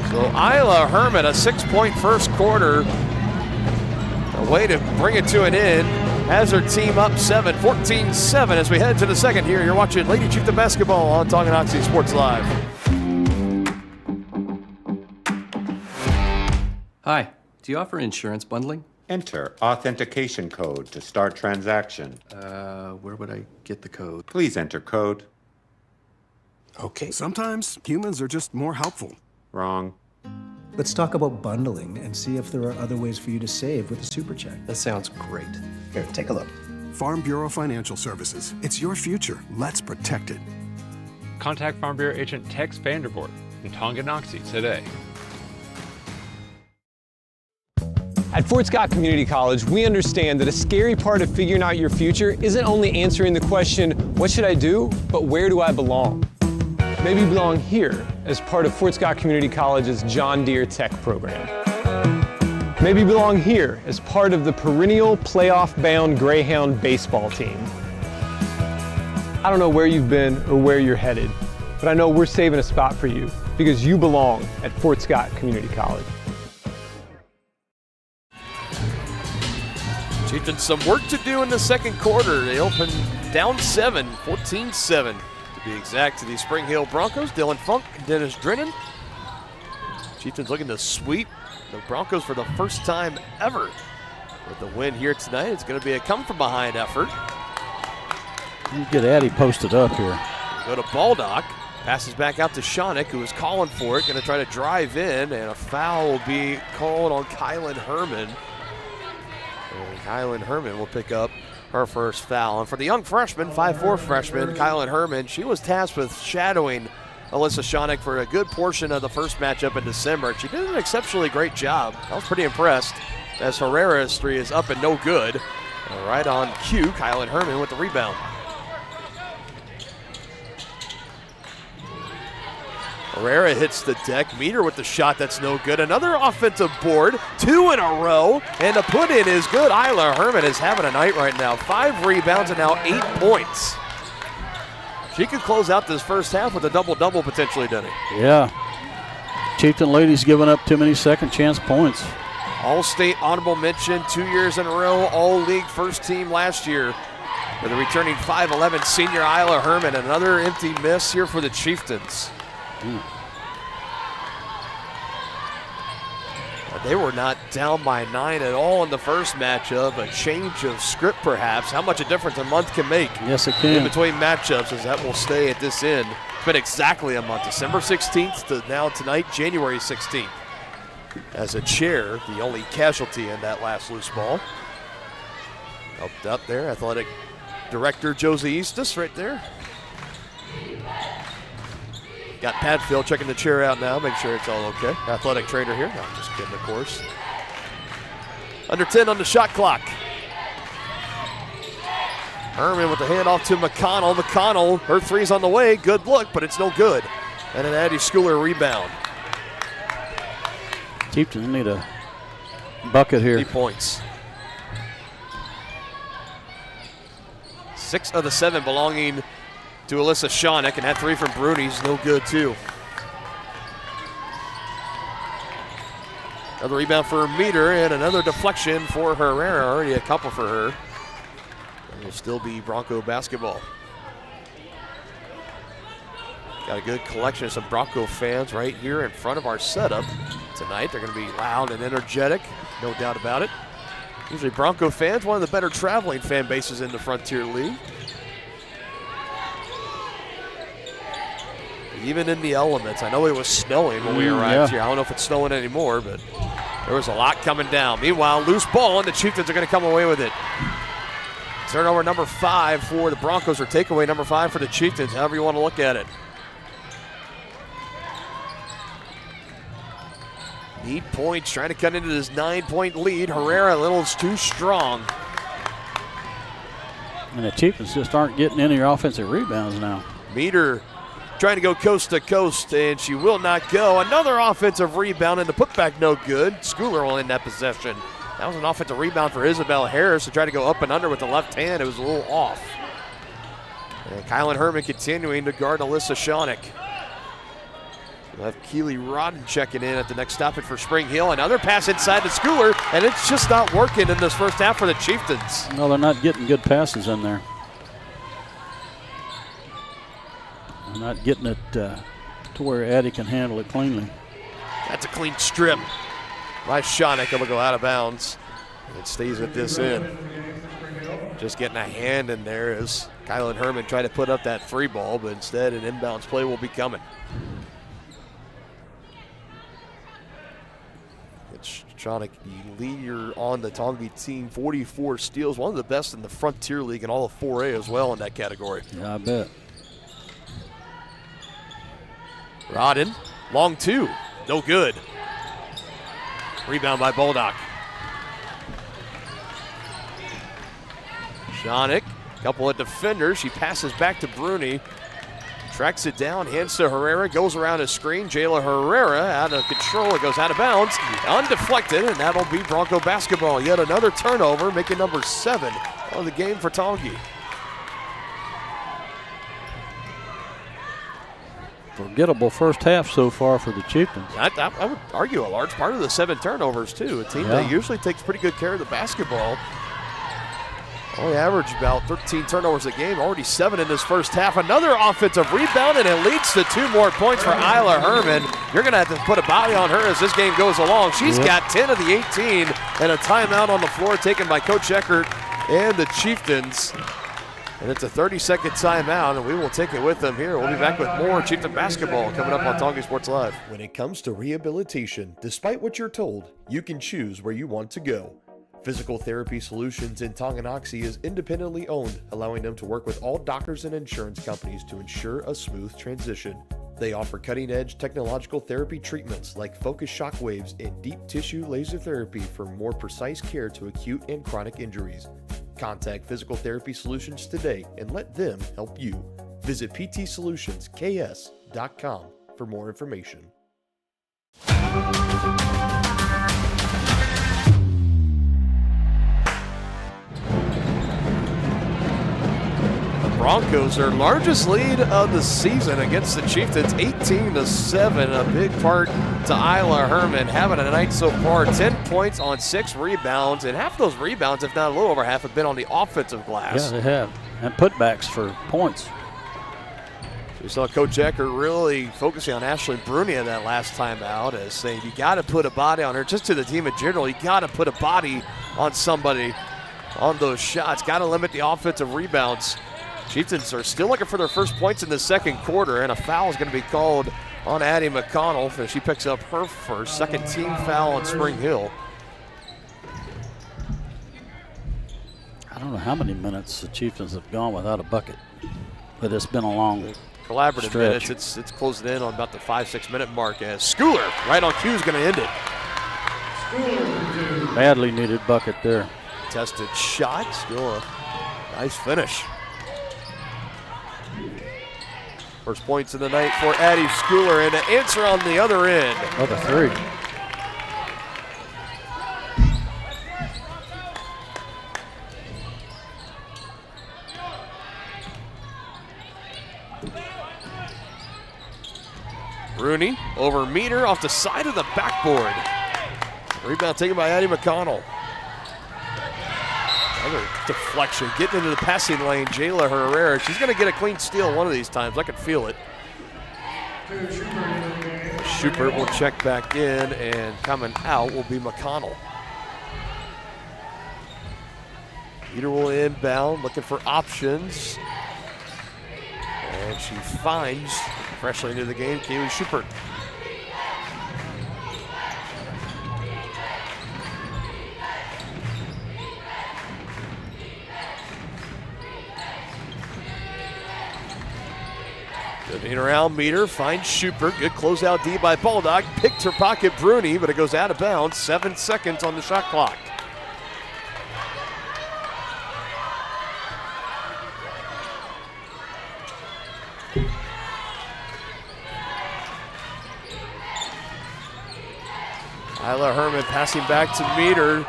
So Isla Herman, a 6-point first quarter. A way to bring it to an end. Has her team up 14-7 as we head to the second here. You're watching Lady Chieftain basketball on Tonganoxie Sports Live. Hi, do you offer insurance bundling? Enter authentication code to start transaction. Where would I get the code? Please enter code. Okay. Sometimes humans are just more helpful. Wrong. Let's talk about bundling and see if there are other ways for you to save with a super check. That sounds great. Here, take a look. Farm Bureau Financial Services. It's your future. Let's protect it. Contact Farm Bureau agent Tex Vandervoort in Tonganoxie today. At Fort Scott Community College, we understand that a scary part of figuring out your future isn't only answering the question, what should I do, but where do I belong? Maybe you belong here as part of Fort Scott Community College's John Deere Tech program. Maybe you belong here as part of the perennial playoff-bound Greyhound baseball team. I don't know where you've been or where you're headed, but I know we're saving a spot for you because you belong at Fort Scott Community College. Chieftains some work to do in the second quarter. They open down 7, 14-7 to be exact, to the Spring Hill Broncos. Dylan Funk and Dennis Drennan. Chieftains looking to sweep the Broncos for the first time ever with the win here tonight. It's going to be a come-from-behind effort. You get Addy posted up here. Go to Baldock. Passes back out to Shonick, who is calling for it. Going to try to drive in, and a foul will be called on Kylan Herman. And Kylan Herman will pick up her first foul. And for the young freshman, 5'4" freshman, Kylan Herman, she was tasked with shadowing Alyssa Shonick for a good portion of the first matchup in December. She did an exceptionally great job. I was pretty impressed, as Herrera's three is up and no good. And right on cue, Kylan Herman with the rebound. Herrera hits the deck. Meter with the shot that's no good. Another offensive board, 2 in a row, and the put in is good. Isla Herman is having a night right now. 5 rebounds and now 8 points. She could close out this first half with a double-double potentially, Denny. Yeah. Chieftain ladies giving up too many second chance points. All-state honorable mention 2 years in a row. All-league first team last year for the returning 5'11" senior Isla Herman. Another empty miss here for the Chieftains. They were not down by 9 at all in the first matchup. A change of script, perhaps. How much a difference a month can make. Yes, it can. In between matchups, as that will stay at this end. It's been exactly a month. December 16th to now tonight, January 16th. As a chair, the only casualty in that last loose ball. Helped up there, athletic director Josie Eastis right there. Got Padfield checking the chair out now, make sure it's all okay. Athletic trainer here. No, I'm just kidding, of course. Under 10 on the shot clock. Herman with the handoff to McConnell. McConnell, her three's on the way. Good look, but it's no good. And an Addie Schooler rebound. Chieftains need a bucket here. 3 points. 6 of the 7 belonging to Alyssa Shonick, and that 3 from Bruni's no good too. Another rebound for Meter and another deflection for Herrera, already a couple for her. It will still be Bronco basketball. Got a good collection of some Bronco fans right here in front of our setup tonight. They're going to be loud and energetic, no doubt about it. Usually Bronco fans, one of the better traveling fan bases in the Frontier League. Even in the elements. I know it was snowing when we arrived here. I don't know if it's snowing anymore, but there was a lot coming down. Meanwhile, loose ball, and the Chieftains are going to come away with it. Turnover number 5 for the Broncos, or takeaway number 5 for the Chieftains, however you want to look at it. Need points, trying to cut into this 9-point lead. Herrera a little too strong. And the Chieftains just aren't getting any offensive rebounds now. Meter trying to go coast to coast, and she will not go. Another offensive rebound, and the putback no good. Schooler will end that possession. That was an offensive rebound for Isabel Harris to try to go up and under with the left hand. It was a little off. And Kylan Herman continuing to guard Alyssa Shonick. We'll have Keely Rodden checking in at the next stoppage for Spring Hill. Another pass inside to Schooler, and it's just not working in this first half for the Chieftains. No, they're not getting good passes in there. They're not getting it to where Addie can handle it cleanly. That's a clean strip by Shonick. It'll go out of bounds. It stays at this end. Just getting a hand in there as Kylan Herman tried to put up that free ball, but instead an inbounds play will be coming. Shonik, the leader on the Tongi team, 44 steals, one of the best in the Frontier League and all of 4A as well in that category. Yeah, I bet. Rodden, long two, no good. Rebound by Boldock. Shonik, couple of defenders. She passes back to Bruni. Tracks it down, hands to Herrera, goes around a screen. Jayla Herrera out of control. It goes out of bounds, undeflected, and that'll be Bronco basketball. Yet another turnover, making number 7 of the game for Tongi. Forgettable first half so far for the Chieftains. I would argue a large part of the 7 turnovers, too. A team that usually takes pretty good care of the basketball. Only average about 13 turnovers a game, already 7 in this first half. Another offensive rebound, and it leads to 2 more points for Isla Herman. You're going to have to put a body on her as this game goes along. She's got 10 of the 18, and a timeout on the floor taken by Coach Eckert and the Chieftains. And it's a 30-second timeout, and we will take it with them here. We'll be back with more Chieftain basketball coming up on Tongi Sports Live. When it comes to rehabilitation, despite what you're told, you can choose where you want to go. Physical Therapy Solutions in Tonganoxie is independently owned, allowing them to work with all doctors and insurance companies to ensure a smooth transition. They offer cutting-edge technological therapy treatments like focused shock waves and deep tissue laser therapy for more precise care to acute and chronic injuries. Contact Physical Therapy Solutions today and let them help you. Visit ptsolutions.ks.com for more information. Broncos, their largest lead of the season against the Chieftains, 18-7. A big part to Isla Herman having a night so far. 10 points on 6 rebounds, and half of those rebounds, if not a little over half, have been on the offensive glass. Yeah, they have. And putbacks for points. We saw Coach Eckert really focusing on Ashley Bruni in that last time out, as saying you got to put a body on her. Just to the team in general, you got to put a body on somebody on those shots. Got to limit the offensive rebounds. Chieftains are still looking for their first points in the second quarter, and a foul is going to be called on Addie McConnell as she picks up her first, second team foul on Spring Hill. I don't know how many minutes the Chieftains have gone without a bucket, but it's been a long collaborative stretch. minutes. It's closing in on about the 5-6 minute mark as Schooler right on cue is going to end it. Badly needed bucket there. Tested shot, still a nice finish. First points of the night for Addie Schooler, and an answer on the other end. Another 3. Rooney over Meter off the side of the backboard. Rebound taken by Addie McConnell. Another deflection, getting into the passing lane, Jayla Herrera. She's going to get a clean steal one of these times. I can feel it. Schubert will check back in, and coming out will be McConnell. Peter will inbound, looking for options. And she finds, freshly into the game, Kaylee Schubert. Good around Meter, finds Schubert. Good closeout D by Baldock. Picked her pocket Bruni, but it goes out of bounds. 7 seconds on the shot clock. Isla Herman passing back to Meter.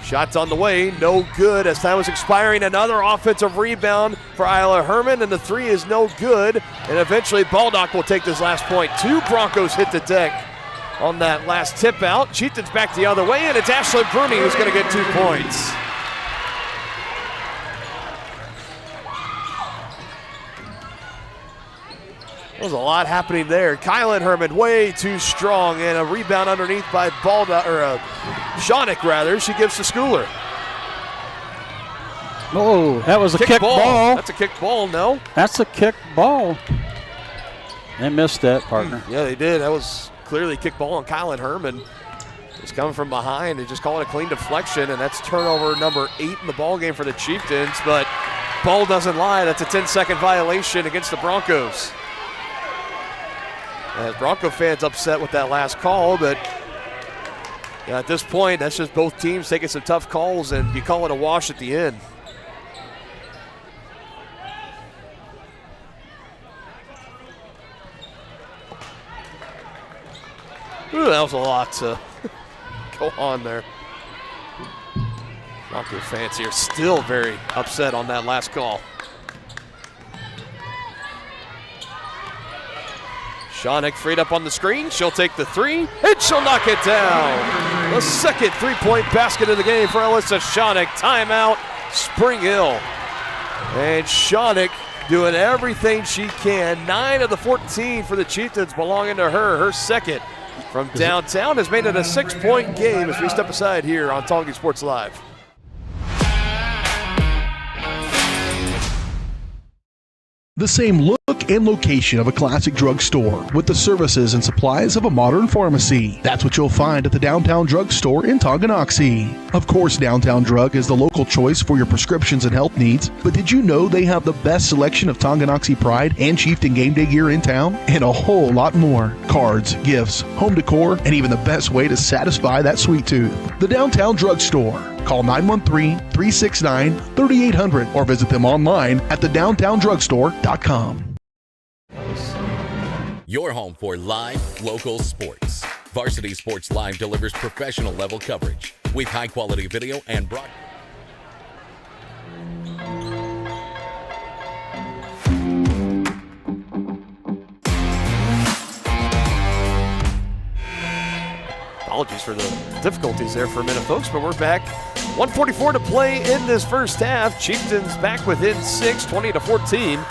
Shots on the way, no good as time was expiring. Another offensive rebound for Isla Herman, and the 3 is no good. And eventually Baldock will take this last point. 2 Broncos hit the deck on that last tip out. Chieftains back the other way, and it's Ashley Bruni who's going to get 2 points. There was a lot happening there. Kylan Herman way too strong, and a rebound underneath by Shonik rather. She gives to Schooler. Oh, that was a kick ball. That's a kick ball, no? That's a kick ball. They missed that, partner. Yeah, they did. That was clearly a kick ball on Kylan Herman. It's coming from behind. They just call it a clean deflection, and that's turnover number 8 in the ballgame for the Chieftains, but ball doesn't lie. That's a 10-second violation against the Broncos. As Bronco fans upset with that last call, but at this point, that's just both teams taking some tough calls, and you call it a wash at the end. Ooh, that was a lot to go on there. Bronco fans here still very upset on that last call. Shawnick freed up on the screen. She'll take the 3, and she'll knock it down. The second three-point basket of the game for Alyssa Shawnick. Timeout, Spring Hill. And Shawnick doing everything she can. 9 of the 14 for the Chieftains belonging to her. Her second from downtown has made it a 6-point game as we step aside here on Tonganoxie Sports Live. The same look and location of a classic drugstore with the services and supplies of a modern pharmacy. That's what you'll find at the Downtown Drug Store in Tonganoxie. Of course, Downtown Drug is the local choice for your prescriptions and health needs, but did you know they have the best selection of Tonganoxie Pride and Chieftain Game Day gear in town? And a whole lot more. Cards, gifts, home decor, and even the best way to satisfy that sweet tooth. The Downtown Drug Store. Call 913-369-3800 or visit them online at thedowntowndrugstore.com. Your home for live, local sports. Varsity Sports Live delivers professional level coverage with high quality video and broadcast. Apologies for the difficulties there for a minute, folks, but we're back. 1:44 to play in this first half. Chieftains back within 6, 20-14.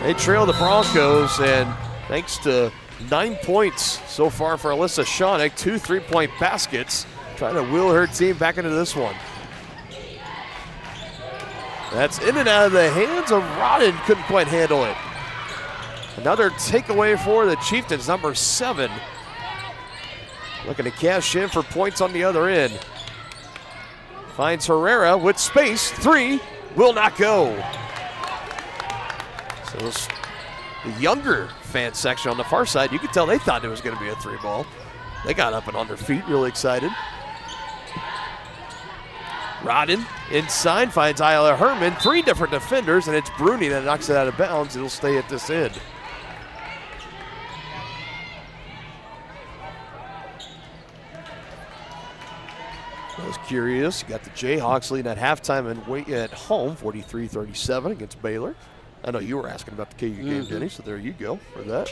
They trail the Broncos, and thanks to 9 points so far for Alyssa Shawnick, 2 3-point baskets, trying to wheel her team back into this one. That's in and out of the hands of Rodden, couldn't quite handle it. Another takeaway for the Chieftains, number 7. Looking to cash in for points on the other end. Finds Herrera with space. 3 will not go. So the younger fan section on the far side, you could tell they thought it was going to be a 3 ball. They got up and on their feet, really excited. Rodden inside finds Isla Herman. 3 different defenders, and it's Bruni that knocks it out of bounds. It'll stay at this end. I was curious. You got the Jayhawks leading at halftime and at home, 43-37 against Baylor. I know you were asking about the KU game, Denny, so there you go for that.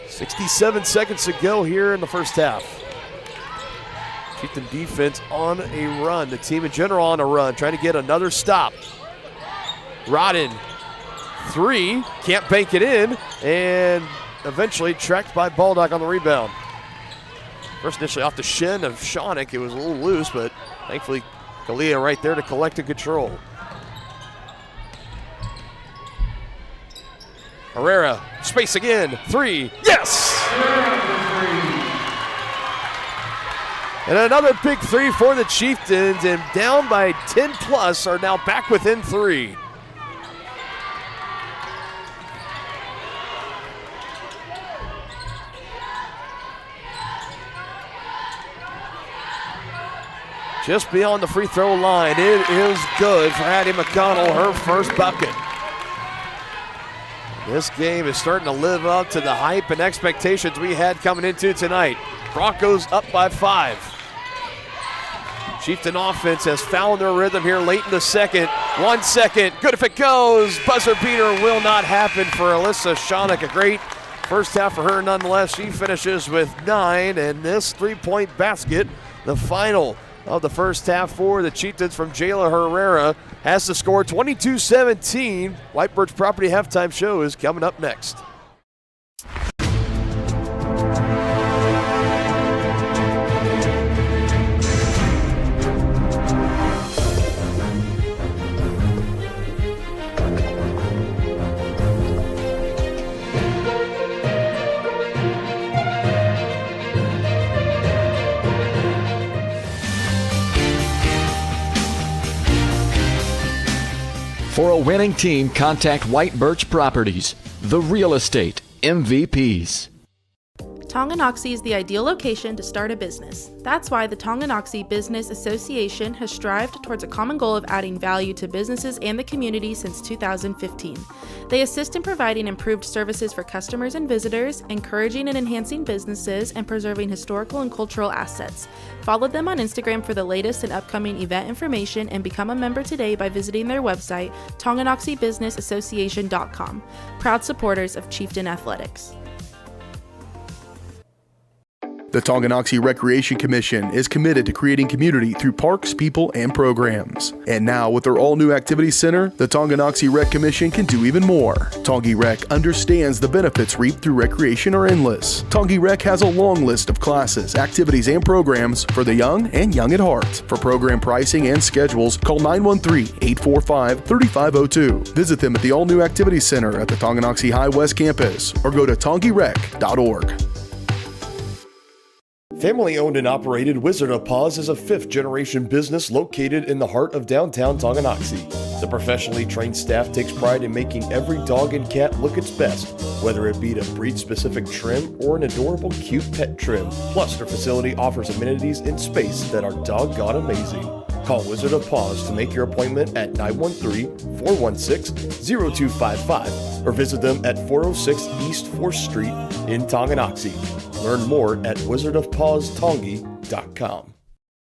67 seconds to go here in the first half. Chieftain defense on a run. The team in general on a run, trying to get another stop. Rodden, 3, can't bank it in, and eventually tracked by Baldock on the rebound. First initially off the shin of Shawnick. It was a little loose, but thankfully Kalia right there to collect and control. Herrera, space again, 3, yes! And another big 3 for the Chieftains, and down by 10 plus are now back within 3. Just beyond the free throw line. It is good for Addie McConnell, her first bucket. This game is starting to live up to the hype and expectations we had coming into tonight. Broncos up by 5. Chieftain offense has found their rhythm here late in the second. 1 second, good if it goes. Buzzer beater will not happen for Alyssa Shawnick. A great first half for her nonetheless. She finishes with 9, and this 3-point basket, the final of the first half for the Chieftains from Jayla Herrera, has the score 22-17. White Birch Property halftime show is coming up next. For a winning team, contact White Birch Properties, the real estate MVPs. Tonganoxie is the ideal location to start a business. That's why the Tonganoxie Business Association has strived towards a common goal of adding value to businesses and the community since 2015. They assist in providing improved services for customers and visitors, encouraging and enhancing businesses, and preserving historical and cultural assets. Follow them on Instagram for the latest and upcoming event information, and become a member today by visiting their website, TonganoxieBusinessAssociation.com. Proud supporters of Chieftain Athletics. The Tonganoxie Recreation Commission is committed to creating community through parks, people, and programs. And now, with their all-new activity center, the Tonganoxie Rec Commission can do even more. Tongi Rec understands the benefits reaped through recreation are endless. Tongi Rec has a long list of classes, activities, and programs for the young and young at heart. For program pricing and schedules, call 913-845-3502. Visit them at the all-new activity center at the Tonganoxie High West Campus, or go to tongirec.org. Family owned and operated Wizard of Paws is a 5th-generation business located in the heart of downtown Tonganoxie. The professionally trained staff takes pride in making every dog and cat look its best, whether it be a breed-specific trim or an adorable cute pet trim. Plus, their facility offers amenities in space that are doggone amazing. Call Wizard of Paws to make your appointment at 913-416-0255 or visit them at 406 East 4th Street in Tonganoxie. Learn more at wizardofpawstongi.com.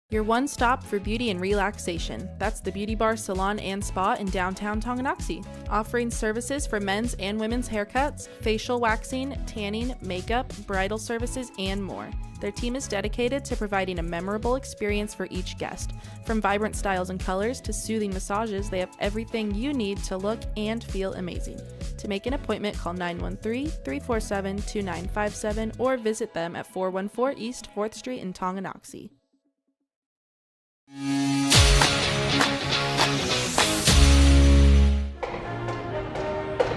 Your one stop for beauty and relaxation. That's the Beauty Bar, Salon, and Spa in downtown Tonganoxie, offering services for men's and women's haircuts, facial waxing, tanning, makeup, bridal services, and more. Their team is dedicated to providing a memorable experience for each guest. From vibrant styles and colors to soothing massages, they have everything you need to look and feel amazing. To make an appointment, call 913-347-2957 or visit them at 414 East 4th Street in Tonganoxie.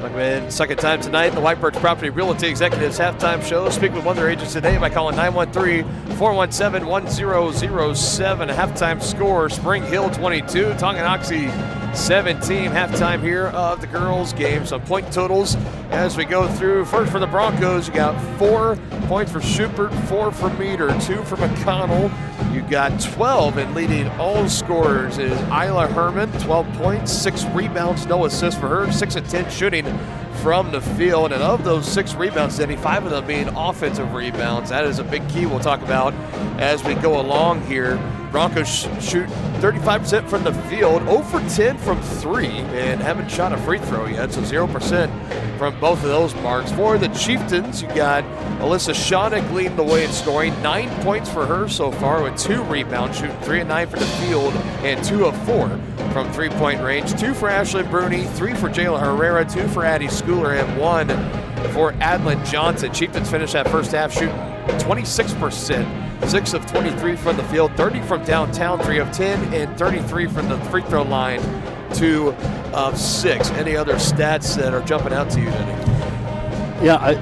Welcome in. Second time tonight, the White Birch Property Realty Executives halftime show. Speak with one of their agents today by calling 913-417-1007. Halftime score, Spring Hill 22, Tonganoxie 17. Halftime here of the girls' game. Some point totals as we go through. First for the Broncos, you got 4 points for Schubert, 4 for Meter, 2 for McConnell. You got 12, and leading all scorers is Isla Herman, 12 points, 6 rebounds, no assists for her, 6 of 10 shooting from the field. And of those 6 rebounds, Denny, 5 of them being offensive rebounds. That is a big key we'll talk about as we go along here. Broncos shoot 35% from the field, 0 for 10 from 3, and haven't shot a free throw yet, so 0% from both of those marks. For the Chieftains, you got Alyssa Shawnick leading the way in scoring, 9 points for her so far with 2 rebounds, shooting 3 of 9 from the field and 2 of 4 from three-point range. 2 for Ashley Bruni, 3 for Jayla Herrera, 2 for Addie Schooler, and 1 for Adlin Johnson. Chieftains finished that first half shooting 26%. 6 of 23 from the field, 30 from downtown, 3 of 10, and 33 from the free throw line, 2 of 6. Any other stats that are jumping out to you, Denny? Yeah,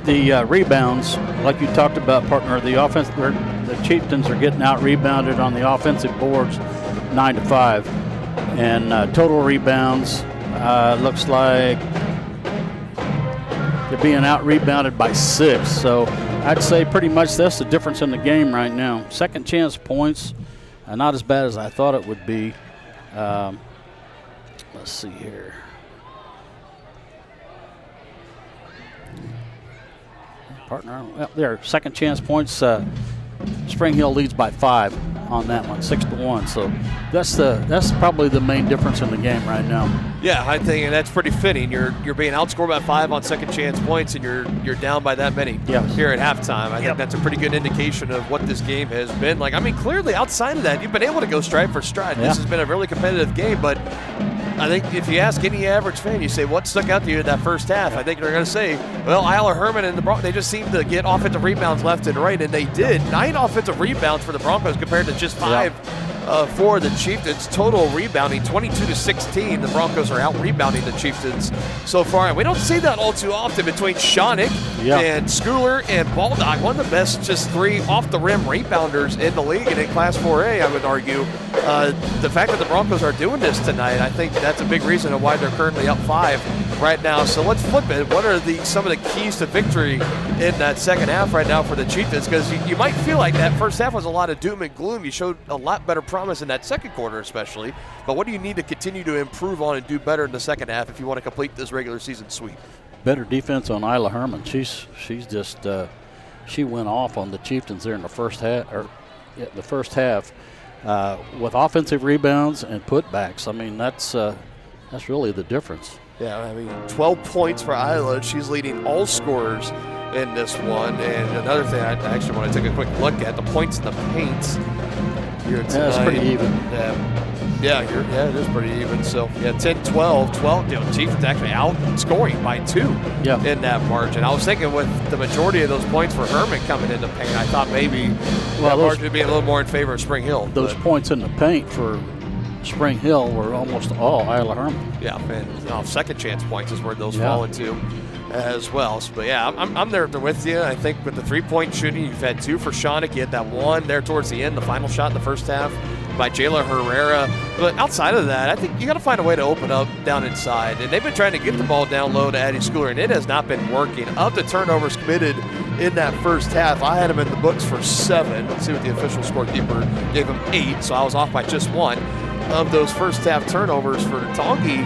the rebounds, like you talked about, partner. The offense, the Chieftains are getting out rebounded on the offensive boards, 9-5, and total rebounds looks like they're being out rebounded by 6. So I'd say pretty much that's the difference in the game right now. Second chance points, not as bad as I thought it would be. Let's see here. Partner, well, there, second chance points. Spring Hill leads by 5 on that one, 6-1. So that's probably the main difference in the game right now. Yeah, I think that's pretty fitting. You're being outscored by 5 on second chance points, and you're down by that many here at halftime. I think that's a pretty good indication of what this game has been like. I mean, clearly outside of that, you've been able to go stride for stride. This has been a really competitive game, but I think if you ask any average fan, you say, what stuck out to you in that first half? I think they're going to say, well, Isla Herman and the Broncos, they just seem to get offensive rebounds left and right, and they did. 9 offensive rebounds for the Broncos compared to just 5 for the Chieftains. Total rebounding 22-16. The Broncos are out rebounding the Chieftains so far. And we don't see that all too often between Shawnick and Schooler and Baldock. One of the best just 3 off-the-rim rebounders in the league and in Class 4A, I would argue. The fact that the Broncos are doing this tonight, I think that's a big reason of why they're currently up 5 right now. So let's flip it. What are some of the keys to victory in that second half right now for the Chieftains? Because you might feel like that first half was a lot of doom and gloom. You showed a lot better promise in that second quarter especially. But what do you need to continue to improve on and do better in the second half if you want to complete this regular season sweep? Better defense on Isla Herman. She's just she went off on the Chieftains there in the first half. With offensive rebounds and putbacks. I mean, that's really the difference. Yeah, I mean, 12 points for Isla. She's leading all scorers in this one. And another thing I actually want to take a quick look at, the points in the paint here tonight. Yeah, it's pretty even. Yeah, it is pretty even. So, 10-12. 12, Chiefs actually outscoring by 2 in that margin. I was thinking with the majority of those points for Herman coming into paint, I thought maybe that margin would be a little more in favor of Spring Hill. Those points in the paint for Spring Hill were almost all Isla Herman. Yeah, and second chance points is where those fall into as well. So, but I'm there with you. I think with the 3-point shooting, you've had 2 for Shawnick. You had that 1 there towards the end, the final shot in the first half by Jayla Herrera. But outside of that, I think you got to find a way to open up down inside. And they've been trying to get the ball down low to Addie Schooler, and it has not been working. Of the turnovers committed in that first half, I had them in the books for 7. Let's see what the official scorekeeper gave them 8, so I was off by just 1. Of those first half turnovers for Tongi,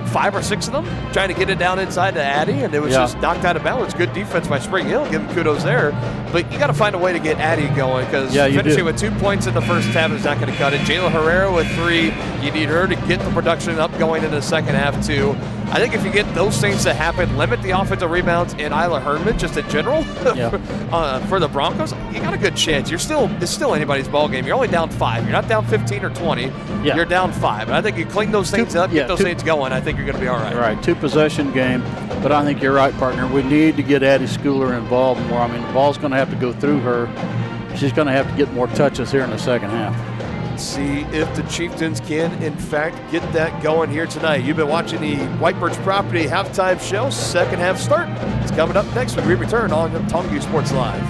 5 or 6 of them trying to get it down inside to Addie, and it was just knocked out of balance. Good defense by Spring Hill. Give them kudos there. But you got to find a way to get Addie going, because finishing with 2 points in the first half is not going to cut it. Jayla Herrera with 3. You need her to get the production up going in the second half too. I think if you get those things to happen, limit the offensive rebounds in Isla Herman just in general for the Broncos, you got a good chance. It's still anybody's ball game. You're only down 5. You're not down 15 or 20. You're down 5. And I think you clean those things up, get those things going, I think you're going to be all right. Right, 2-possession game. But I think you're right, partner. We need to get Addie Schooler involved more. I mean, the ball's going to have to go through her. She's going to have to get more touches here in the second half. See if the Chieftains can, in fact, get that going here tonight. You've been watching the White Birch Property halftime show. Second half start. It's coming up next when we return on Tonganoxie Sports Live.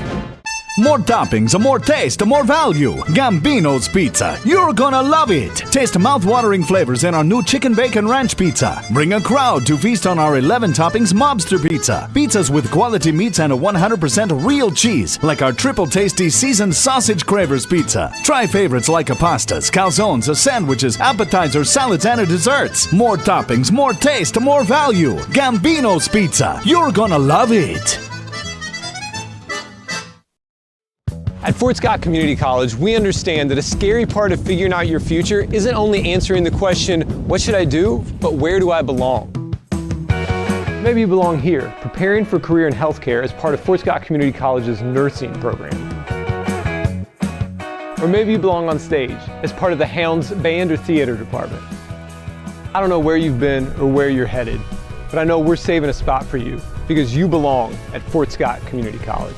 More toppings, more taste, more value. Gambino's Pizza. You're gonna love it. Taste mouth-watering flavors in our new chicken bacon ranch pizza. Bring a crowd to feast on our 11 toppings mobster pizza. Pizzas with quality meats and a 100% real cheese, like our triple tasty seasoned sausage cravers pizza. Try favorites like pastas, calzones, sandwiches, appetizers, salads, and desserts. More toppings, more taste, more value. Gambino's Pizza. You're gonna love it. At Fort Scott Community College, we understand that a scary part of figuring out your future isn't only answering the question, what should I do, but where do I belong? Maybe you belong here, preparing for a career in healthcare as part of Fort Scott Community College's nursing program. Or maybe you belong on stage as part of the Hounds band or theater department. I don't know where you've been or where you're headed, but I know we're saving a spot for you because you belong at Fort Scott Community College.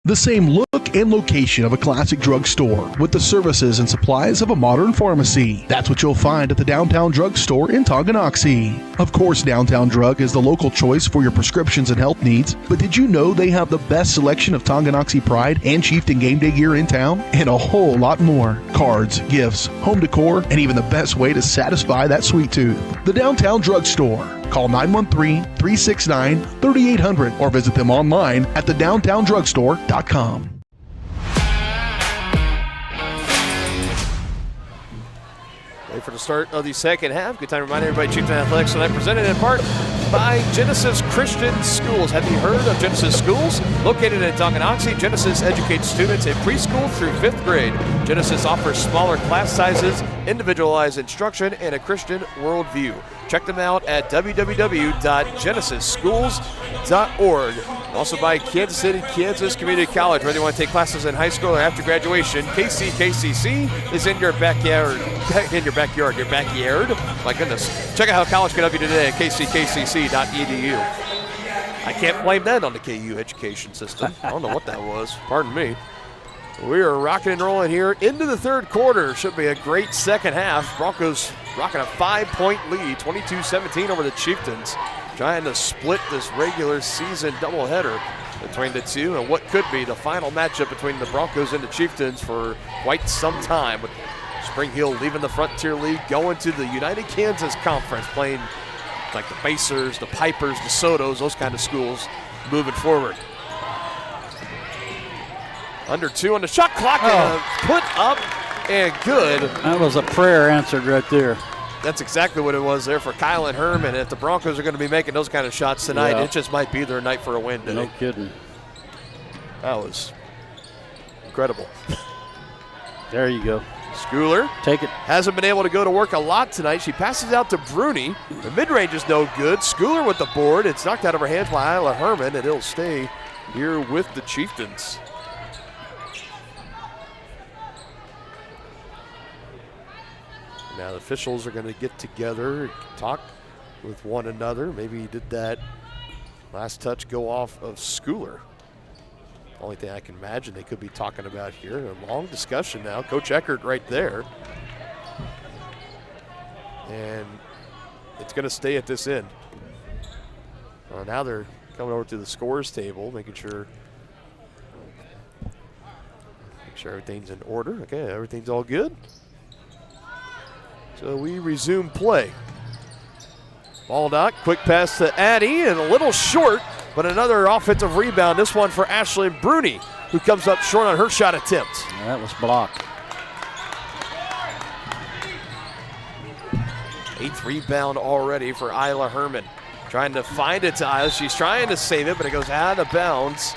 The same look and location of a classic drugstore with the services and supplies of a modern pharmacy. That's what you'll find at the Downtown Drug Store in Tonganoxie. Of course, Downtown Drug is the local choice for your prescriptions and health needs, but did you know they have the best selection of Tonganoxie Pride and Chieftain Game Day gear in town? And a whole lot more. Cards, gifts, home decor, and even the best way to satisfy that sweet tooth. The Downtown Drug Store. Call 913-369-3800 or visit them online at thedowntowndrugstore.com. Ready for the start of the second half. Good time to remind everybody, Chieftain Athletics tonight presented in part by Genesis Christian Schools. Have you heard of Genesis Schools? Located in Tonganoxie, Genesis educates students in preschool through 5th grade. Genesis offers smaller class sizes, individualized instruction, and a Christian worldview. Check them out at www.genesisschools.org. Also by Kansas City, Kansas Community College. Whether you want to take classes in high school or after graduation, KCC is in your backyard. Your backyard? My goodness. Check out how college can help you today at kckcc.edu. I can't blame that on the KU education system. I don't know what that was. Pardon me. We are rocking and rolling here into the third quarter. Should be a great second half. Broncos rocking a 5-point lead, 22-17 over the Chieftains, trying to split this regular season doubleheader between the two and what could be the final matchup between the Broncos and the Chieftains for quite some time, with Spring Hill leaving the Frontier League, going to the United Kansas Conference, playing like the Pacers, the Pipers, the Sotos, those kind of schools moving forward. Under 2 on the shot clock, and put up and good. That was a prayer answered right there. That's exactly what it was there for Kylan Herman. If the Broncos are going to be making those kind of shots tonight, it just might be their night for a win today. No kidding. That was incredible. There you go. Schooler take it. Hasn't been able to go to work a lot tonight. She passes out to Bruni. The mid-range is no good. Schooler with the board. It's knocked out of her hands by Isla Herman, and it'll stay here with the Chieftains. Now the officials are going to get together, talk with one another. Maybe he did that last touch go off of Schooler. Only thing I can imagine they could be talking about here. A long discussion now. Coach Eckert right there. And it's going to stay at this end. Now they're coming over to the scores table, making sure everything's in order. Okay, everything's all good. So we resume play. Ball knock, quick pass to Addie, and a little short, but another offensive rebound. This one for Ashley Bruni, who comes up short on her shot attempt. Yeah, that was blocked. 8th rebound already for Isla Herman. Trying to find it to Isla. She's trying to save it, but it goes out of bounds.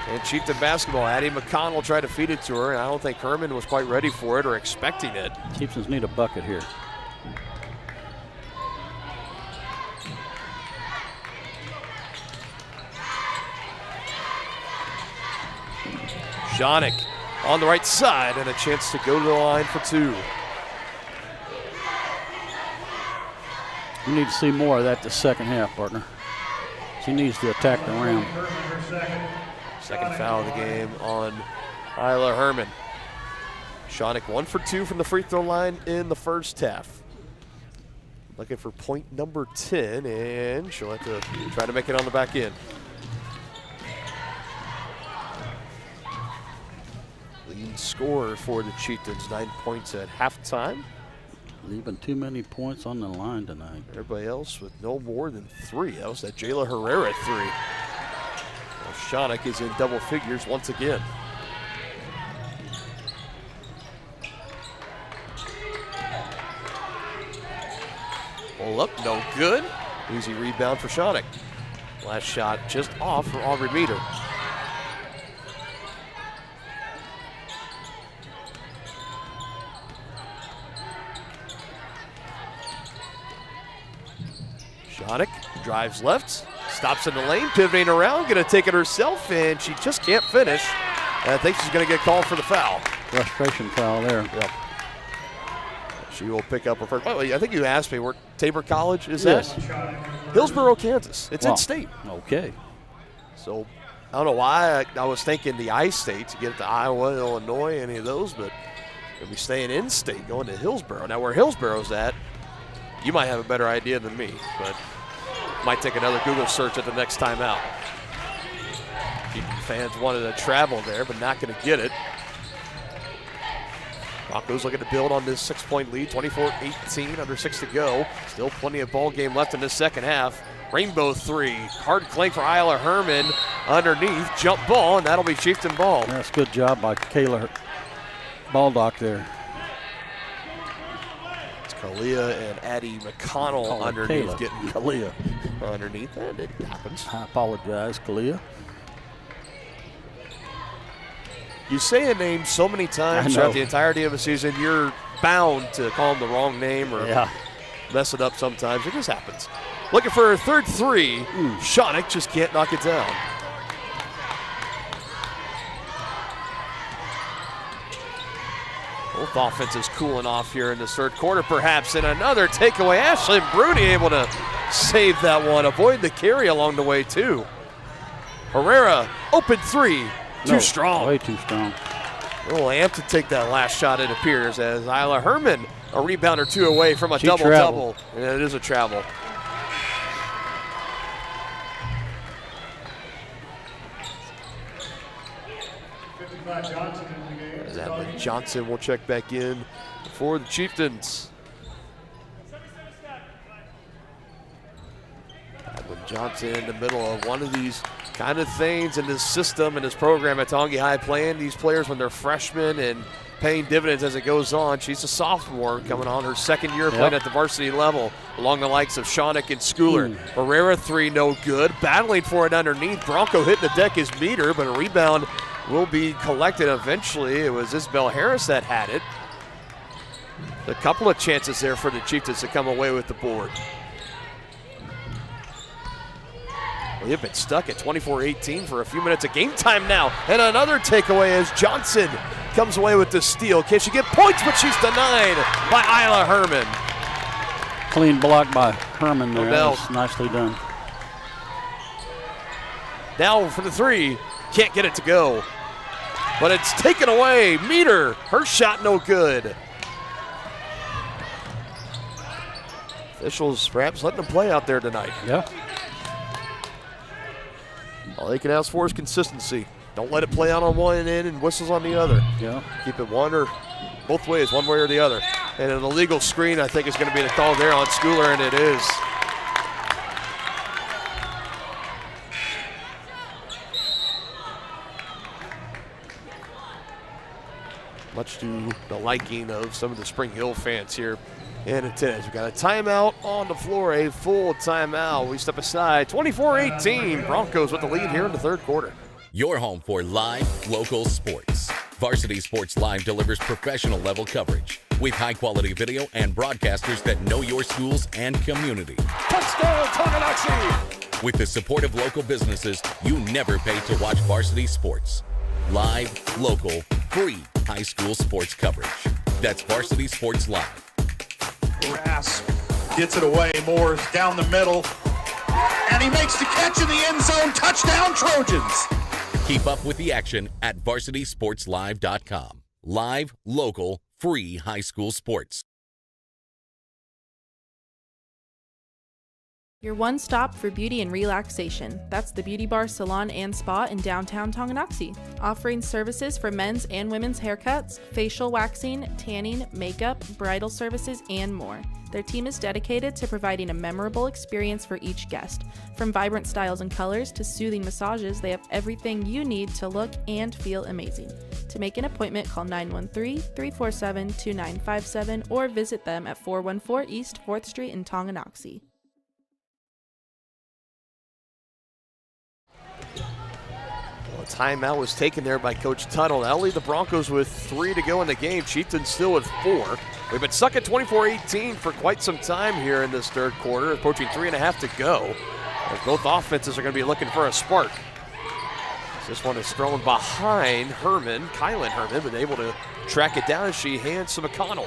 And Chieftain basketball, Addie McConnell tried to feed it to her, and I don't think Herman was quite ready for it or expecting it. Chieftains need a bucket here. Jonick on the right side, and a chance to go to the line for 2. You need to see more of that the second half, partner. She needs to attack the rim. Second foul of the game on Isla Herman. Jonick 1 for 2 from the free throw line in the first half. Looking for point number 10, and she'll have to try to make it on the back end. Leading scorer for the Chieftains, 9 points at halftime. Leaving too many points on the line tonight. Everybody else with no more than 3. That was that Jayla Herrera 3. Well, Jonick is in double figures once again. Pull up, no good. Easy rebound for Jonick. Last shot just off for Aubrey Meter. Jonick drives left, stops in the lane, pivoting around, going to take it herself, and she just can't finish. And I think she's going to get called for the foul. Frustration foul there. Yep. She will pick up her first. By the way, I think you asked me where Tabor College is Yes. at. Hillsborough, Kansas. It's in state. Okay. So I don't know why I was thinking the I-State to get it to Iowa, Illinois, any of those, but we'll be staying in state, going to Hillsborough. Now where Hillsborough's at, you might have a better idea than me, but might take another Google search at the next time out. Fans wanted to travel there, but not going to get it. Broncos looking to build on this 6-point lead, 24-18, under 6 to go. Still plenty of ball game left in the second half. Rainbow 3, hard clank for Isla Herman underneath, jump ball, and that'll be Chieftain ball. That's a good job by Kayla Baldock there. Kalia and Addie McConnell underneath, Kayla. getting Kalia underneath, and it happens. I apologize, Kalia. You say a name so many times throughout the entirety of a season, you're bound to call them the wrong name or mess it up sometimes. It just happens. Looking for her third 3. Jonick just can't knock it down. Both offenses cooling off here in this third quarter, perhaps. And another takeaway. Ashley Bruni able to save that one. Avoid the carry along the way, too. Herrera, open three. Too strong. Way too strong. A little amped to take that last shot, it appears, as Isla Herman, a rebound or two away from a double-double. And it is a travel. As Adlin Johnson will check back in for the Chieftains. Adlin Johnson in the middle of one of these kind of things in this system and this program at Tongi High, playing these players when they're freshmen and paying dividends as it goes on. She's a sophomore coming on her second year playing at the varsity level, along the likes of Shawnick and Schooler. Herrera three, no good. Battling for it underneath. Bronco hitting the deck is Meter, but a rebound will be collected eventually. It was Isabel Harris that had it. A couple of chances there for the Chieftains to come away with the board. They've been stuck at 24-18 for a few minutes of game time now. And another takeaway as Johnson comes away with the steal. Can she get points? But she's denied by Isla Herman. Clean block by Herman there. That was nicely done. Now for the three. Can't get it to go. But it's taken away. Meter. Her shot no good. Officials perhaps letting them play out there tonight. Yeah. All they can ask for is consistency. Don't let it play out on one end and whistles on the other. Yeah. Keep it one or both ways, one way or the other. And an illegal screen, I think, is going to be the call there on Schooler, and it is. Much to the liking of some of the Spring Hill fans here in attendance. We've got a timeout on the floor, a full timeout. We step aside. 24-18, Broncos with the lead here in the third quarter. Your home for live, local sports. Varsity Sports Live delivers professional level coverage with high-quality video and broadcasters that know your schools and community. Touchdown, Tonganoxie! With the support of local businesses, you never pay to watch varsity sports. Live, local, free high school sports coverage. That's Varsity Sports Live. Grass gets it away. Moore's down the middle. And he makes the catch in the end zone. Touchdown, Trojans! Keep up with the action at varsitysportslive.com. Live, local, free high school sports. Your one stop for beauty and relaxation. That's the Beauty Bar Salon and Spa in downtown Tonganoxie, offering services for men's and women's haircuts, facial waxing, tanning, makeup, bridal services, and more. Their team is dedicated to providing a memorable experience for each guest. From vibrant styles and colors to soothing massages, they have everything you need to look and feel amazing. To make an appointment, call 913-347-2957 or visit them at 414 East 4th Street in Tonganoxie. A timeout was taken there by Coach Tuttle. That'll leave the Broncos with 3 to go in the game. Chieftains still with 4. We've been stuck at 24-18 for quite some time here in this third quarter, approaching 3.5 to go. As both offenses are going to be looking for a spark. This one is thrown behind Herman, Kylan Herman, but able to track it down as she hands to McConnell.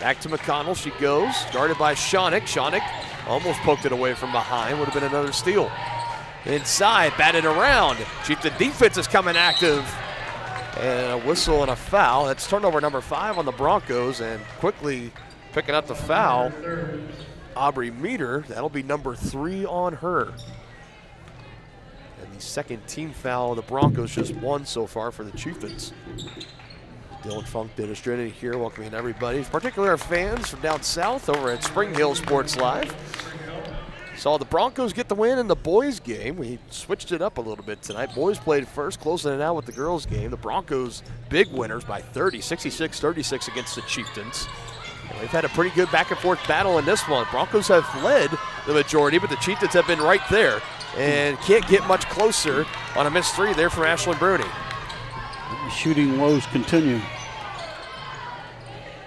Back to McConnell, she goes, guarded by Shawnick. Shawnick almost poked it away from behind, would have been another steal. Inside, batted around. Chieftain defense is coming active. And a whistle and a foul. That's turnover number 5 on the Broncos, and quickly picking up the foul, Aubrey Meter. That'll be number 3 on her. And the second team foul of the Broncos, just 1 so far for the Chieftains. Dylan Funk, Dennis Drennan here, welcoming everybody, particularly our fans from down south over at Spring Hill Sports Live. Saw the Broncos get the win in the boys game. We switched it up a little bit tonight. Boys played first, closing it out with the girls game. The Broncos big winners by 30, 66-36 against the Chieftains. And they've had a pretty good back and forth battle in this one. Broncos have led the majority, but the Chieftains have been right there and can't get much closer on a missed 3 there from Ashlyn Brody. The shooting woes continue.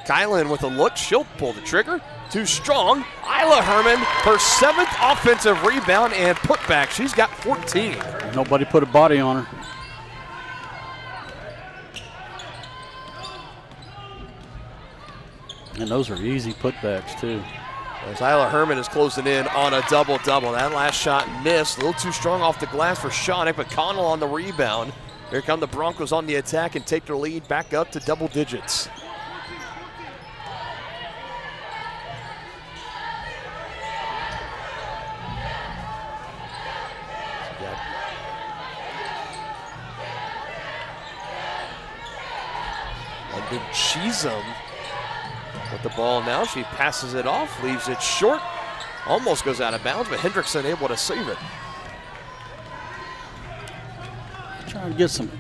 Kylan with a look, she'll pull the trigger. Too strong. Isla Herman, her 7th offensive rebound and putback. She's got 14. Nobody put a body on her. And those are easy putbacks too. As Isla Herman is closing in on a double-double. That last shot missed. A little too strong off the glass for Shawnick, but Connell on the rebound. Here come the Broncos on the attack and take their lead back up to double digits. London Cheatham with the ball now. She passes it off, leaves it short. Almost goes out of bounds, but Hendrickson able to save it. Trying to get some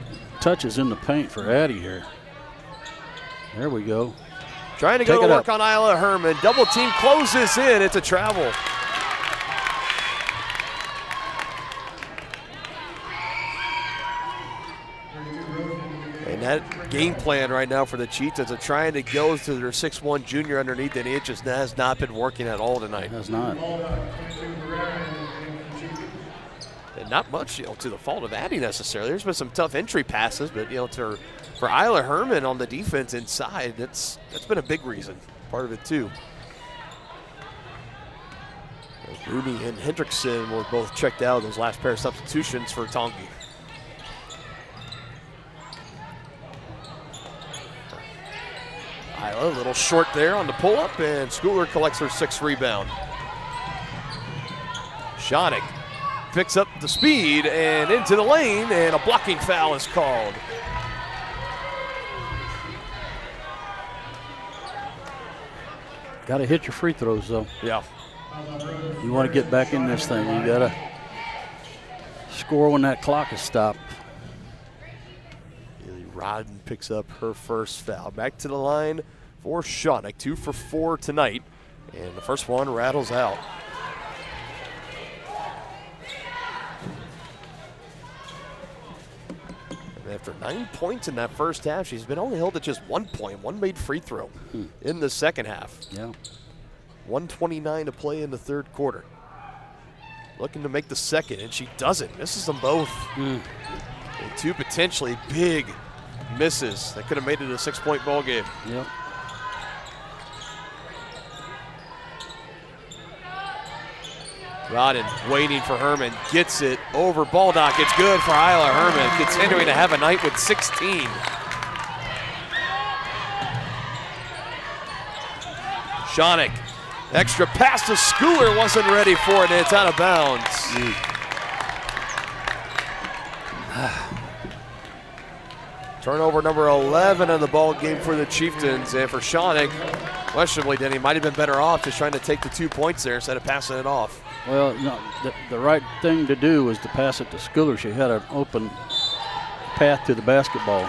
touches in the paint for Addie here. There we go. Trying to go to work on Isla Herman. Double team closes in. It's a travel. And that game plan right now for the Chieftains of trying to go to their 6'1" junior underneath, and it just has not been working at all tonight. It has not. And not much, to the fault of Addie necessarily. There's been some tough entry passes, but for Isla Herman on the defense inside, that's been a big reason, part of it too. Rooney and Hendrickson were both checked out those last pair of substitutions for Tongi. Isla a little short there on the pull-up, and Schooler collects her 6th rebound. Shawnick picks up the speed and into the lane, and a blocking foul is called. Got to hit your free throws, though. Yeah. You want to get back in this thing. You got to score when that clock is stopped. Rodden picks up her first foul. Back to the line for Shawnick. 2 for 4 tonight. And the first one rattles out. And after 9 points in that first half, she's been only held at just 1 point. One made free throw in the second half. Yeah. 1:29 to play in the third quarter. Looking to make the second, and she doesn't. Misses them both. And 2 potentially big misses that could have made it a 6-point ball game. Yep. Rodden waiting for Herman, gets it over Baldock. It's good for Isla Herman, continuing to have a night with 16. Shawnick, extra pass to Schooler, wasn't ready for it, and it's out of bounds. Turnover number 11 of the ball game for the Chieftains, and for Shawnick, questionably, Denny might have been better off just trying to take the 2 points there instead of passing it off. Well, no, the right thing to do was to pass it to Schooler. She had an open path to the basketball,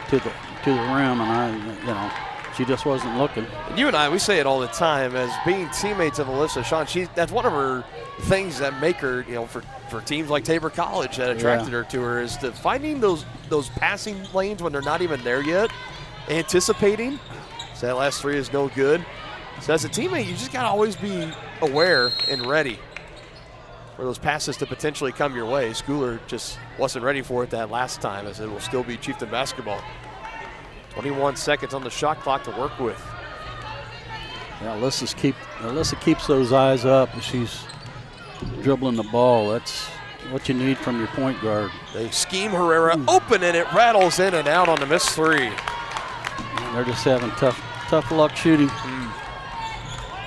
to the rim, and she just wasn't looking. And you and I, we say it all the time as being teammates of Alyssa Sean. That's one of her things that make her, for teams like Tabor College that attracted her to her, is to finding those passing lanes when they're not even there yet, anticipating. So that last 3 is no good. So as a teammate, you just got to always be aware and ready for those passes to potentially come your way. Schooler just wasn't ready for it that last time, as it will still be Chieftain basketball. 21 seconds on the shot clock to work with. Yeah, Alyssa keeps those eyes up as she's dribbling the ball. That's what you need from your point guard. They scheme Herrera open, and it rattles in and out on the missed 3. And they're just having tough luck shooting.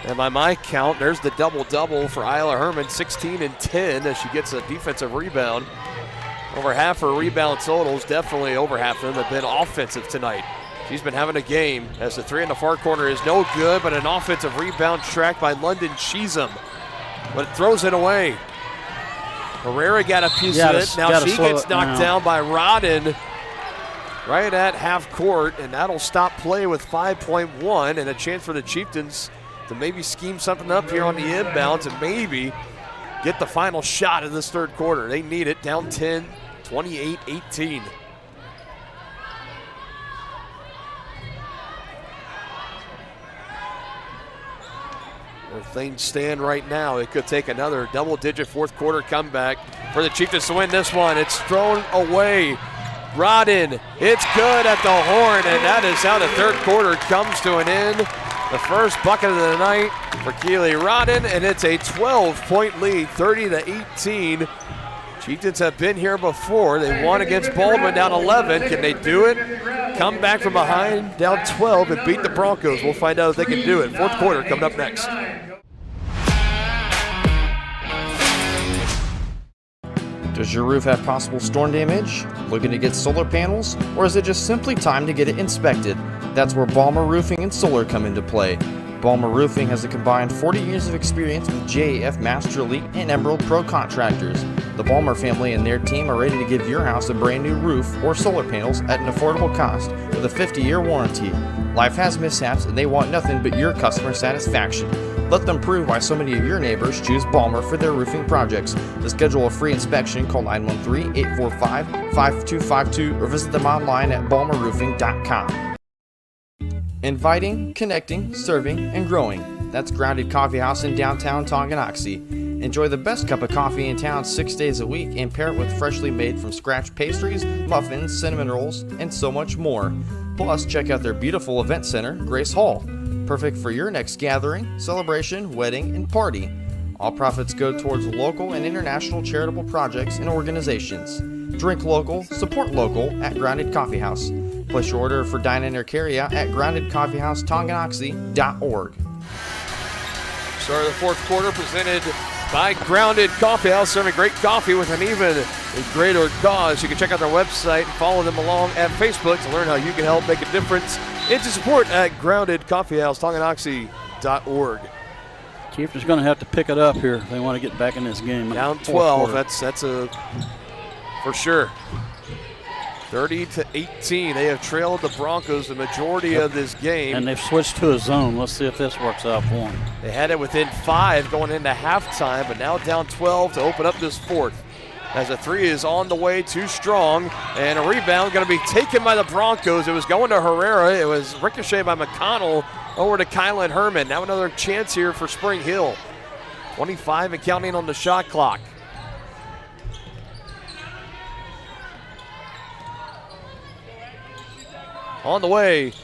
And by my count, there's the double-double for Isla Herman, 16 and 10 as she gets a defensive rebound. Over half her rebound totals, definitely over half of them, have been offensive tonight. She's been having a game as the 3 in the far corner is no good, but an offensive rebound tracked by London Cheatham. But it throws it away. Herrera got a piece of it. Now she gets knocked down by Rodden right at half court, and that'll stop play with 5.1 and a chance for the Chieftains to maybe scheme something up here on the inbounds and maybe get the final shot in this third quarter. They need it, down 10, 28-18. Where things stand right now, it could take another double-digit fourth quarter comeback for the Chieftains to win this one. It's thrown away. Rodden, it's good at the horn, and that is how the third quarter comes to an end. the first bucket of the night for Keely Rodden, and it's a 12-point lead, 30-18. Chieftains have been here before. They won against Baldwin down 11. Can they do it? Come back from behind, down 12, and beat the Broncos. We'll find out if they can do it. Fourth quarter coming up next. Does your roof have possible storm damage? Looking to get solar panels? Or is it just simply time to get it inspected? That's where Balmer Roofing and Solar come into play. Balmer Roofing has a combined 40 years of experience with JAF Master Elite and Emerald Pro contractors. The Balmer family and their team are ready to give your house a brand new roof or solar panels at an affordable cost with a 50-year warranty. Life has mishaps and they want nothing but your customer satisfaction. Let them prove why so many of your neighbors choose Balmer for their roofing projects. To schedule a free inspection, call 913-845-5252 or visit them online at balmerroofing.com. Inviting, connecting, serving, and growing. That's Grounded Coffee House in downtown Tonganoxie. Enjoy the best cup of coffee in town 6 days a week and pair it with freshly made from scratch pastries, muffins, cinnamon rolls, and so much more. Plus, check out their beautiful event center, Grace Hall. Perfect for your next gathering, celebration, wedding, and party. All profits go towards local and international charitable projects and organizations. Drink local, support local at Grounded Coffee House. Place your order for dine-in or carry-out at groundedcoffeehousetonganoxie.org. Start of the fourth quarter presented by Grounded Coffee House, serving great coffee with an even greater cause. You can check out their website and follow them along at Facebook to learn how you can help make a difference and to support at groundedcoffeehousetonganoxie.org. Chieftains are going to have to pick it up here if they want to get back in this game. Down 12, that's a for sure. 30-18. They have trailed the Broncos the majority of this game. And they've switched to a zone. Let's see if this works out for them. They had it within 5 going into halftime, but now down 12 to open up this fourth. As a three is on the way, too strong, and a rebound going to be taken by the Broncos. It was going to Herrera. It was ricocheted by McConnell over to Kylan Herman. Now another chance here for Spring Hill. 25 and counting on the shot clock. On the way,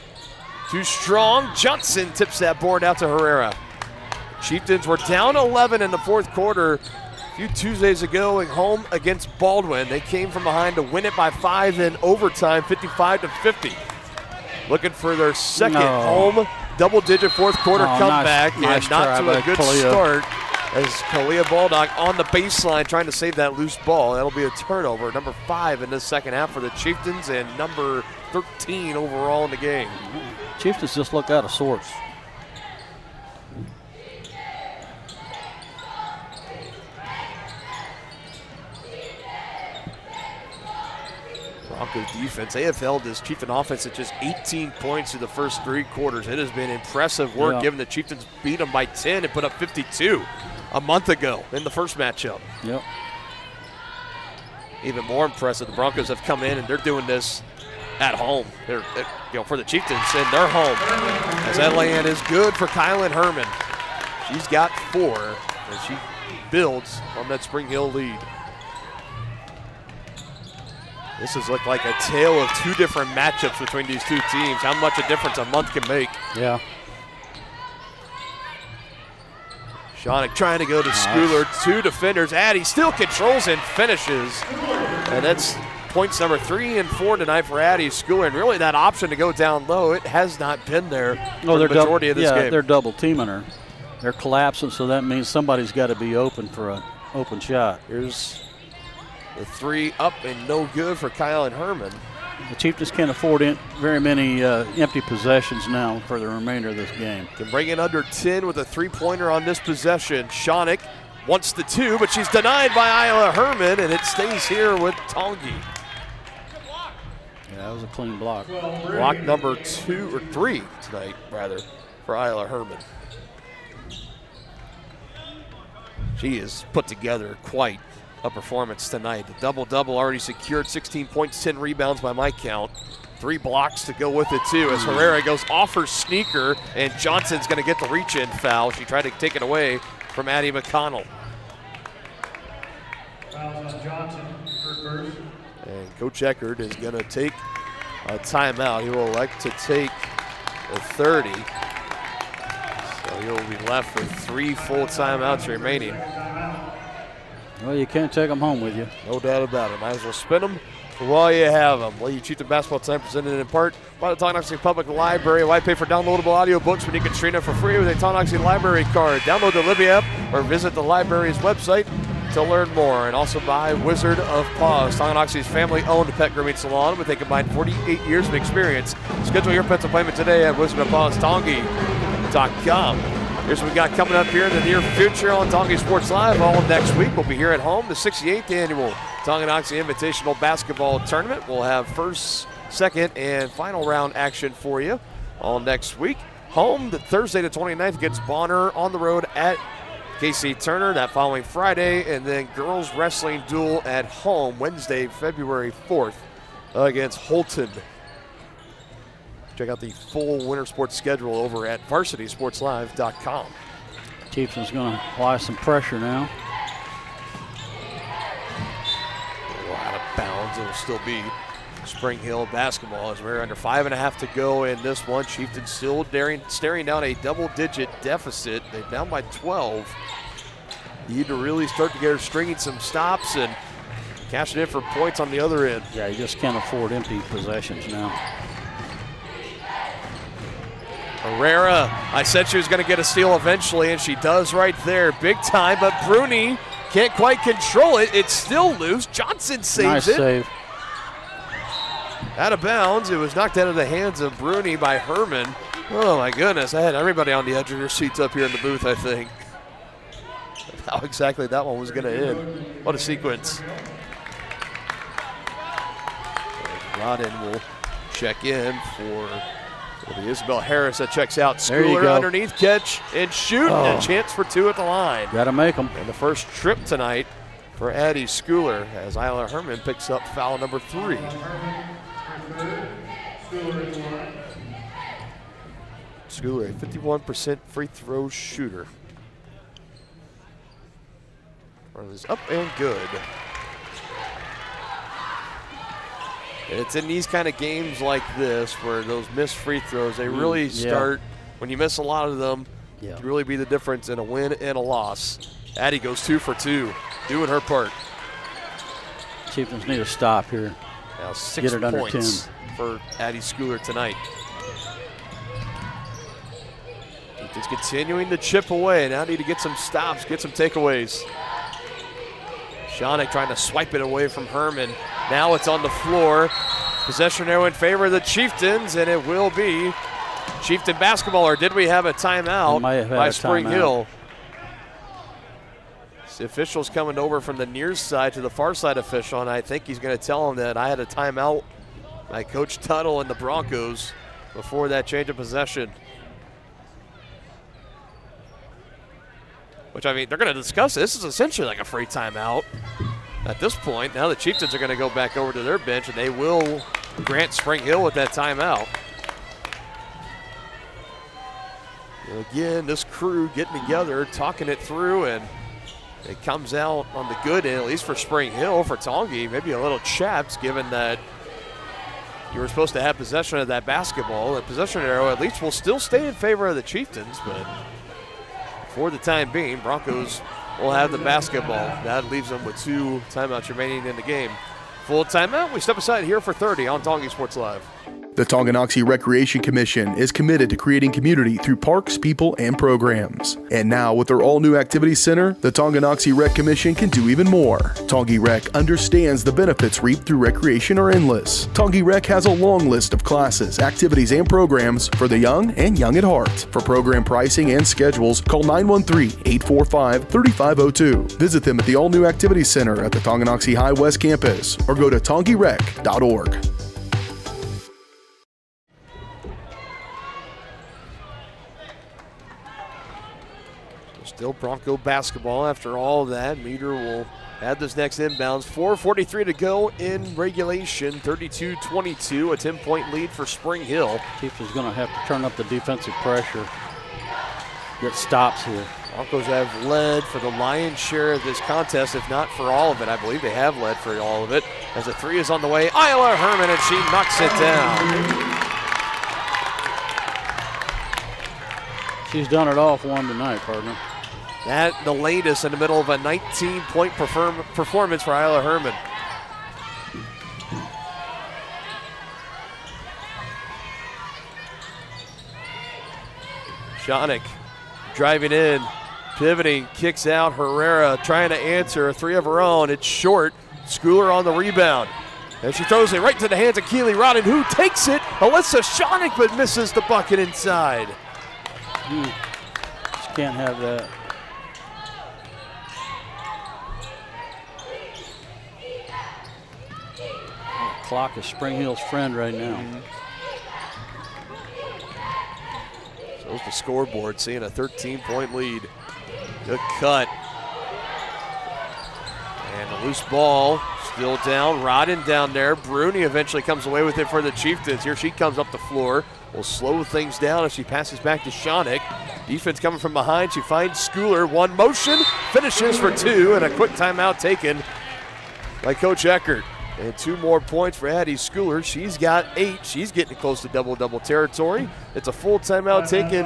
too strong. Johnson tips that board out to Herrera. Chieftains were down 11 in the fourth quarter a few Tuesdays ago at home against Baldwin. They came from behind to win it by 5 in overtime, 55-50. Looking for their second home double-digit fourth quarter comeback, nice and not to a good Kalia. start as Kalia Baldock on the baseline trying to save that loose ball. That'll be a turnover, number 5 in the second half for the Chieftains and number 13 overall in the game. Chieftains just look out of sorts. Broncos defense, they have held this Chieftain offense at just 18 points through the first 3 quarters. It has been impressive work given the Chieftains beat them by 10 and put up 52 a month ago in the first matchup. Yep. Even more impressive, the Broncos have come in and they're doing this at home. They're for the Chieftains in their home. As that lay-in is good for Kylan Herman. She's got 4 as she builds on that Spring Hill lead. This has looked like a tale of 2 different matchups between these 2 teams. How much a difference a month can make. Yeah. Shonick trying to go to Schooler. 2 defenders. Addy still controls and finishes. And that's points number 3 and 4 tonight for Addy Schooler. And really that option to go down low, it has not been there for the majority of this game. They're double teaming her. They're collapsing, so that means somebody's got to be open for an open shot. Here's the 3 up and no good for Kylan Herman. The Chieftains can't afford very many empty possessions now for the remainder of this game. Can bring it under 10 with a 3-pointer on this possession. Shonick wants the 2, but she's denied by Isla Herman, and it stays here with Tongi. Yeah, that was a clean block. Block number 2 or 3 tonight, rather, for Isla Herman. She has put together quite a performance tonight. The double-double already secured, 16 points, 10 rebounds by my count. 3 blocks to go with it too as Herrera goes off her sneaker and Johnson's gonna get the reach-in foul. She tried to take it away from Addie McConnell. Fouls on Johnson, her first. And Coach Eckert is gonna take a timeout. He will elect to take a 30 You'll be left with 3 full timeouts remaining. Well, you can't take them home with you. No doubt about it. Might as well spend them while you have them. Lady Chieftain basketball time presented in part by the Tonganoxie Public Library. Why pay for downloadable audio books when you can stream it for free with a Tonganoxie Library card? Download the Libby app or visit the library's website to learn more. And also by Wizard of Paws, Tonganoxie's family-owned pet grooming salon with a combined 48 years of experience. Schedule your pet's appointment today at wizardofpawstongi.com. Here's what we got coming up here in the near future on Tongi Sports Live. All next week, we'll be here at home, the 68th annual Tonganoxie Invitational Basketball Tournament. We'll have first, second, and final round action for you all next week. Home the Thursday the 29th against Bonner, on the road at KC Turner that following Friday, and then girls wrestling duel at home Wednesday, February 4th against Holton. Check out the full winter sports schedule over at varsitysportslive.com. Chieftains going to apply some pressure now. A little out of bounds. It'll still be Spring Hill basketball as we're under 5.5 to go in this one. Chieftains still staring down a double-digit deficit. They're down by 12. Need to really start together stringing some stops and cashing in for points on the other end. Yeah, you just can't afford empty possessions now. Herrera, I said she was going to get a steal eventually, and she does right there. Big time, but Bruni can't quite control it. It's still loose. Johnson saves it. Nice save. Out of bounds. It was knocked out of the hands of Bruni by Herman. Oh, my goodness. I had everybody on the edge of their seats up here in the booth, I think. How exactly that one was going to end. What a sequence. Rodden will check in for... It'll be Isabel Harris that checks out. Schooler underneath, catch and shoot. And a chance for 2 at the line. Got to make them. And the first trip tonight for Addie Schooler as Isla Herman picks up foul number 3. Schooler, a 51% free throw shooter. Run is up and good. It's in these kind of games like this where those missed free throws, they really start, when you miss a lot of them, to really be the difference in a win and a loss. Addie goes 2 for 2, doing her part. Chieftains need to stop here. Now 6 points for Addie Schooler tonight. Chieftains continuing to chip away. Now need to get some stops, get some takeaways. Schoenig trying to swipe it away from Herman. Now it's on the floor. Possession arrow in favor of the Chieftains, and it will be Chieftain basketball. Or did we have a timeout by Spring Hill? The official's coming over from the near side to the far side official, and I think he's going to tell him that I had a timeout by Coach Tuttle and the Broncos before that change of possession. Which, I mean, they're going to discuss it. This is essentially like a free timeout at this point. Now the Chieftains are going to go back over to their bench, and they will grant Spring Hill with that timeout. Again, this crew getting together, talking it through, and it comes out on the good end, at least for Spring Hill. For Tongi, maybe a little chapped, given that you were supposed to have possession of that basketball. The possession arrow at least will still stay in favor of the Chieftains, but for the time being, Broncos will have the basketball. That leaves them with 2 timeouts remaining in the game. Full timeout. We step aside here for 30 on Tongi Sports Live. The Tonganoxie Recreation Commission is committed to creating community through parks, people, and programs. And now, with their all-new activity center, the Tonganoxie Rec Commission can do even more. Tongi Rec understands the benefits reaped through recreation are endless. Tongi Rec has a long list of classes, activities, and programs for the young and young at heart. For program pricing and schedules, call 913-845-3502. Visit them at the all-new activity center at the Tonganoxie High West campus or go to tongirec.org. Still Bronco basketball after all that. Meter will add this next inbounds. 4:43 to go in regulation. 32-22, a 10-point lead for Spring Hill. Chiefs is going to have to turn up the defensive pressure. Get stops here. Broncos have led for the lion's share of this contest, if not for all of it. I believe they have led for all of it. As a 3 is on the way, Isla Herman, and she knocks it down. She's done it all for one tonight, partner. That the latest in the middle of a 19-point performance for Isla Herman. Schoenig driving in, pivoting, kicks out. Herrera trying to answer a three of her own. It's short. Schooler on the rebound. And she throws it right to the hands of Keely Rodden, who takes it. Alyssa Schoenig, but misses the bucket inside. She can't have that. The clock is Spring Hill's friend right now. Shows the scoreboard, seeing a 13-point lead. Good cut. And a loose ball, still down. Rodden down there. Bruni eventually comes away with it for the Chieftains. Here she comes up the floor. Will slow things down as she passes back to Schoenig. Defense coming from behind. She finds Schooler. One motion, finishes for two, and a quick timeout taken by Coach Eckert. And 2 more points for Addie Schooler. She's got 8. She's getting close to double-double territory. It's a full timeout taken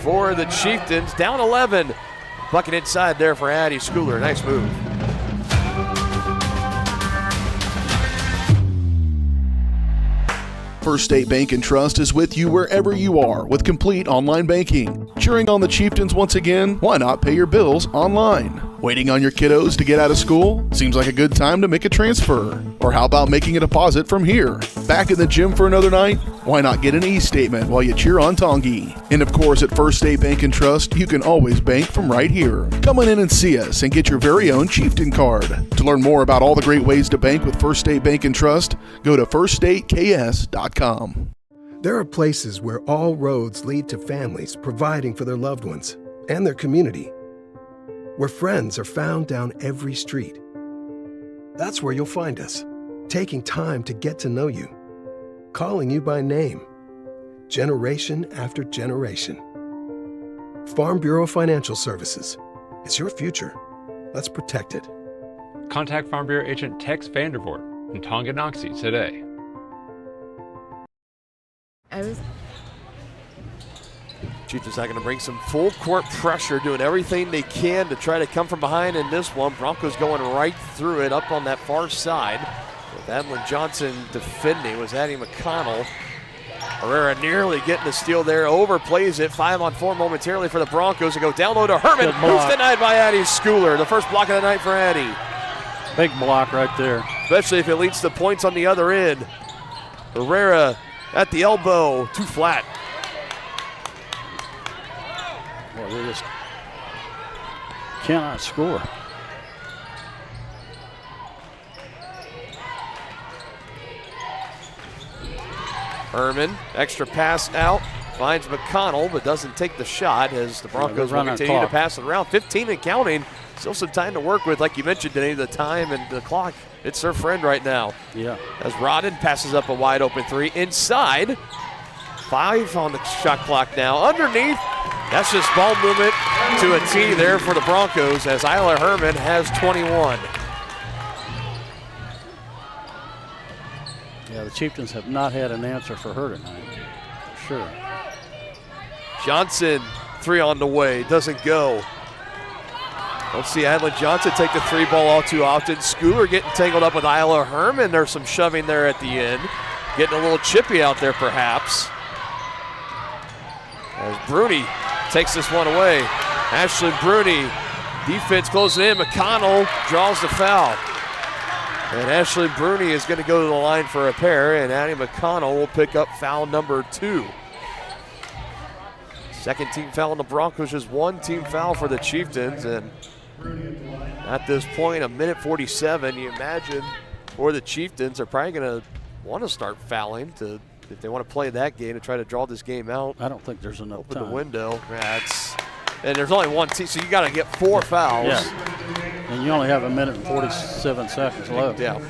for the Chieftains. Down 11. Bucket inside there for Addie Schooler. Nice move. First State Bank & Trust is with you wherever you are with complete online banking. Cheering on the Chieftains once again? Why not pay your bills online? Waiting on your kiddos to get out of school? Seems like a good time to make a transfer. Or how about making a deposit from here? Back in the gym for another night? Why not get an e-statement while you cheer on Tongi? And of course, at First State Bank & Trust, you can always bank from right here. Come on in and see us and get your very own Chieftain card. To learn more about all the great ways to bank with First State Bank & Trust, go to firststateks.com. There are places where all roads lead to families providing for their loved ones and their community, where friends are found down every street. That's where you'll find us, taking time to get to know you, calling you by name, generation after generation. Farm Bureau Financial Services. It's your future. Let's protect it. Contact Farm Bureau agent Tex Vandervoort in Tonganoxie today. Chieftains not going to bring some full court pressure, doing everything they can to try to come from behind in this one. Broncos going right through it up on that far side. With Adeline Johnson defending was Addie McConnell. Herrera nearly getting the steal there, overplays it. 5-on-4 momentarily for the Broncos to go down low to Herman. Who's denied by Addie Schooler. The first block of the night for Addie. Big block right there. Especially if it leads to points on the other end. Herrera at the elbow, too flat. Well, they just cannot score. Herman, extra pass out, finds McConnell, but doesn't take the shot as the Broncos will continue to pass it around. 15 and counting. Still some time to work with, like you mentioned today, the time and the clock. It's their friend right now. Yeah. As Rodden passes up a wide open three inside. 5 on the shot clock now. Underneath, that's just ball movement to a T there for the Broncos as Isla Herman has 21. Yeah, the Chieftains have not had an answer for her tonight, for sure. Johnson, 3 on the way, doesn't go. Don't see Adeline Johnson take the 3 ball all too often. Schooler getting tangled up with Isla Herman. There's some shoving there at the end. Getting a little chippy out there perhaps. As Bruni takes this one away. Ashley Bruni, defense closing in. McConnell draws the foul. And Ashley Bruni is going to go to the line for a pair, and Addie McConnell will pick up foul number 2. Second team foul on the Broncos, just 1 team foul for the Chieftains. And at this point, 1:47, you imagine for the Chieftains, they're probably going to want to start fouling if they want to play that game to try to draw this game out. I don't think there's enough time. Open the window. And there's only 1 team, so you got to get 4 fouls. Yeah. And you only have 1 minute and 47 seconds left. Yeah.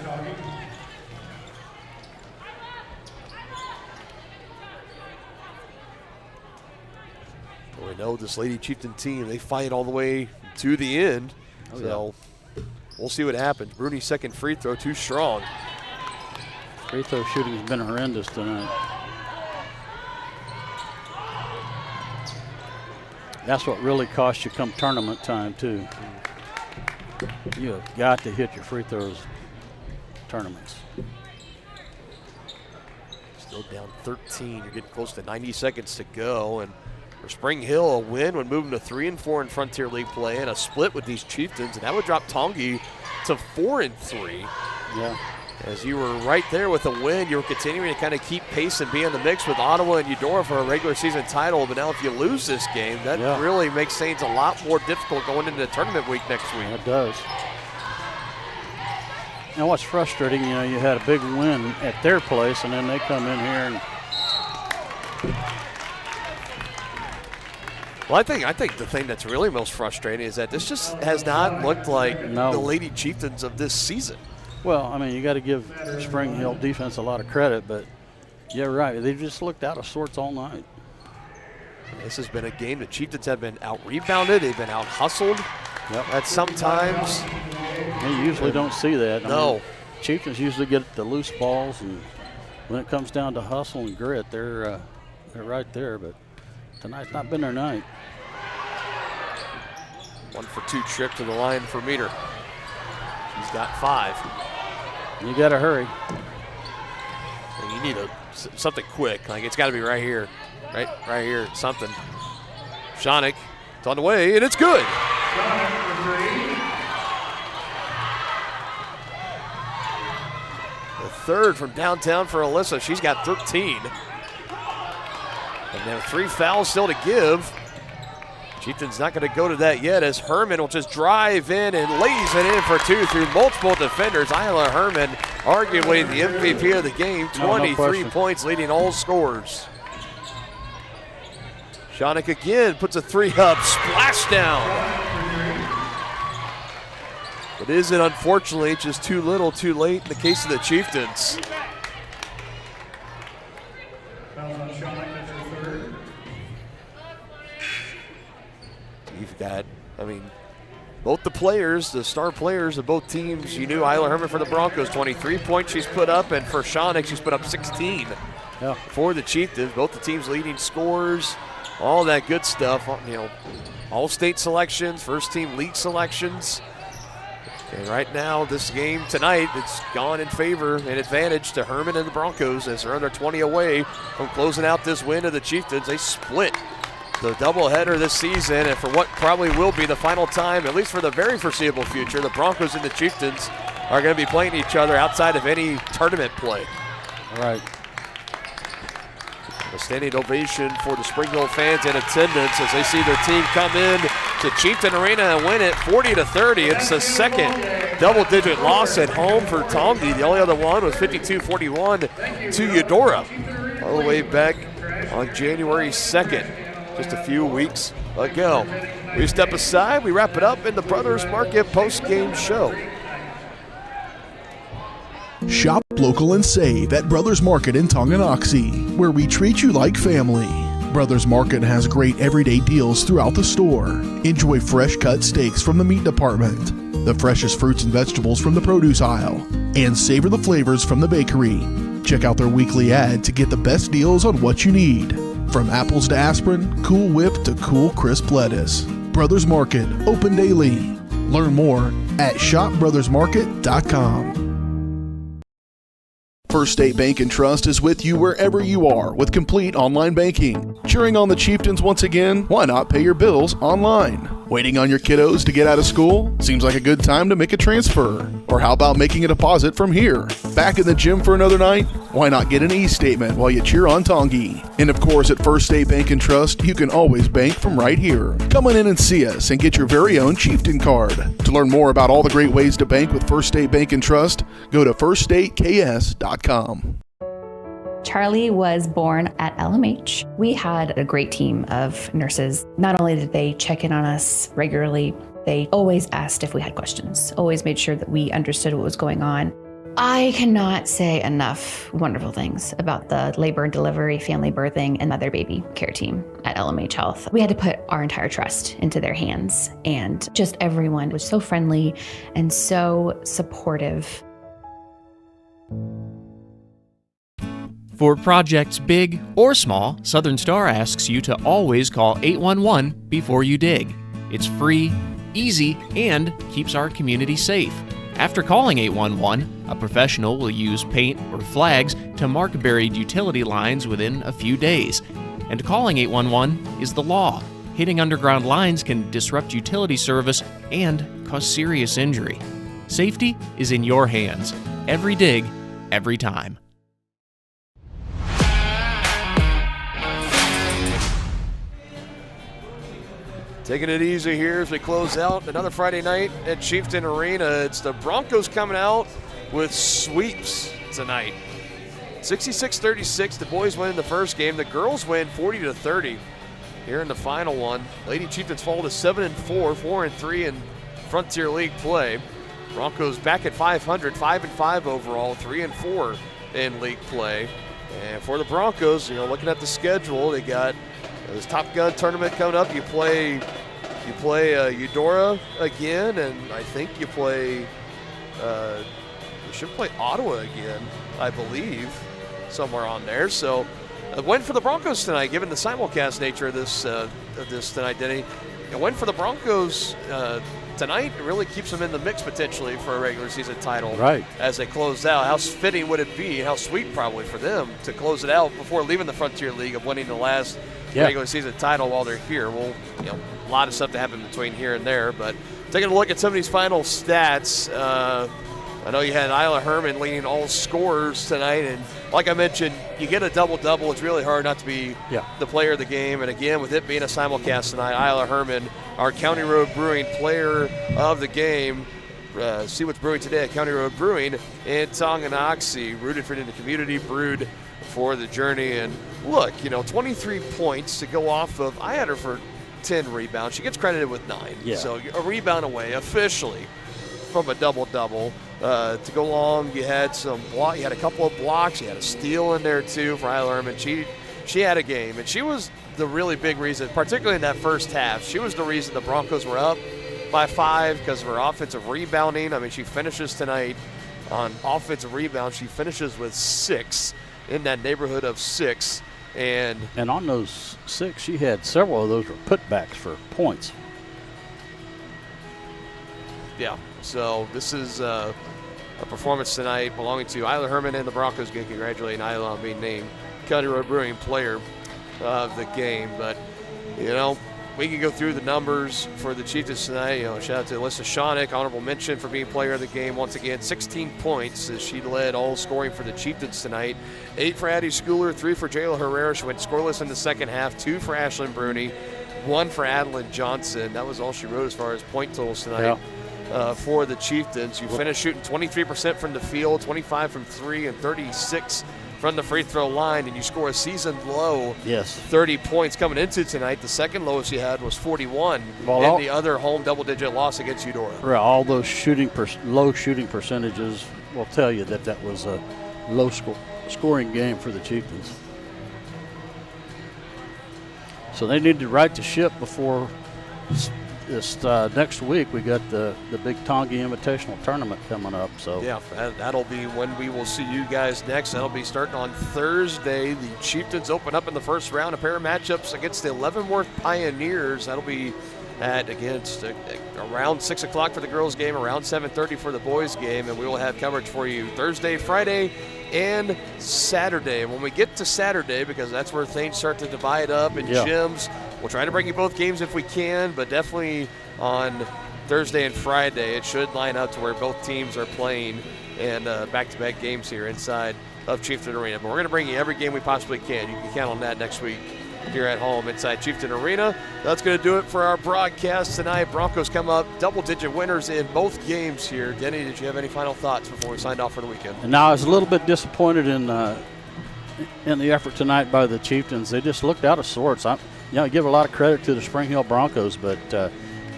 We know this Lady Chieftain team, they fight all the way to the end. So we'll see what happens. Bruni's second free throw, too strong. Free throw shooting has been horrendous tonight. That's what really costs you come tournament time, too. You have got to hit your free throws tournaments. Still down 13. You're getting close to 90 seconds to go. And for Spring Hill, a win would move them to 3-4 in Frontier League play, and a split with these Chieftains, and that would drop Tonganoxie to 4-3. Yeah. As you were right there with a win, you were continuing to kind of keep pace and be in the mix with Ottawa and Eudora for a regular season title. But now if you lose this game, that really makes things a lot more difficult going into the tournament week next week. It does. Now what's frustrating, you know, you had a big win at their place, and then they come in here and well, I think the thing that's really most frustrating is that this just has not looked like the Lady Chieftains of this season. Well, I mean, you got to give Spring Hill defense a lot of credit, but you're right. They've just looked out of sorts all night. This has been a game the Chieftains have been out-rebounded. They've been out-hustled. At sometimes. You usually don't see that. I No. mean, Chieftains usually get the loose balls, and when it comes down to hustle and grit, they're right there. But tonight's not been their night. 1-for-2 trip to the line for Meter. He's got 5. You got to hurry. And you need something quick. Like, it's got to be right here. Right here, something. Shonick, it's on the way, and it's good. The third from downtown for Alyssa. She's got 13. And there are 3 fouls still to give. Chieftain's not going to go to that yet, as Herman will just drive in and lays it in for 2 through multiple defenders. Isla Herman, arguably the MVP of the game, 23 points, leading all scorers. Shonick again puts a 3 up, splashdown. But is it unfortunately just too little, too late in the case of the Chieftains? You've got, I mean, both the players, the star players of both teams. You knew Isla Herman for the Broncos, 23 points she's put up, and for Shonick, she's put up 16. For the Chieftains, both the teams leading scorers, all that good stuff. You know, all-state selections, first-team league selections. And right now, this game tonight, it's gone in favor and advantage to Herman and the Broncos as they're under 20 away from closing out this win of the Chieftains. They split the doubleheader this season, and for what probably will be the final time, at least for the very foreseeable future, the Broncos and the Chieftains are going to be playing each other outside of any tournament play. All right. A standing ovation for the Spring Hill fans in attendance as they see their team come in to Chieftain Arena and win it 40-30. It's the second double-digit loss at home for Tonganoxie. The only other one was 52-41 to Eudora all the way back on January 2nd, just a few weeks ago. We step aside, we wrap it up in the Brothers Market post-game show. Shop local and save at Brothers Market in Tonganoxie, where we treat you like family. Brothers Market has great everyday deals throughout the store. Enjoy fresh cut steaks from the meat department, the freshest fruits and vegetables from the produce aisle, and savor the flavors from the bakery. Check out their weekly ad to get the best deals on what you need. From apples to aspirin, Cool Whip to cool crisp lettuce. Brothers Market, open daily. Learn more at shopbrothersmarket.com. First State Bank and Trust is with you wherever you are with complete online banking. Cheering on the Chieftains once again? Why not pay your bills online? Waiting on your kiddos to get out of school? Seems like a good time to make a transfer. Or how about making a deposit from here? Back in the gym for another night? Why not get an e-statement while you cheer on Tonganoxie? And of course, at First State Bank and Trust, you can always bank from right here. Come on in and see us and get your very own Chieftain card. To learn more about all the great ways to bank with First State Bank and Trust, go to firststateks.com. Charlie was born at LMH. We had a great team of nurses. Not only did they check in on us regularly, they always asked if we had questions, always made sure that we understood what was going on. I cannot say enough wonderful things about the labor and delivery, family birthing, and mother baby care team at LMH Health. We had to put our entire trust into their hands, and just everyone was so friendly and so supportive. For projects big or small, Southern Star asks you to always call 811 before you dig. It's free, easy, and keeps our community safe. After calling 811, a professional will use paint or flags to mark buried utility lines within a few days. And calling 811 is the law. Hitting underground lines can disrupt utility service and cause serious injury. Safety is in your hands. Every dig, every time. Taking it easy here as we close out another Friday night at Chieftain Arena. It's the Broncos coming out with sweeps tonight. 66-36, the boys win in the first game. The girls win 40-30 here in the final one. Lady Chieftains fall to 7-4, 4-3 in Frontier League play. Broncos back at 500, 5-5 overall, 3-4 in league play. And for the Broncos, looking at the schedule, they got this Top Gun tournament coming up. You play Eudora again, and I think you should play Ottawa again, I believe, somewhere on there. So a win for the Broncos tonight, given the simulcast nature of this tonight, Denny. A win for the Broncos tonight really keeps them in the mix potentially for a regular season title. Right. As they close out, how fitting would it be, how sweet probably for them to close it out before leaving the Frontier League of winning the last regular season title while they're here. Well, a lot of stuff to happen between here and there, but taking a look at some of these final stats. I know you had Isla Herman leading all scorers tonight, and like I mentioned, you get a double-double. It's really hard not to be the player of the game, and again, with it being a simulcast tonight, Isla Herman, our County Road Brewing player of the game. See what's brewing today at County Road Brewing in Tonganoxie, rooted for the community, brewed for the journey. And look, 23 points to go off of. I had her for 10 rebounds. She gets credited with 9. Yeah. So a rebound away officially from a double-double. To go along, you had you had a couple of blocks. You had a steal in there too for Isla Herman. She had a game, and she was the really big reason, particularly in that first half. She was the reason the Broncos were up by 5 because of her offensive rebounding. I mean, she finishes tonight on offensive rebound. She finishes with 6, in that neighborhood of 6. And on those 6, she had several of those were putbacks for points. Yeah, so this is a performance tonight belonging to Isla Herman and the Broncos. Again, congratulating Isla on being named County Road Brewing player of the game. But, we can go through the numbers for the Chieftains tonight. Shout out to Alyssa Shawnick, honorable mention for being player of the game. Once again, 16 points as she led all scoring for the Chieftains tonight. 8 for Addie Schooler, 3 for Jayla Herrera. She went scoreless in the second half. 2 for Ashlyn Bruni, 1 for Adeline Johnson. That was all she wrote as far as point totals tonight. For the Chieftains. You finished shooting 23% from the field, 25 from 3, and 36 from the free throw line, and you score a season low 30 points coming into tonight. The second lowest you had was 41 in the other home double-digit loss against Eudora. All those low shooting percentages will tell you that was a low scoring game for the Chieftains. So they need to right the ship before this next week. We got the big Tongi Invitational Tournament coming up. So yeah, that'll be when we will see you guys next. That'll be starting on Thursday. The Chieftains open up in the first round, a pair of matchups against the Leavenworth Pioneers. That'll be against around 6 o'clock for the girls game, around 7:30 for the boys game, and we will have coverage for you Thursday, Friday, and Saturday. When we get to Saturday, because that's where things start to divide up in gyms, we'll try to bring you both games if we can, but definitely on Thursday and Friday, it should line up to where both teams are playing and back-to-back games here inside of Chieftain Arena. But we're going to bring you every game we possibly can. You can count on that next week here at home inside Chieftain Arena. That's going to do it for our broadcast tonight. Broncos come up double-digit winners in both games here. Denny, did you have any final thoughts before we signed off for the weekend? And now I was a little bit disappointed in the effort tonight by the Chieftains. They just looked out of sorts. I give a lot of credit to the Spring Hill Broncos, but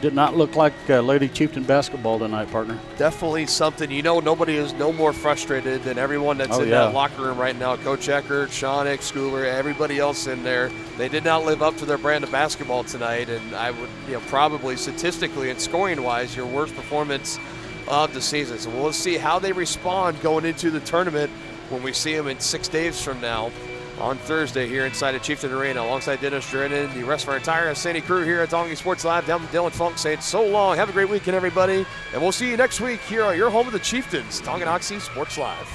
did not look like Lady Chieftain basketball tonight, partner. Definitely something. Nobody is no more frustrated than everyone that's in that locker room right now. Coach Eckert, Shawnick, Schooler, everybody else in there. They did not live up to their brand of basketball tonight, and I would, probably statistically and scoring-wise, your worst performance of the season. So we'll see how they respond going into the tournament when we see them in 6 days from now on Thursday here inside of Chieftain Arena. Alongside Dennis Drennan, the rest of our entire Sandy crew here at Tonganoxie Sports Live. Down with Dylan Funk saying so long. Have a great weekend, everybody. And we'll see you next week here on your home of the Chieftains, Tonganoxie Sports Live.